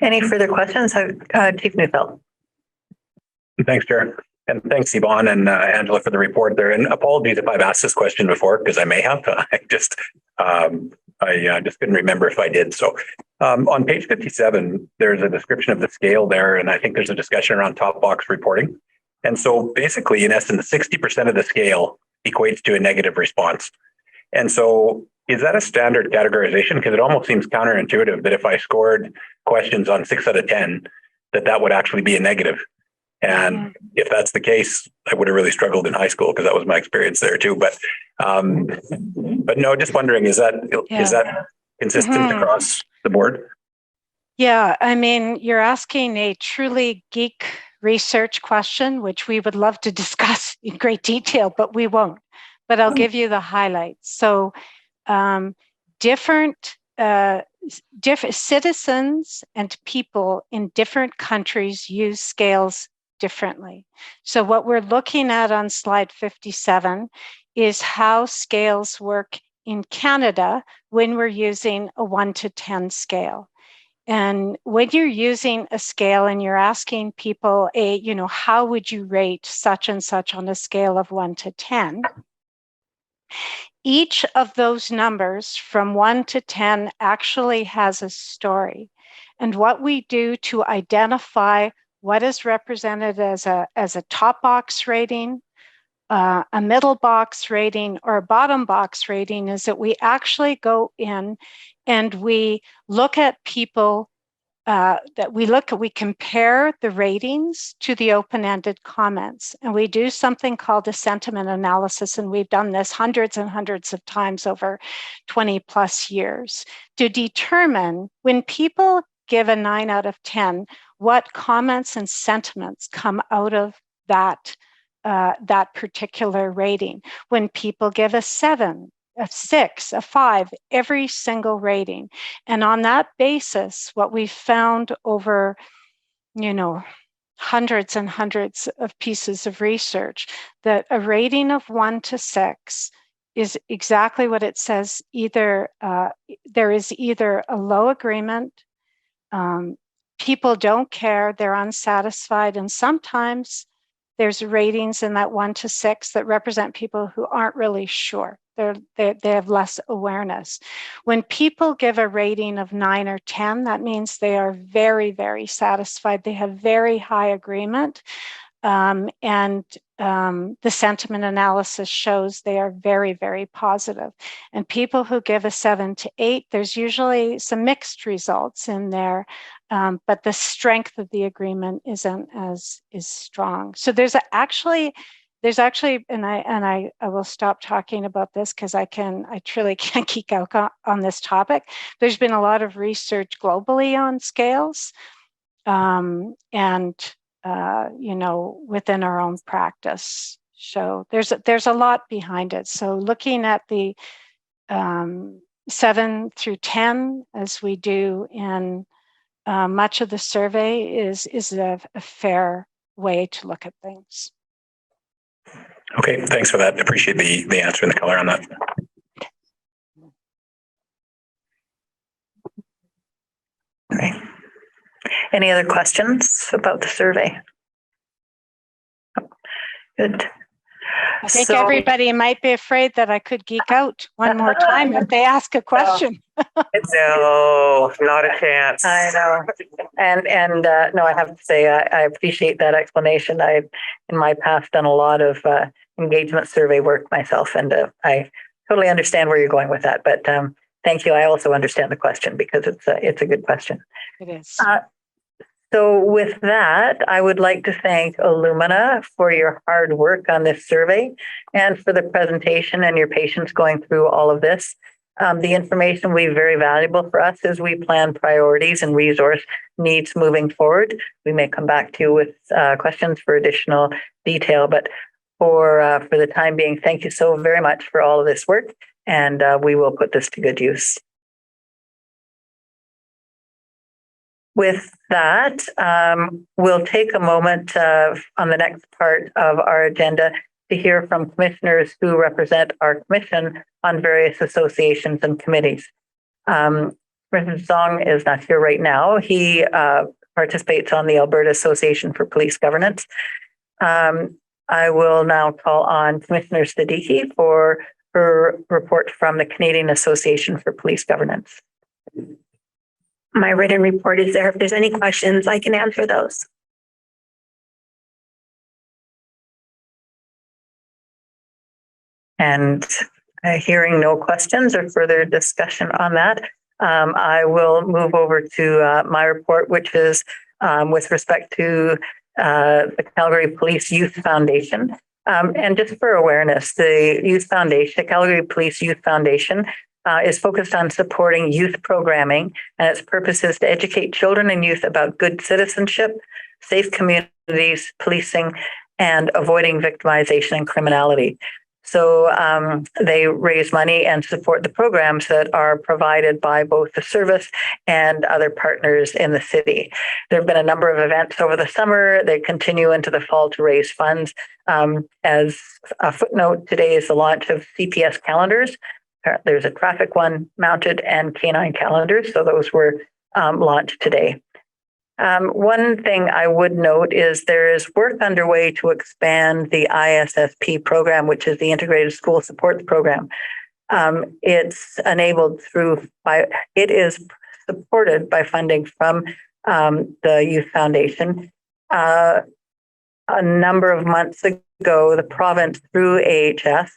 Any further questions? Chief Neufeld. Thanks, Chair. And thanks, Yvonne and Angela, for the report there. And apologies if I've asked this question before, because I may have. I just couldn't remember if I did. So on page 57, there's a description of the scale there, and I think there's a discussion around top box reporting. And so basically, in essence, 60% of the scale equates to a negative response. And so is that a standard categorization? Because it almost seems counterintuitive that if I scored questions on 6 out of 10, that would actually be a negative. And if that's the case, I would have really struggled in high school because that was my experience there too. But no, just wondering, is that consistent across the board? Yeah, I mean, you're asking a truly geek research question, which we would love to discuss in great detail, but we won't. But I'll give you the highlights. So different citizens and people in different countries use scales differently. So what we're looking at on slide 57 is how scales work in Canada when we're using a 1 to 10 scale. And when you're using a scale and you're asking people, how would you rate such and such on a scale of 1 to 10? Each of those numbers from 1 to 10 actually has a story. And what we do to identify what is represented as a top box rating, a middle box rating, or a bottom box rating is that we actually go in and we look at people we compare the ratings to the open-ended comments, and we do something called a sentiment analysis, and we've done this hundreds and hundreds of times over 20 plus years to determine when people give a 9 out of 10, what comments and sentiments come out of that particular rating. When people give a 7, a 6, a 5, every single rating. And on that basis, what we've found over, hundreds and hundreds of pieces of research, that a rating of 1 to 6 is exactly what it says. Either there is either a low agreement, people don't care, they're unsatisfied, and sometimes there's ratings in that 1 to 6 that represent people who aren't really sure. They have less awareness. When people give a rating of 9 or 10, that means they are very, very satisfied. They have very high agreement. And the sentiment analysis shows they are very, very positive. And people who give a 7 to 8, there's usually some mixed results in there, but the strength of the agreement isn't as strong. So there's actually, and I will stop talking about this because I truly can't geek out on this topic. There's been a lot of research globally on scales, within our own practice. So there's a lot behind it. So looking at the 7 through 10, as we do in much of the survey, is a fair way to look at things. Okay, thanks for that. Appreciate the answer and the color on that. Okay. Any other questions about the survey? Good. I think everybody might be afraid that I could geek out one more time if they ask a question. No, not a chance. I know. And no, I have to say, I appreciate that explanation. I've, in my past, done a lot of engagement survey work myself, and I totally understand where you're going with that. But thank you. I also understand the question because it's a good question. It is. So with that, I would like to thank Illumina for your hard work on this survey and for the presentation and your patience going through all of this. The information will be very valuable for us as we plan priorities and resource needs moving forward. We may come back to you with questions for additional detail, but for the time being, thank you so very much for all of this work, and we will put this to good use. With that, we'll take a moment on the next part of our agenda to hear from commissioners who represent our commission on various associations and committees. Commissioner Song is not here right now. He participates on the Alberta Association for Police Governance. I will now call on Commissioner Siddiqui for her report from the Canadian Association for Police Governance. My written report is there. If there's any questions, I can answer those. And hearing no questions or further discussion on that, I will move over to my report, which is with respect to the Calgary Police Youth Foundation. And just for awareness, the Youth Foundation, the Calgary Police Youth Foundation, is focused on supporting youth programming, and its purpose is to educate children and youth about good citizenship, safe communities, policing, and avoiding victimization and criminality. So they raise money and support the programs that are provided by both the service and other partners in the city. There have been a number of events over the summer. They continue into the fall to raise funds. As a footnote, today is the launch of CPS calendars. There's a traffic one mounted and canine calendars. So those were launched today. One thing I would note is there is work underway to expand the ISSP program, which is the Integrated School Supports Program. It's enabled it is supported by funding from the Youth Foundation. A number of months ago, the province through AHS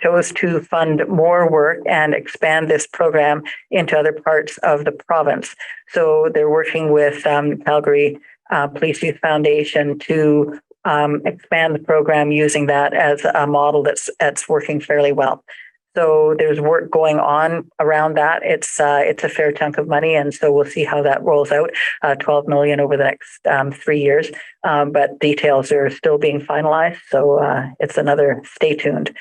chose to fund more work and expand this program into other parts of the province. So they're working with Calgary Police Youth Foundation to expand the program using that as a model that's working fairly well. So there's work going on around that. It's a fair chunk of money, and so we'll see how that rolls out. 12 million over the next 3 years, but details are still being finalized. So it's another stay tuned.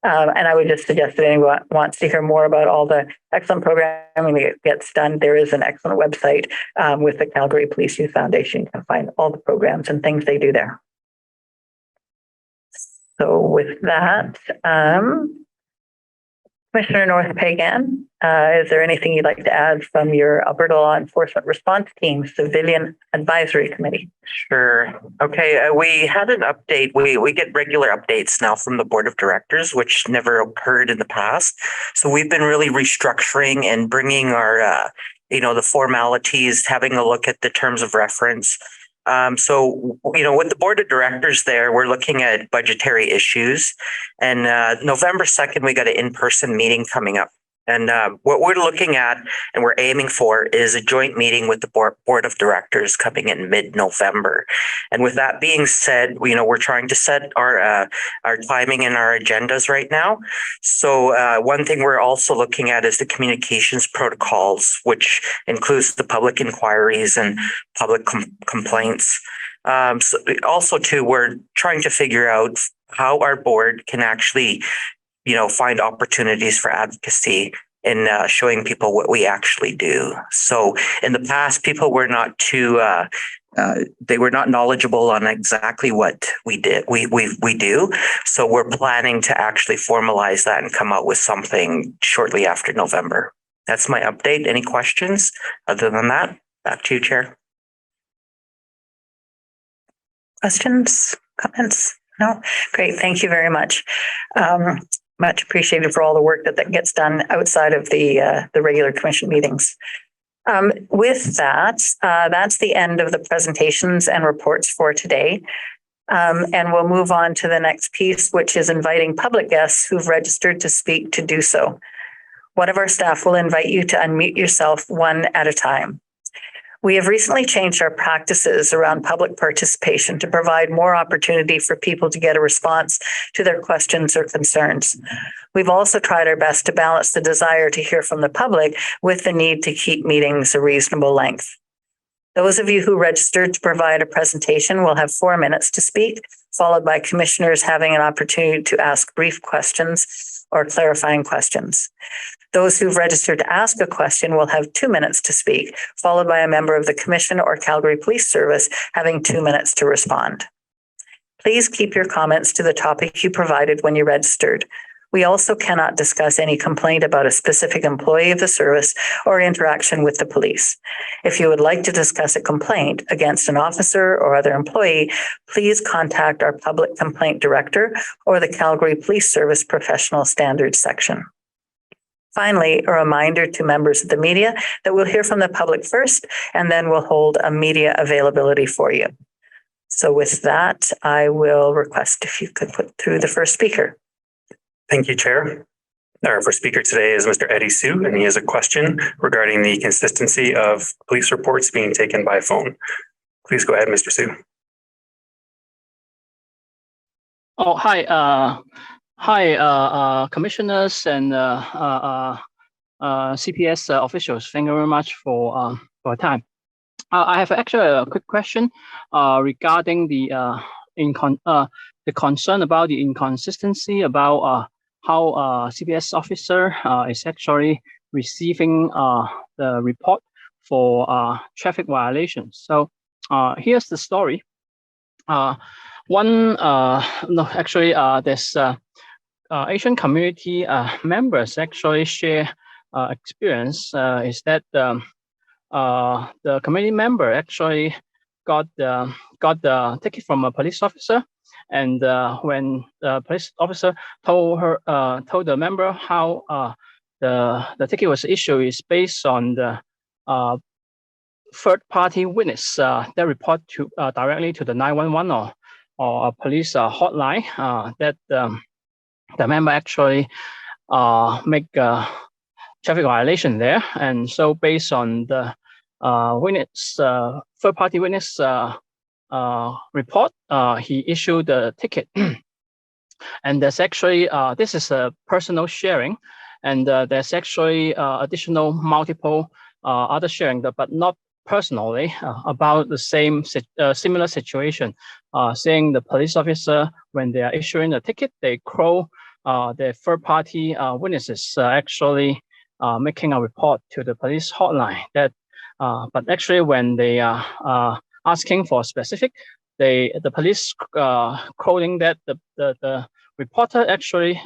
And I would just suggest that anyone wants to hear more about all the excellent programming that gets done. There is an excellent website with the Calgary Police Youth Foundation. You can find all the programs and things they do there. So with that, Commissioner North Pagan, is there anything you'd like to add from your Alberta Law Enforcement Response Team Civilian Advisory Committee? Sure. Okay. We had an update. We get regular updates now from the board of directors, which never occurred in the past. So we've been really restructuring and bringing our, the formalities, having a look at the terms of reference. So with the board of directors there, we're looking at budgetary issues, and November 2nd, we got an in-person meeting coming up. And what we're looking at and we're aiming for is a joint meeting with the board of directors coming in mid-November. And with that being said, we're trying to set our timing and our agendas right now. So one thing we're also looking at is the communications protocols, which includes the public inquiries and public complaints. So also too, we're trying to figure out how our board can actually find opportunities for advocacy in showing people what we actually do. So in the past, people were not they were not knowledgeable on exactly what we did. We do. So we're planning to actually formalize that and come out with something shortly after November. That's my update. Any questions? Other than that, back to you, Chair. Questions, comments? No? Great. Thank you very much. Much appreciated for all the work that gets done outside of the regular commission meetings. With that, that's the end of the presentations and reports for today. And we'll move on to the next piece, which is inviting public guests who've registered to speak to do so. One of our staff will invite you to unmute yourself one at a time. We have recently changed our practices around public participation to provide more opportunity for people to get a response to their questions or concerns. We've also tried our best to balance the desire to hear from the public with the need to keep meetings a reasonable length. Those of you who registered to provide a presentation will have 4 minutes to speak, followed by commissioners having an opportunity to ask brief questions or clarifying questions. Those who've registered to ask a question will have 2 minutes to speak, followed by a member of the Commission or Calgary Police Service having 2 minutes to respond. Please keep your comments to the topic you provided when you registered. We also cannot discuss any complaint about a specific employee of the service or interaction with the police. If you would like to discuss a complaint against an officer or other employee, please contact our Public Complaint Director or the Calgary Police Service Professional Standards section. Finally, a reminder to members of the media that we'll hear from the public first, and then we'll hold a media availability for you. So with that, I will request if you could put through the first speaker. Thank you, Chair. Our first speaker today is Mr. Eddie Sue, and he has a question regarding the consistency of police reports being taken by phone. Please go ahead, Mr. Sue. Oh, hi. Hi, commissioners and CPS officials. Thank you very much for your time. I have actually a quick question regarding the concern about the inconsistency about how CPS officer is actually receiving the report for traffic violations. So here's the story. There's Asian community members actually share experience is that the committee member actually got the ticket from a police officer, and when the police officer told the member how the ticket was issued is based on the third-party witness that report to directly to the 911 or a police hotline that the member actually make a traffic violation there, and so based on the witness third-party witness report, he issued the ticket. And there's actually this is a personal sharing, and there's actually additional multiple other sharing, but not personally about the same similar situation, saying the police officer, when they are issuing a ticket, they call the third-party witnesses actually making a report to the police hotline. That, but actually, when they are asking for specific, the police quoting that the reporter actually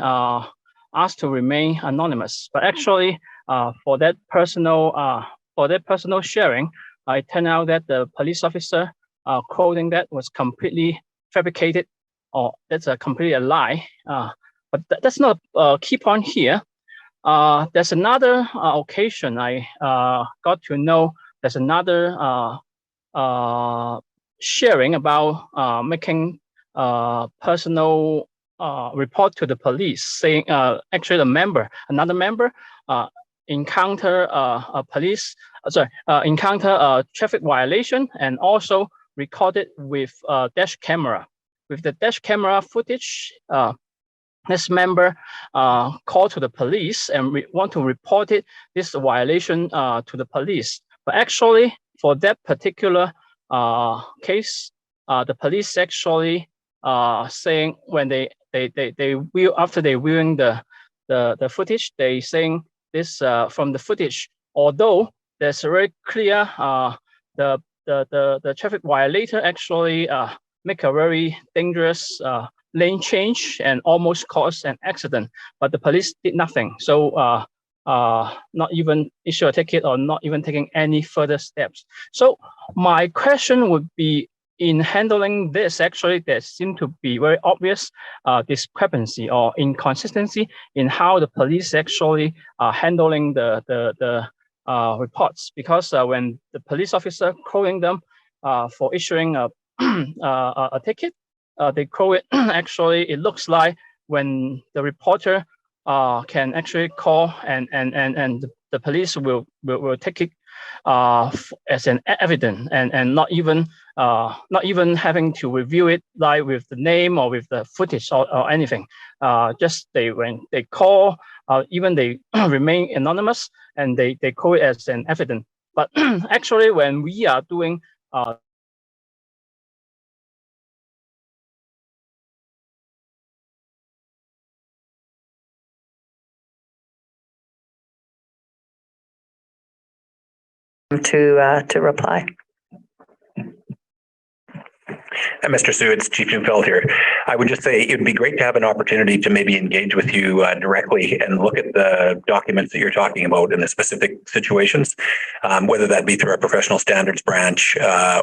asked to remain anonymous. But actually, for that personal sharing, it turned out that the police officer quoting that was completely fabricated, or that's a completely a lie. But that's not a key point here. There's another occasion I got to know. There's another sharing about making personal report to the police, saying actually another member encounter a traffic violation and also recorded with dash camera. With the dash camera footage, this member called to the police and want to report this violation to the police. But actually, for that particular case, the police actually saying when they view after they viewing the footage, they saying this from the footage, although there's a very clear the traffic violator actually make a very dangerous lane change and almost caused an accident, but the police did nothing. So not even issue a ticket or not even taking any further steps. So my question would be, in handling this, actually, there seems to be very obvious discrepancy or inconsistency in how the police actually are handling the reports. Because when the police officer calling them for issuing a ticket, they call it actually, it looks like when the reporter can actually call and the police will take it as an evidence and not even having to review it like with the name or with the footage or anything. Just when they call, even they remain anonymous and they call it as an evidence. But actually, when we are doing to reply. And Mr. Sue, it's Chief Neufeld here. I would just say it would be great to have an opportunity to maybe engage with you directly and look at the documents that you're talking about in the specific situations, whether that be through our professional standards branch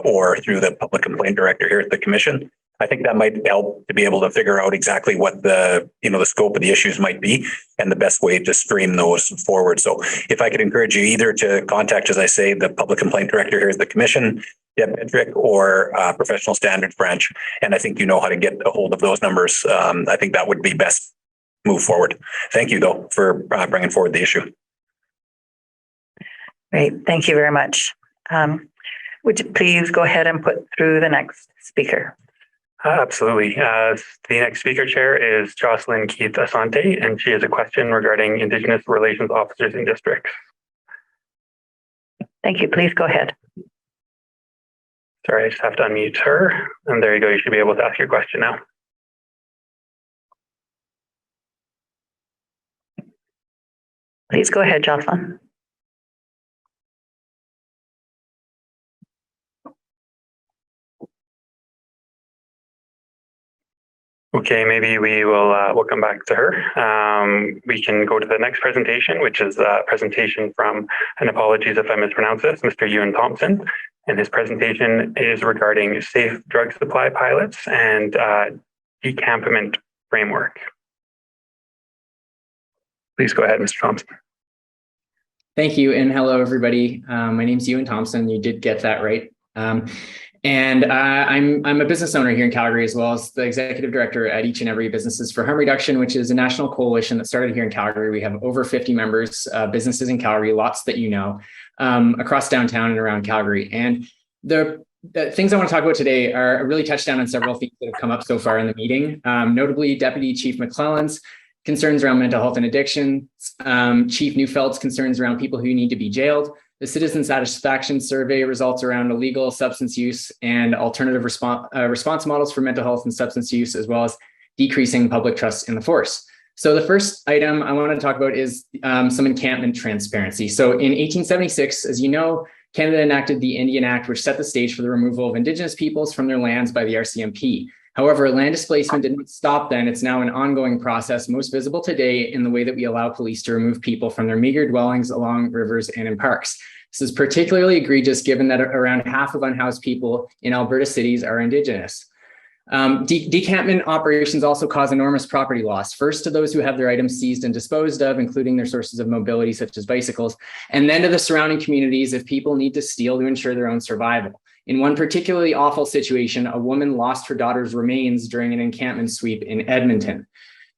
or through the public complaint director here at the Commission. I think that might help to be able to figure out exactly what the scope of the issues might be and the best way to stream those forward. So if I could encourage you either to contact, as I say, the public complaint director here at the Commission, Deb Pedrick, or professional standards branch, and I think you know how to get a hold of those numbers. I think that would be best move forward. Thank you, though, for bringing forward the issue. Great, thank you very much. Would you please go ahead and put through the next speaker? Absolutely. The next speaker, Chair, is Jocelyn Keith Asante, and she has a question regarding Indigenous Relations Officers in districts. Thank you. Please go ahead. Sorry, I just have to unmute her. And there you go. You should be able to ask your question now. Please go ahead, Jocelyn. Okay, maybe we'll come back to her. We can go to the next presentation, which is a presentation from, and apologies if I mispronounce this, Mr. Ewan Thompson. And his presentation is regarding safe drug supply pilots and decampment framework. Please go ahead, Mr. Thompson. Thank you, and hello, everybody. My name is Ewan Thompson. You did get that right. And I'm a business owner here in Calgary, as well as the executive director at Each and Every Businesses for Harm Reduction, which is a national coalition that started here in Calgary. We have over 50 members, businesses in Calgary, lots that you know, across downtown and around Calgary. And the things I want to talk about today are really touched down on several themes that have come up so far in the meeting, notably Deputy Chief McClellan's concerns around mental health and addiction, Chief Neufeld's concerns around people who need to be jailed, the citizen satisfaction survey results around illegal substance use and alternative response models for mental health and substance use, as well as decreasing public trust in the force. So the first item I want to talk about is some encampment transparency. So in 1876, as you know, Canada enacted the Indian Act, which set the stage for the removal of Indigenous peoples from their lands by the RCMP. However, land displacement didn't stop then. It's now an ongoing process, most visible today in the way that we allow police to remove people from their meager dwellings along rivers and in parks. This is particularly egregious given that around half of unhoused people in Alberta cities are Indigenous. Decampment operations also cause enormous property loss, first to those who have their items seized and disposed of, including their sources of mobility, such as bicycles, and then to the surrounding communities if people need to steal to ensure their own survival. In one particularly awful situation, a woman lost her daughter's remains during an encampment sweep in Edmonton.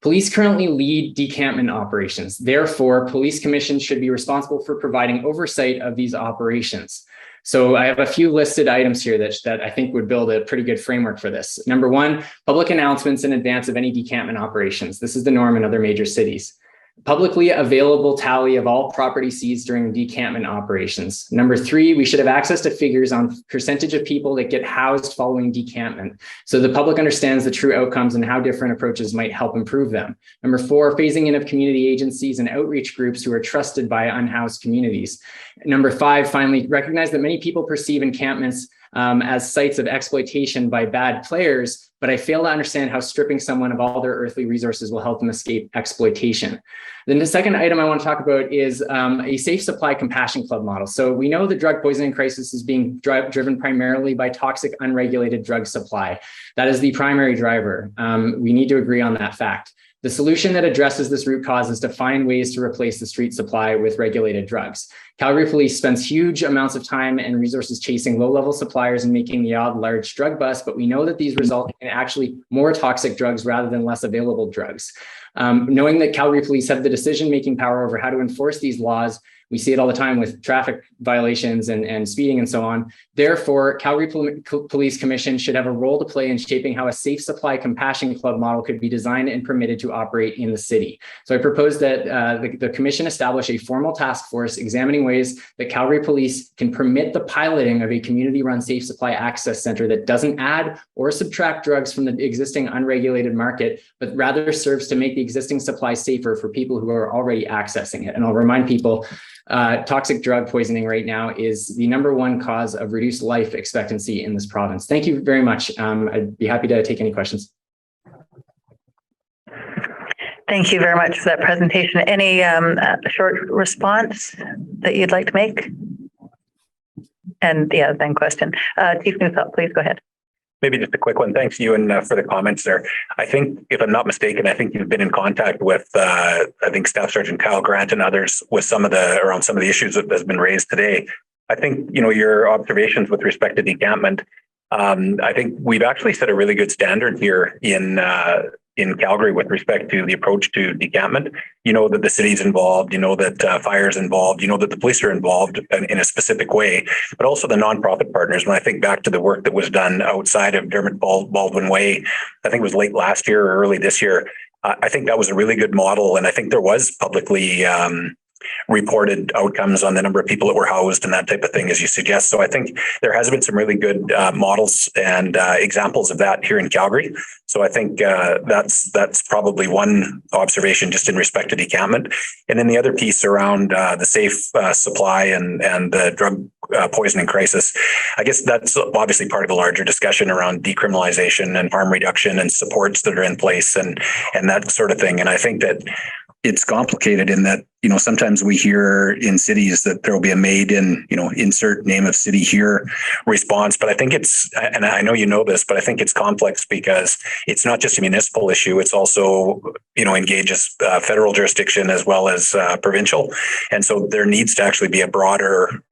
Police currently lead decampment operations. Therefore, police commissions should be responsible for providing oversight of these operations. So I have a few listed items here that I think would build a pretty good framework for this. Number one, public announcements in advance of any decampment operations. This is the norm in other major cities. Publicly available tally of all property seized during decampment operations. Number three, we should have access to figures on percentage of people that get housed following decampment, so the public understands the true outcomes and how different approaches might help improve them. Number four, phasing in of community agencies and outreach groups who are trusted by unhoused communities. Number five, finally, recognize that many people perceive encampments as sites of exploitation by bad players, but I fail to understand how stripping someone of all their earthly resources will help them escape exploitation. Then the second item I want to talk about is a safe supply compassion club model. So we know the drug poisoning crisis is being driven primarily by toxic, unregulated drug supply. That is the primary driver. We need to agree on that fact. The solution that addresses this root cause is to find ways to replace the street supply with regulated drugs. Calgary Police spends huge amounts of time and resources chasing low-level suppliers and making the odd large drug bust, but we know that these result in actually more toxic drugs rather than less available drugs. Knowing that Calgary Police have the decision-making power over how to enforce these laws, we see it all the time with traffic violations and speeding and so on. Therefore, Calgary Police Commission should have a role to play in shaping how a safe supply compassion club model could be designed and permitted to operate in the city. So I propose that the commission establish a formal task force examining ways that Calgary Police can permit the piloting of a community-run safe supply access center that doesn't add or subtract drugs from the existing unregulated market, but rather serves to make the existing supply safer for people who are already accessing it. And I'll remind people, toxic drug poisoning right now is the #1 cause of reduced life expectancy in this province. Thank you very much. I'd be happy to take any questions. Thank you very much for that presentation. Any short response that you'd like to make? And yeah, then question. Chief Neufeld, please go ahead. Maybe just a quick one. Thanks, Ewan, for the comments there. I think, if I'm not mistaken, I think you've been in contact with, I think, Staff Sergeant Kyle Grant and others with around some of the issues that has been raised today. I think, your observations with respect to decampment, I think we've actually set a really good standard here in Calgary with respect to the approach to decampment. You know that the city's involved, you know that fire's involved, you know that the police are involved in a specific way, but also the nonprofit partners. When I think back to the work that was done outside of Dermot Baldwin Way, I think it was late last year or early this year, I think that was a really good model. And I think there was publicly reported outcomes on the number of people that were housed and that type of thing, as you suggest. So I think there has been some really good models and examples of that here in Calgary. So I think that's probably one observation just in respect to decampment. And then the other piece around the safe supply and the drug poisoning crisis, I guess that's obviously part of a larger discussion around decriminalization and harm reduction and supports that are in place and that sort of thing. And I think that it's complicated in that, sometimes we hear in cities that there will be a made in, insert name of city here response. But I think and I know you know this, but I think it's complex because it's not just a municipal issue. It's also, engages federal jurisdiction as well as provincial. And so there needs to actually be a broader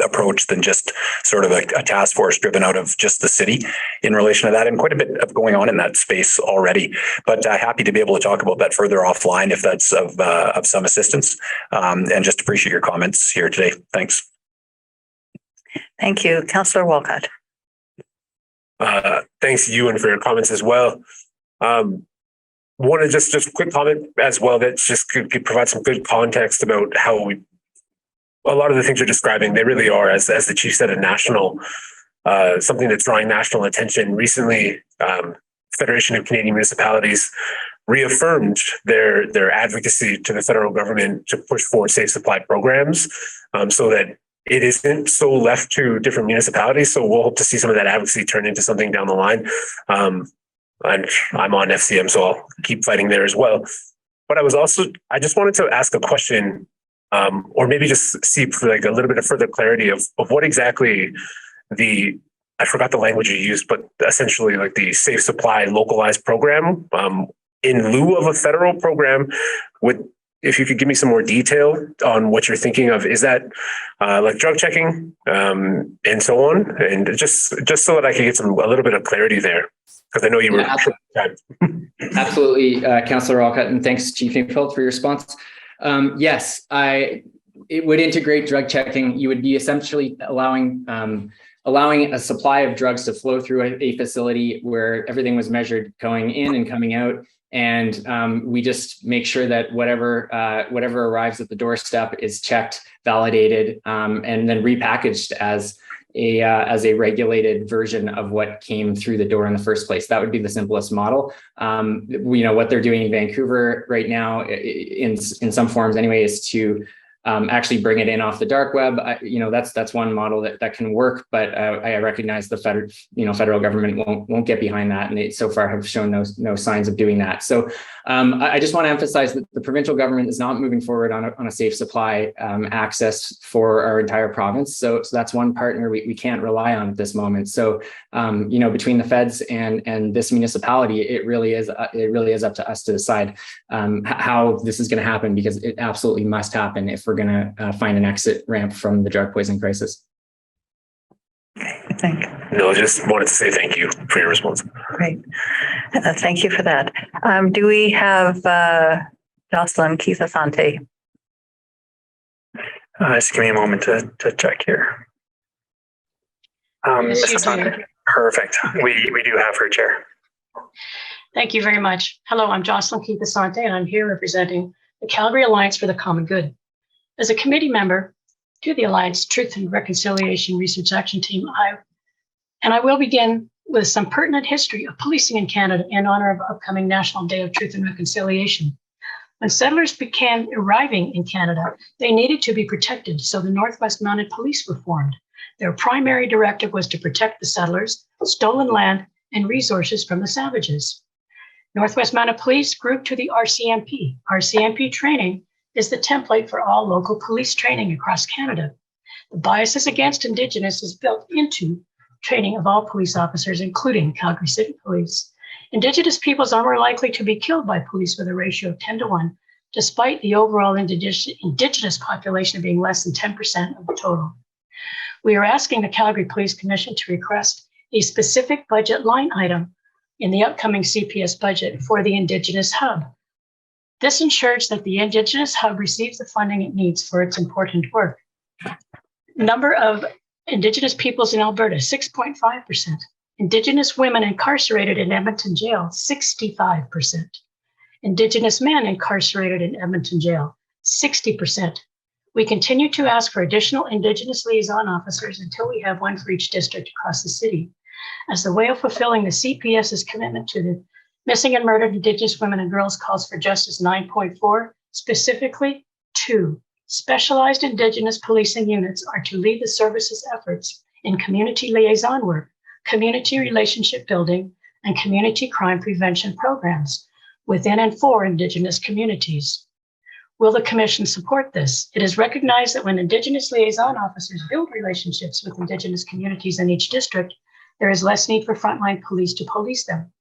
approach than just sort of a task force driven out of just the city in relation to that, and quite a bit of going on in that space already. But happy to be able to talk about that further offline if that's of some assistance, and just appreciate your comments here today. Thanks. Thank you. Councillor Walcott. Thanks, Ewan, for your comments as well. Want to just quick comment as well that just could provide some good context about how a lot of the things you're describing, they really are, as the chief said, a national, something that's drawing national attention. Recently, Federation of Canadian Municipalities reaffirmed their advocacy to the federal government to push for safe supply programs, so that it isn't so left to different municipalities. So we'll hope to see some of that advocacy turn into something down the line. And I'm on FCM, so I'll keep fighting there as well. But I just wanted to ask a question, or maybe just see for like a little bit of further clarity of what exactly I forgot the language you used, but essentially like the safe supply localized program, in lieu of a federal program. If you could give me some more detail on what you're thinking of, is that like drug checking and so on? And just so that I can get a little bit of clarity there, because I know you were. Absolutely, Councillor Walcott, and thanks, Chief Neufeld, for your response. Yes, it would integrate drug checking. You would be essentially allowing a supply of drugs to flow through a facility where everything was measured going in and coming out. And we just make sure that whatever arrives at the doorstep is checked, validated, and then repackaged as a regulated version of what came through the door in the first place. That would be the simplest model. What they're doing in Vancouver right now, in some forms anyway, is to actually bring it in off the dark web. That's one model that can work, but I recognize the federal government won't get behind that, and they so far have shown no signs of doing that. So I just want to emphasize that the provincial government is not moving forward on a safe supply access for our entire province. So that's one partner we can't rely on at this moment. So between the feds and this municipality, it really is up to us to decide how this is going to happen, because it absolutely must happen if we're going to find an exit ramp from the drug poisoning crisis. Thank you. No, just wanted to say thank you for your response. Great. Thank you for that. Do we have Jocelyn Keith Asante? Just give me a moment to check here. Yes, Ms. Asante. Perfect. We do have her, Chair. Thank you very much. Hello, I'm Jocelyn Keith Asante, and I'm here representing the Calgary Alliance for the Common Good. As a committee member to the Alliance Truth and Reconciliation Research Action Team, I will begin with some pertinent history of policing in Canada in honor of upcoming National Day of Truth and Reconciliation. When settlers began arriving in Canada, they needed to be protected, so the Northwest Mounted Police were formed. Their primary directive was to protect the settlers, stolen land, and resources from the savages. Northwest Mounted Police grew to the RCMP. RCMP training is the template for all local police training across Canada. The biases against Indigenous is built into training of all police officers, including Calgary City Police. Indigenous peoples are more likely to be killed by police with a ratio of 10-1, despite the overall Indigenous population being less than 10% of the total. We are asking the Calgary Police Commission to request a specific budget line item in the upcoming CPS budget for the Indigenous Hub. This ensures that the Indigenous Hub receives the funding it needs for its important work. Number of Indigenous peoples in Alberta, 6.5%. Indigenous women incarcerated in Edmonton Jail, 65%. Indigenous men incarcerated in Edmonton Jail, 60%. We continue to ask for additional Indigenous liaison officers until we have one for each district across the city. As the way of fulfilling the CPS's commitment to the missing and murdered Indigenous women and girls calls for Justice 9.4, specifically 2. Specialized Indigenous policing units are to lead the service's efforts in community liaison work, community relationship building, and community crime prevention programs within and for Indigenous communities. Will the Commission support this? It is recognized that when Indigenous liaison officers build relationships with Indigenous communities in each district, there is less need for frontline police to police them.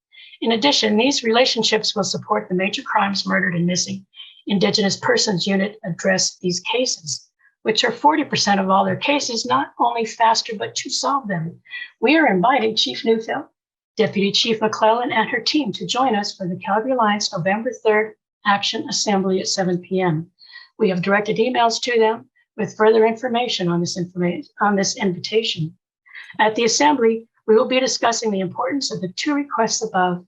In addition, these relationships will support the Major Crimes Murdered and Missing Indigenous Persons Unit address these cases, which are 40% of all their cases, not only faster, but to solve them. We are inviting Chief Neufeld, Deputy Chief McClellan, and her team to join us for the Calgary Alliance November 3rd Action Assembly at 7 p.m. We have directed emails to them with further information on this invitation. At the Assembly, we will be discussing the importance of the 2 requests above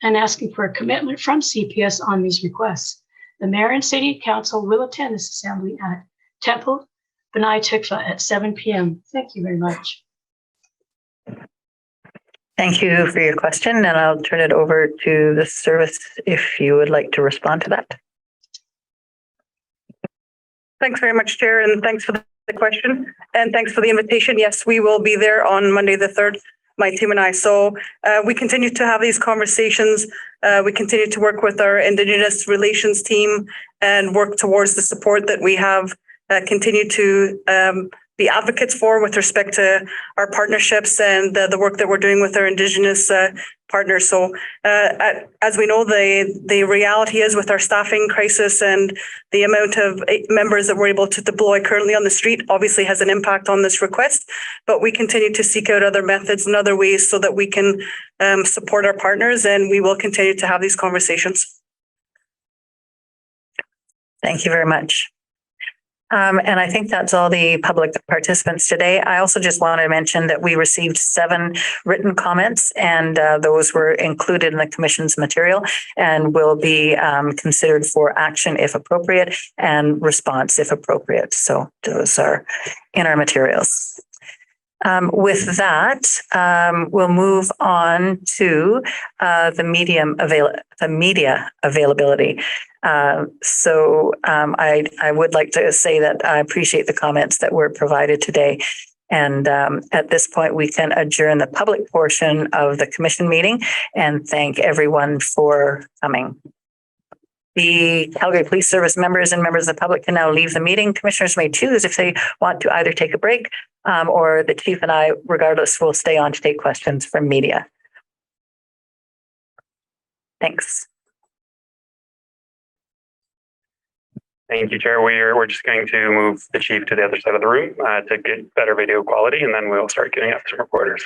and asking for a commitment from CPS on these requests. The Mayor and City Council will attend this Assembly at Temple B'nai Tikva at 7 p.m. Thank you very much. Thank you for your question, and I'll turn it over to the service if you would like to respond to that. Thanks very much, Chair, and thanks for the question. And thanks for the invitation. Yes, we will be there on Monday the 3rd, my team and I. So we continue to have these conversations. We continue to work with our Indigenous relations team and work towards the support that we have continued to be advocates for with respect to our partnerships and the work that we're doing with our Indigenous partners. So as we know, the reality is with our staffing crisis and the amount of members that we're able to deploy currently on the street obviously has an impact on this request, but we continue to seek out other methods and other ways so that we can support our partners, and we will continue to have these conversations. Thank you very much. And I think that's all the public participants today. I also just want to mention that we received 7 written comments, and those were included in the Commission's material and will be considered for action if appropriate and response if appropriate. So those are in our materials. With that, we'll move on to the media availability. I would like to say that I appreciate the comments that were provided today. And at this point, we can adjourn the public portion of the Commission meeting and thank everyone for coming. The Calgary Police Service members and members of the public can now leave the meeting. Commissioners may choose if they want to either take a break or the Chief and I, regardless, will stay on to take questions from media. Thanks. Thank you, Chair. We're just going to move the Chief to the other side of the room to get better video quality, and then we'll start getting up some reporters.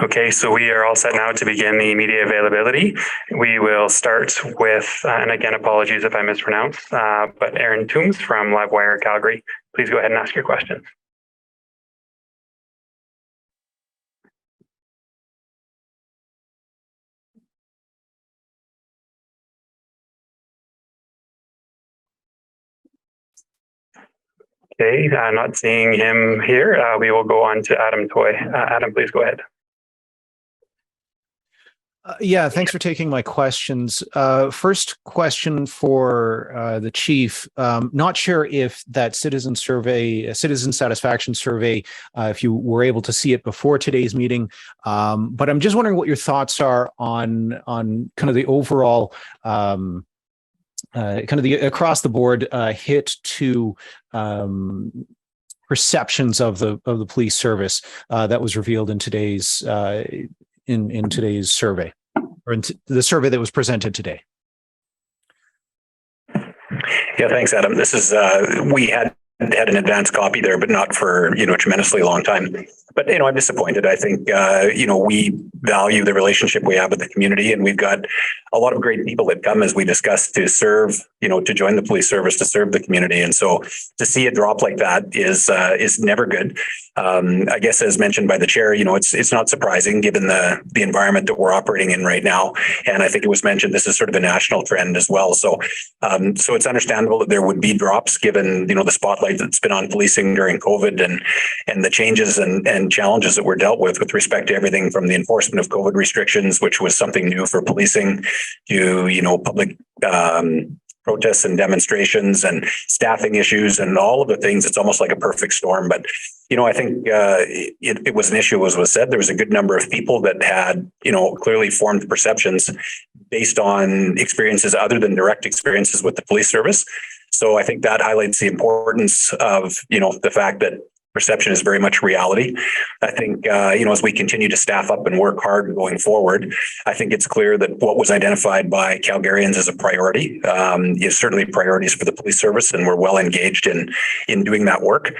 Okay, so we are all set now to begin the media availability. We will start with, and again, apologies if I mispronounce, but Aaron Toombs from Livewire Calgary. Please go ahead and ask your question. Okay, not seeing him here. We will go on to Adam Toy. Adam, please go ahead. Yeah, thanks for taking my questions. First question for the chief. Not sure if that citizen satisfaction survey, if you were able to see it before today's meeting, but I'm just wondering what your thoughts are on kind of the overall kind of the across the board hit to perceptions of the police service that was revealed in today's in today's survey, or in the survey that was presented today. Yeah, thanks, Adam. This is we had an advanced copy there, but not for a tremendously long time. But I'm disappointed. I think we value the relationship we have with the community, and we've got a lot of great people that come, as we discussed, to serve, to join the police service, to serve the community. And so to see a drop like that is never good. I guess, as mentioned by the chair, it's not surprising given the environment that we're operating in right now. And I think it was mentioned this is sort of a national trend as well. So so it's understandable that there would be drops given the spotlight that's been on policing during COVID and the changes and challenges that were dealt with respect to everything from the enforcement of COVID restrictions, which was something new for policing, to public protests and demonstrations and staffing issues and all of the things. It's almost like a perfect storm. But I think it was an issue, as was said. There was a good number of people that had clearly formed perceptions based on experiences other than direct experiences with the police service. So I think that highlights the importance of the fact that perception is very much reality. I think, as we continue to staff up and work hard going forward, I think it's clear that what was identified by Calgarians as a priority is certainly priorities for the police service, and we're well engaged in doing that work.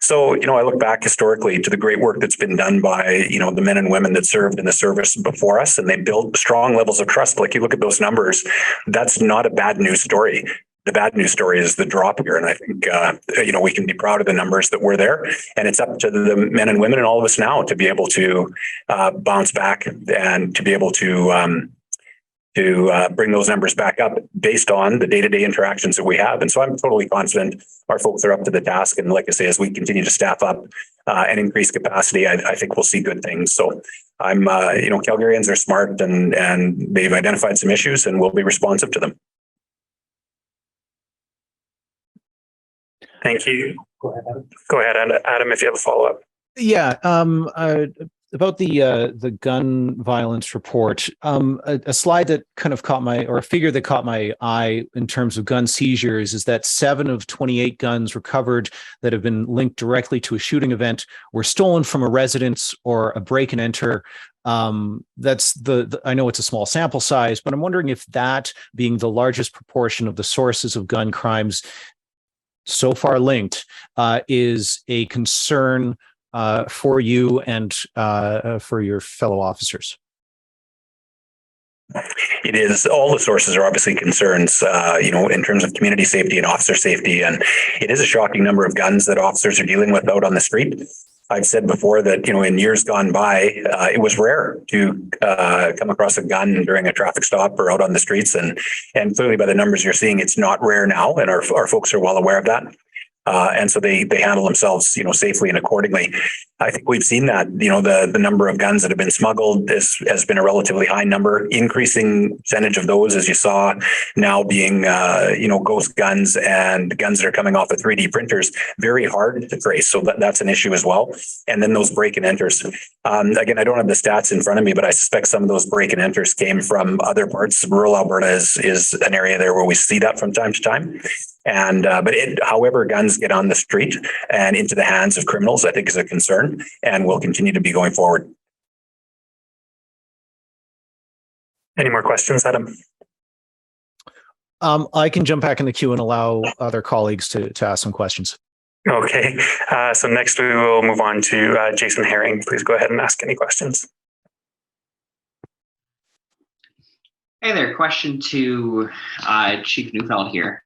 So, I look back historically to the great work that's been done by, the men and women that served in the service before us, and they built strong levels of trust. Like, you look at those numbers, that's not a bad news story. The bad news story is the drop here. And I think, we can be proud of the numbers that were there. And it's up to the men and women and all of us now to be able to bounce back and to be able to bring those numbers back up based on the day-to-day interactions that we have. And so I'm totally confident our folks are up to the task. And like I say, as we continue to staff up and increase capacity, I think we'll see good things. So I'm, Calgarians are smart and they've identified some issues, and we'll be responsive to them. Thank you. Go ahead, Adam, if you have a follow-up. Yeah, about the gun violence report, a slide that kind of a figure that caught my eye in terms of gun seizures is that 7 of 28 guns recovered that have been linked directly to a shooting event were stolen from a residence or a break and enter. That's I know it's a small sample size, but I'm wondering if that, being the largest proportion of the sources of gun crimes so far linked, is a concern for you and for your fellow officers. It is. All the sources are obviously concerns, in terms of community safety and officer safety. And it is a shocking number of guns that officers are dealing with out on the street. I've said before that, in years gone by, it was rare to come across a gun during a traffic stop or out on the streets. And clearly by the numbers you're seeing, it's not rare now. And our folks are well aware of that. And so they handle themselves, safely and accordingly. I think we've seen that, the number of guns that have been smuggled has been a relatively high number, increasing percentage of those, as you saw, now being, ghost guns and guns that are coming off of 3D printers, very hard to trace. So that's an issue as well. And then those break and enters. Again, I don't have the stats in front of me, but I suspect some of those break and enters came from other parts. Rural Alberta is an area there where we see that from time to time. And however guns get on the street and into the hands of criminals, I think is a concern, and will continue to be going forward. Any more questions, Adam? I can jump back in the queue and allow other colleagues to ask some questions. Okay. So next we will move on to Jason Herring. Please go ahead and ask any questions. Hey there. Question to Chief Neufeld here.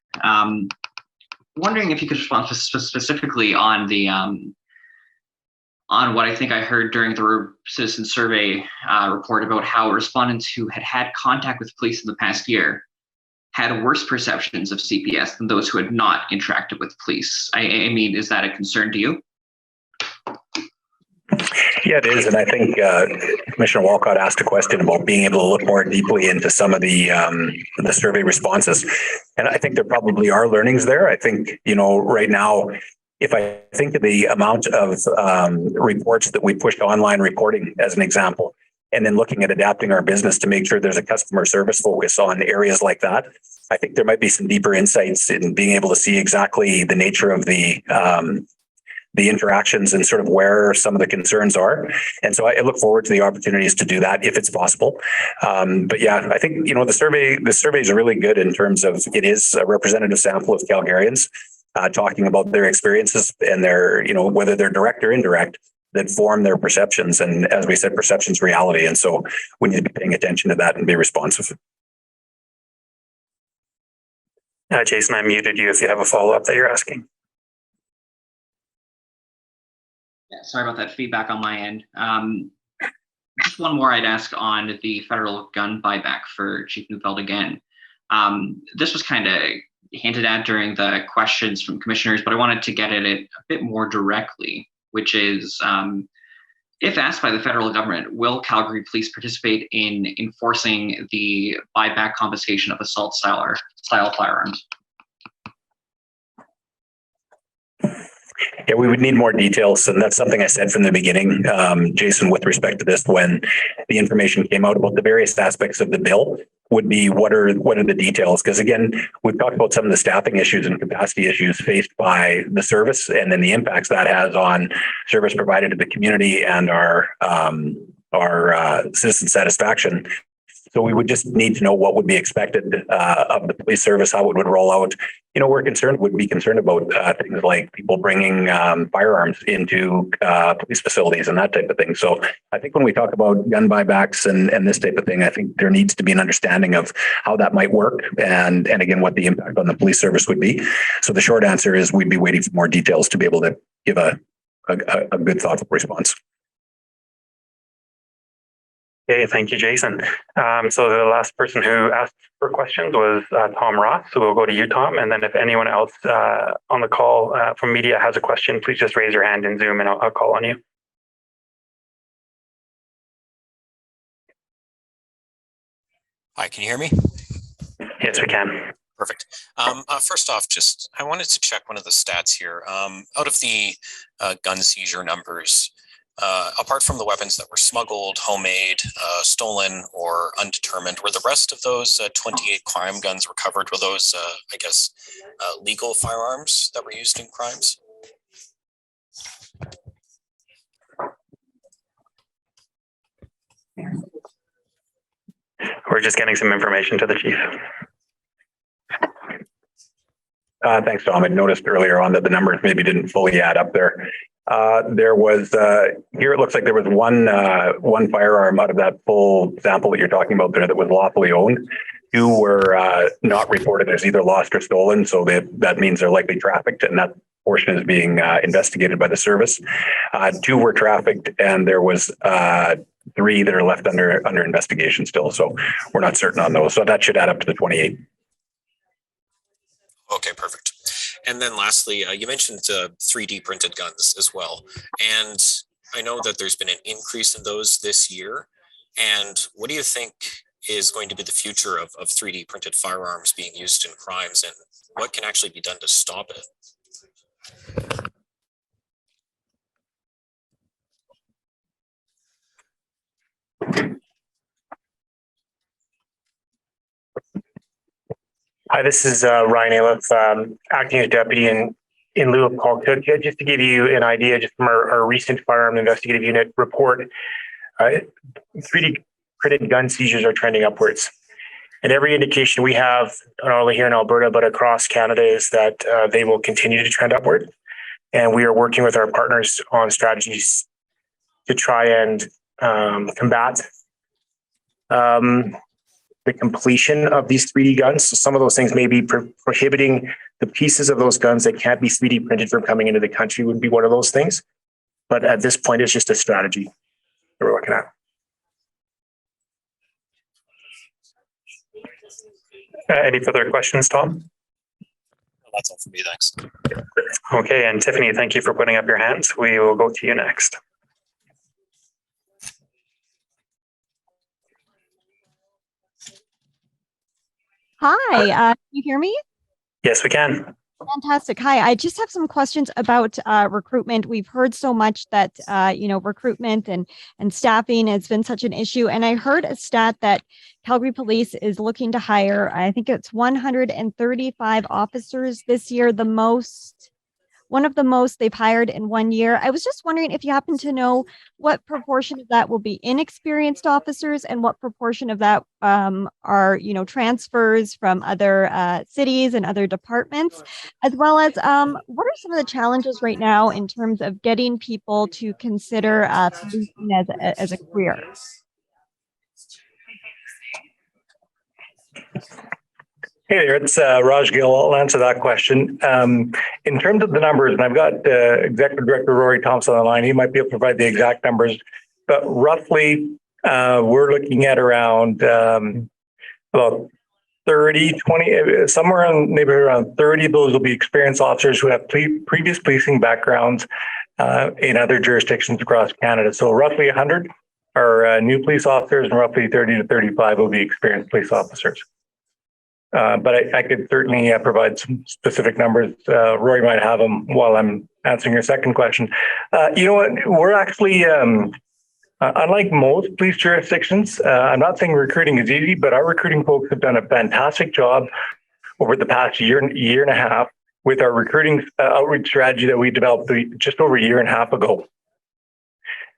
Wondering if you could respond specifically on the on what I think I heard during the citizen survey report about how respondents who had contact with police in the past year had worse perceptions of CPS than those who had not interacted with police. I mean, is that a concern to you? Yeah, it is. And I think Commissioner Walcott asked a question about being able to look more deeply into some of the survey responses. And I think there probably are learnings there. I think, right now, if I think of the amount of reports that we push to online reporting as an example, and then looking at adapting our business to make sure there's a customer service focus on areas like that, I think there might be some deeper insights in being able to see exactly the nature of the interactions and sort of where some of the concerns are. And so I look forward to the opportunities to do that if it's possible. But yeah, I think, the surveys are really good in terms of it is a representative sample of Calgarians talking about their experiences and their, whether they're direct or indirect, that form their perceptions. And as we said, perception's reality. And so we need to be paying attention to that and be responsive. Jason, I muted you if you have a follow-up that you're asking. Yeah, sorry about that feedback on my end. Just one more I'd ask on the federal gun buyback for Chief Neufeld again. This was kind of hinted at during the questions from commissioners, but I wanted to get at it a bit more directly, which is, if asked by the federal government, will Calgary Police participate in enforcing the buyback confiscation of assault-style firearms? Yeah, we would need more details. And that's something I said from the beginning, Jason, with respect to this, when the information came out about the various aspects of the bill, would be what are the details? Because again, we've talked about some of the staffing issues and capacity issues faced by the service, and then the impacts that has on service provided to the community and our citizen satisfaction. So we would just need to know what would be expected of the police service, how it would roll out. Would be concerned about things like people bringing firearms into police facilities and that type of thing. So I think when we talk about gun buybacks and this type of thing, I think there needs to be an understanding of how that might work and again, what the impact on the police service would be. So the short answer is we'd be waiting for more details to be able to give a good, thoughtful response. Okay, thank you, Jason. So the last person who asked for questions was Tom Ross. So we'll go to you, Tom. And then if anyone else on the call from media has a question, please just raise your hand in Zoom and I'll call on you. Hi, can you hear me? Yes, we can. Perfect. First off, I wanted to check one of the stats here. Out of the gun seizure numbers, apart from the weapons that were smuggled, homemade, stolen, or undetermined, were the rest of those 28 crime guns recovered? Were those, legal firearms that were used in crimes? We're just getting some information to the chief. Thanks, Tom. I noticed earlier on that the numbers maybe didn't fully add up there. There was here. It looks like there was one firearm out of that full sample that you're talking about there that was lawfully owned. 2 were not reported as either lost or stolen, so that means they're likely trafficked, and that portion is being investigated by the service. 2 were trafficked, and there was 3 that are left under investigation still. So we're not certain on those. So that should add up to the 28. Okay, perfect. And then lastly, you mentioned 3D printed guns as well. And I know that there's been an increase in those this year. And what do you think is going to be the future of 3D printed firearms being used in crimes, and what can actually be done to stop it? Hi, this is Ryan Aliff, acting as deputy in lieu of Paul Cook. Just to give you an idea, just from our recent firearm investigative unit report, 3D printed gun seizures are trending upwards. And every indication we have, not only here in Alberta, but across Canada, is that they will continue to trend upward. And we are working with our partners on strategies to try and combat the completion of these 3D guns. So some of those things may be prohibiting the pieces of those guns that can't be 3D printed from coming into the country would be one of those things. But at this point, it's just a strategy that we're looking at. Any further questions, Tom? That's all for me, thanks. Okay, and Tiffany, thank you for putting up your hands. We will go to you next. Hi, can you hear me? Yes, we can. Fantastic. Hi, I just have some questions about recruitment. We've heard so much that recruitment and staffing has been such an issue. And I heard a stat that Calgary Police is looking to hire, I think it's 135 officers this year, one of the most they've hired in 1 year. I was just wondering if you happen to know what proportion of that will be inexperienced officers and what proportion of that are, transfers from other cities and other departments, as well as what are some of the challenges right now in terms of getting people to consider policing as a career? Hey there, it's Raj Gill. I'll answer that question. In terms of the numbers, and I've got Executive Director Rory Thompson on the line, he might be able to provide the exact numbers, but roughly we're looking at around about 30, 20, somewhere in maybe around 30 of those will be experienced officers who have previous policing backgrounds in other jurisdictions across Canada. So roughly 100 are new police officers and roughly 30 to 35 will be experienced police officers. But I could certainly provide some specific numbers. Rory might have them while I'm answering your second question. You know what? We're actually, unlike most police jurisdictions, I'm not saying recruiting is easy, but our recruiting folks have done a fantastic job over the past year and a half with our recruiting outreach strategy that we developed just over a year and a half ago.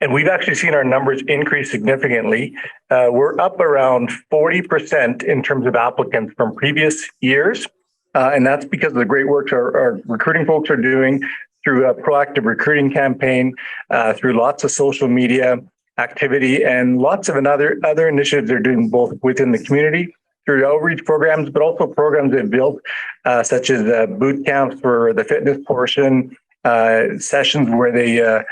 And we've actually seen our numbers increase significantly. We're up around 40% in terms of applicants from previous years. And that's because of the great work our recruiting folks are doing through a proactive recruiting campaign, through lots of social media activity and lots of other initiatives they're doing both within the community through outreach programs, but also programs they've built, such as boot camps for the fitness portion, sessions where they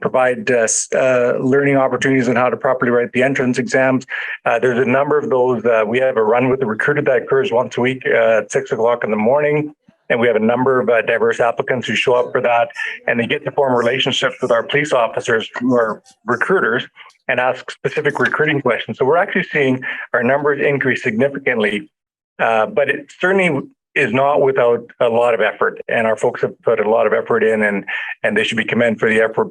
provide learning opportunities on how to properly write the entrance exams. There's a number of those. We have a run with the recruiter that occurs once a week at 6 o'clock in the morning. And we have a number of diverse applicants who show up for that. And they get to form relationships with our police officers who are recruiters and ask specific recruiting questions. So we're actually seeing our numbers increase significantly, but it certainly is not without a lot of effort, and our folks have put a lot of effort in, and they should be commended for the effort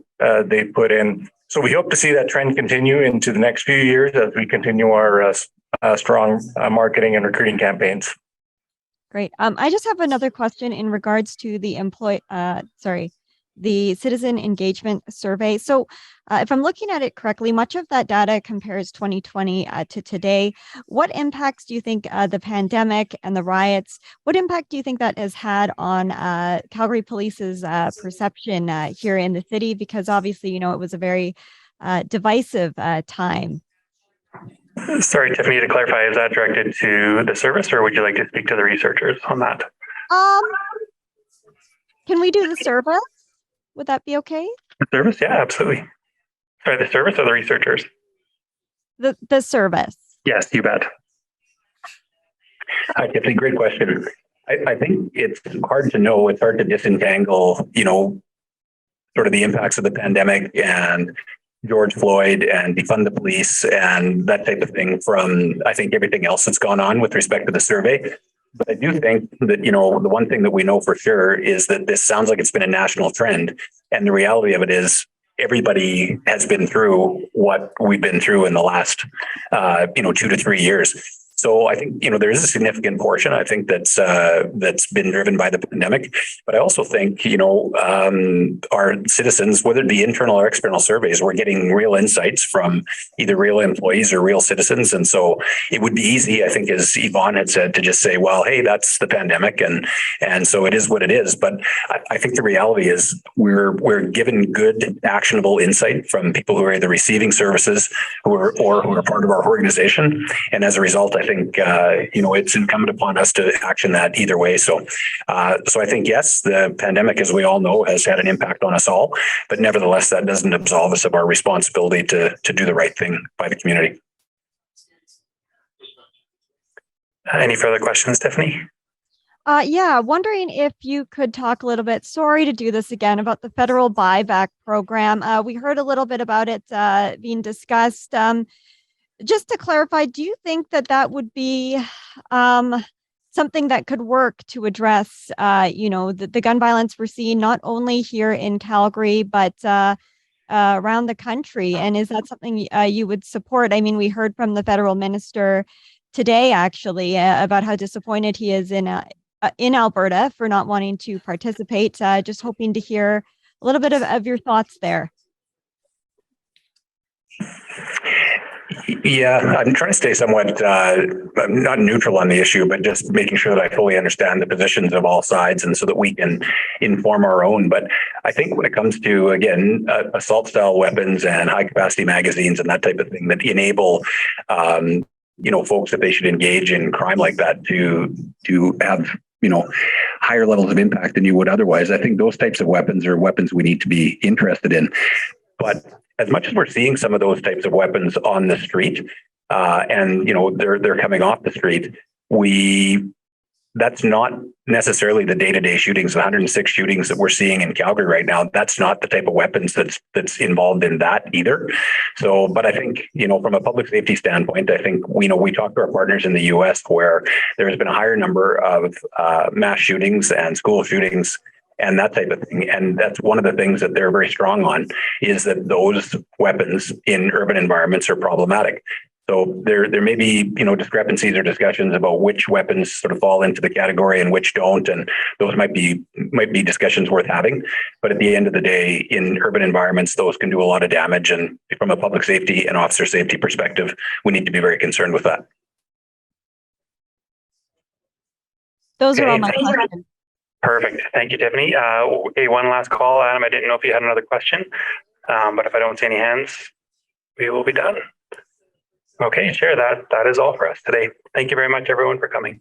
they put in. So we hope to see that trend continue into the next few years as we continue our strong marketing and recruiting campaigns. Great. I just have another question in regards to the the citizen engagement survey. So if I'm looking at it correctly, much of that data compares 2020 to today. What impacts do you think the pandemic and the riots, what impact do you think that has had on Calgary Police's perception here in the city? Because obviously, it was a very divisive time. Sorry, Tiffany, to clarify, is that directed to the service or would you like to speak to the researchers on that? Can we do the service? Would that be okay? The service? Yeah, absolutely. Sorry, the service or the researchers? The service. Yes, you bet. Hi, Tiffany, great question. I think it's hard to know. It's hard to disentangle, sort of the impacts of the pandemic and George Floyd and defund the police and that type of thing from, I think, everything else that's gone on with respect to the survey. But I do think that, the one thing that we know for sure is that this sounds like it's been a national trend. And the reality of it is everybody has been through what we've been through in the last, 2 to 3 years. So I think, there is a significant portion, I think, that's been driven by the pandemic. But I also think, our citizens, whether it be internal or external surveys, we're getting real insights from either real employees or real citizens. And so it would be easy, I think, as Yvonne had said, to just say, well, hey, that's the pandemic. And so it is what it is. But I think the reality is we're given good, actionable insight from people who are either receiving services or who are part of our organization. And as a result, I think, it's incumbent upon us to action that either way. So I think, yes, the pandemic, as we all know, has had an impact on us all, but nevertheless, that doesn't absolve us of our responsibility to do the right thing by the community. Any further questions, Tiffany? Yeah, wondering if you could talk a little bit, sorry to do this again, about the federal buyback program. We heard a little bit about it being discussed. Just to clarify, do you think that would be something that could work to address, the gun violence we're seeing not only here in Calgary, but around the country? And is that something you would support? I mean, we heard from the federal minister today, actually, about how disappointed he is in Alberta for not wanting to participate. Just hoping to hear a little bit of your thoughts there. Yeah, I'm trying to stay somewhat not neutral on the issue, but just making sure that I fully understand the positions of all sides, and so that we can inform our own. But I think when it comes to, again, assault style weapons and high capacity magazines and that type of thing that enable folks, if they should engage in crime like that, to have higher levels of impact than you would otherwise. I think those types of weapons are weapons we need to be interested in. But as much as we're seeing some of those types of weapons on the street, and they're coming off the street, that's not necessarily the day-to-day shootings. The 106 shootings that we're seeing in Calgary right now, that's not the type of weapons that's involved in that either. So, but I think, from a public safety standpoint, I think we talk to our partners in the US, where there has been a higher number of mass shootings and school shootings and that type of thing. And that's one of the things that they're very strong on, is that those weapons in urban environments are problematic. So there may be, discrepancies or discussions about which weapons sort of fall into the category and which don't, and those might be discussions worth having. But at the end of the day, in urban environments, those can do a lot of damage. And from a public safety and officer safety perspective, we need to be very concerned with that. Those are all my questions. Perfect. Thank you, Tiffany. Okay, one last call, Adam. I didn't know if you had another question, but if I don't see any hands, we will be done. Okay, Chair, that is all for us today. Thank you very much, everyone, for coming.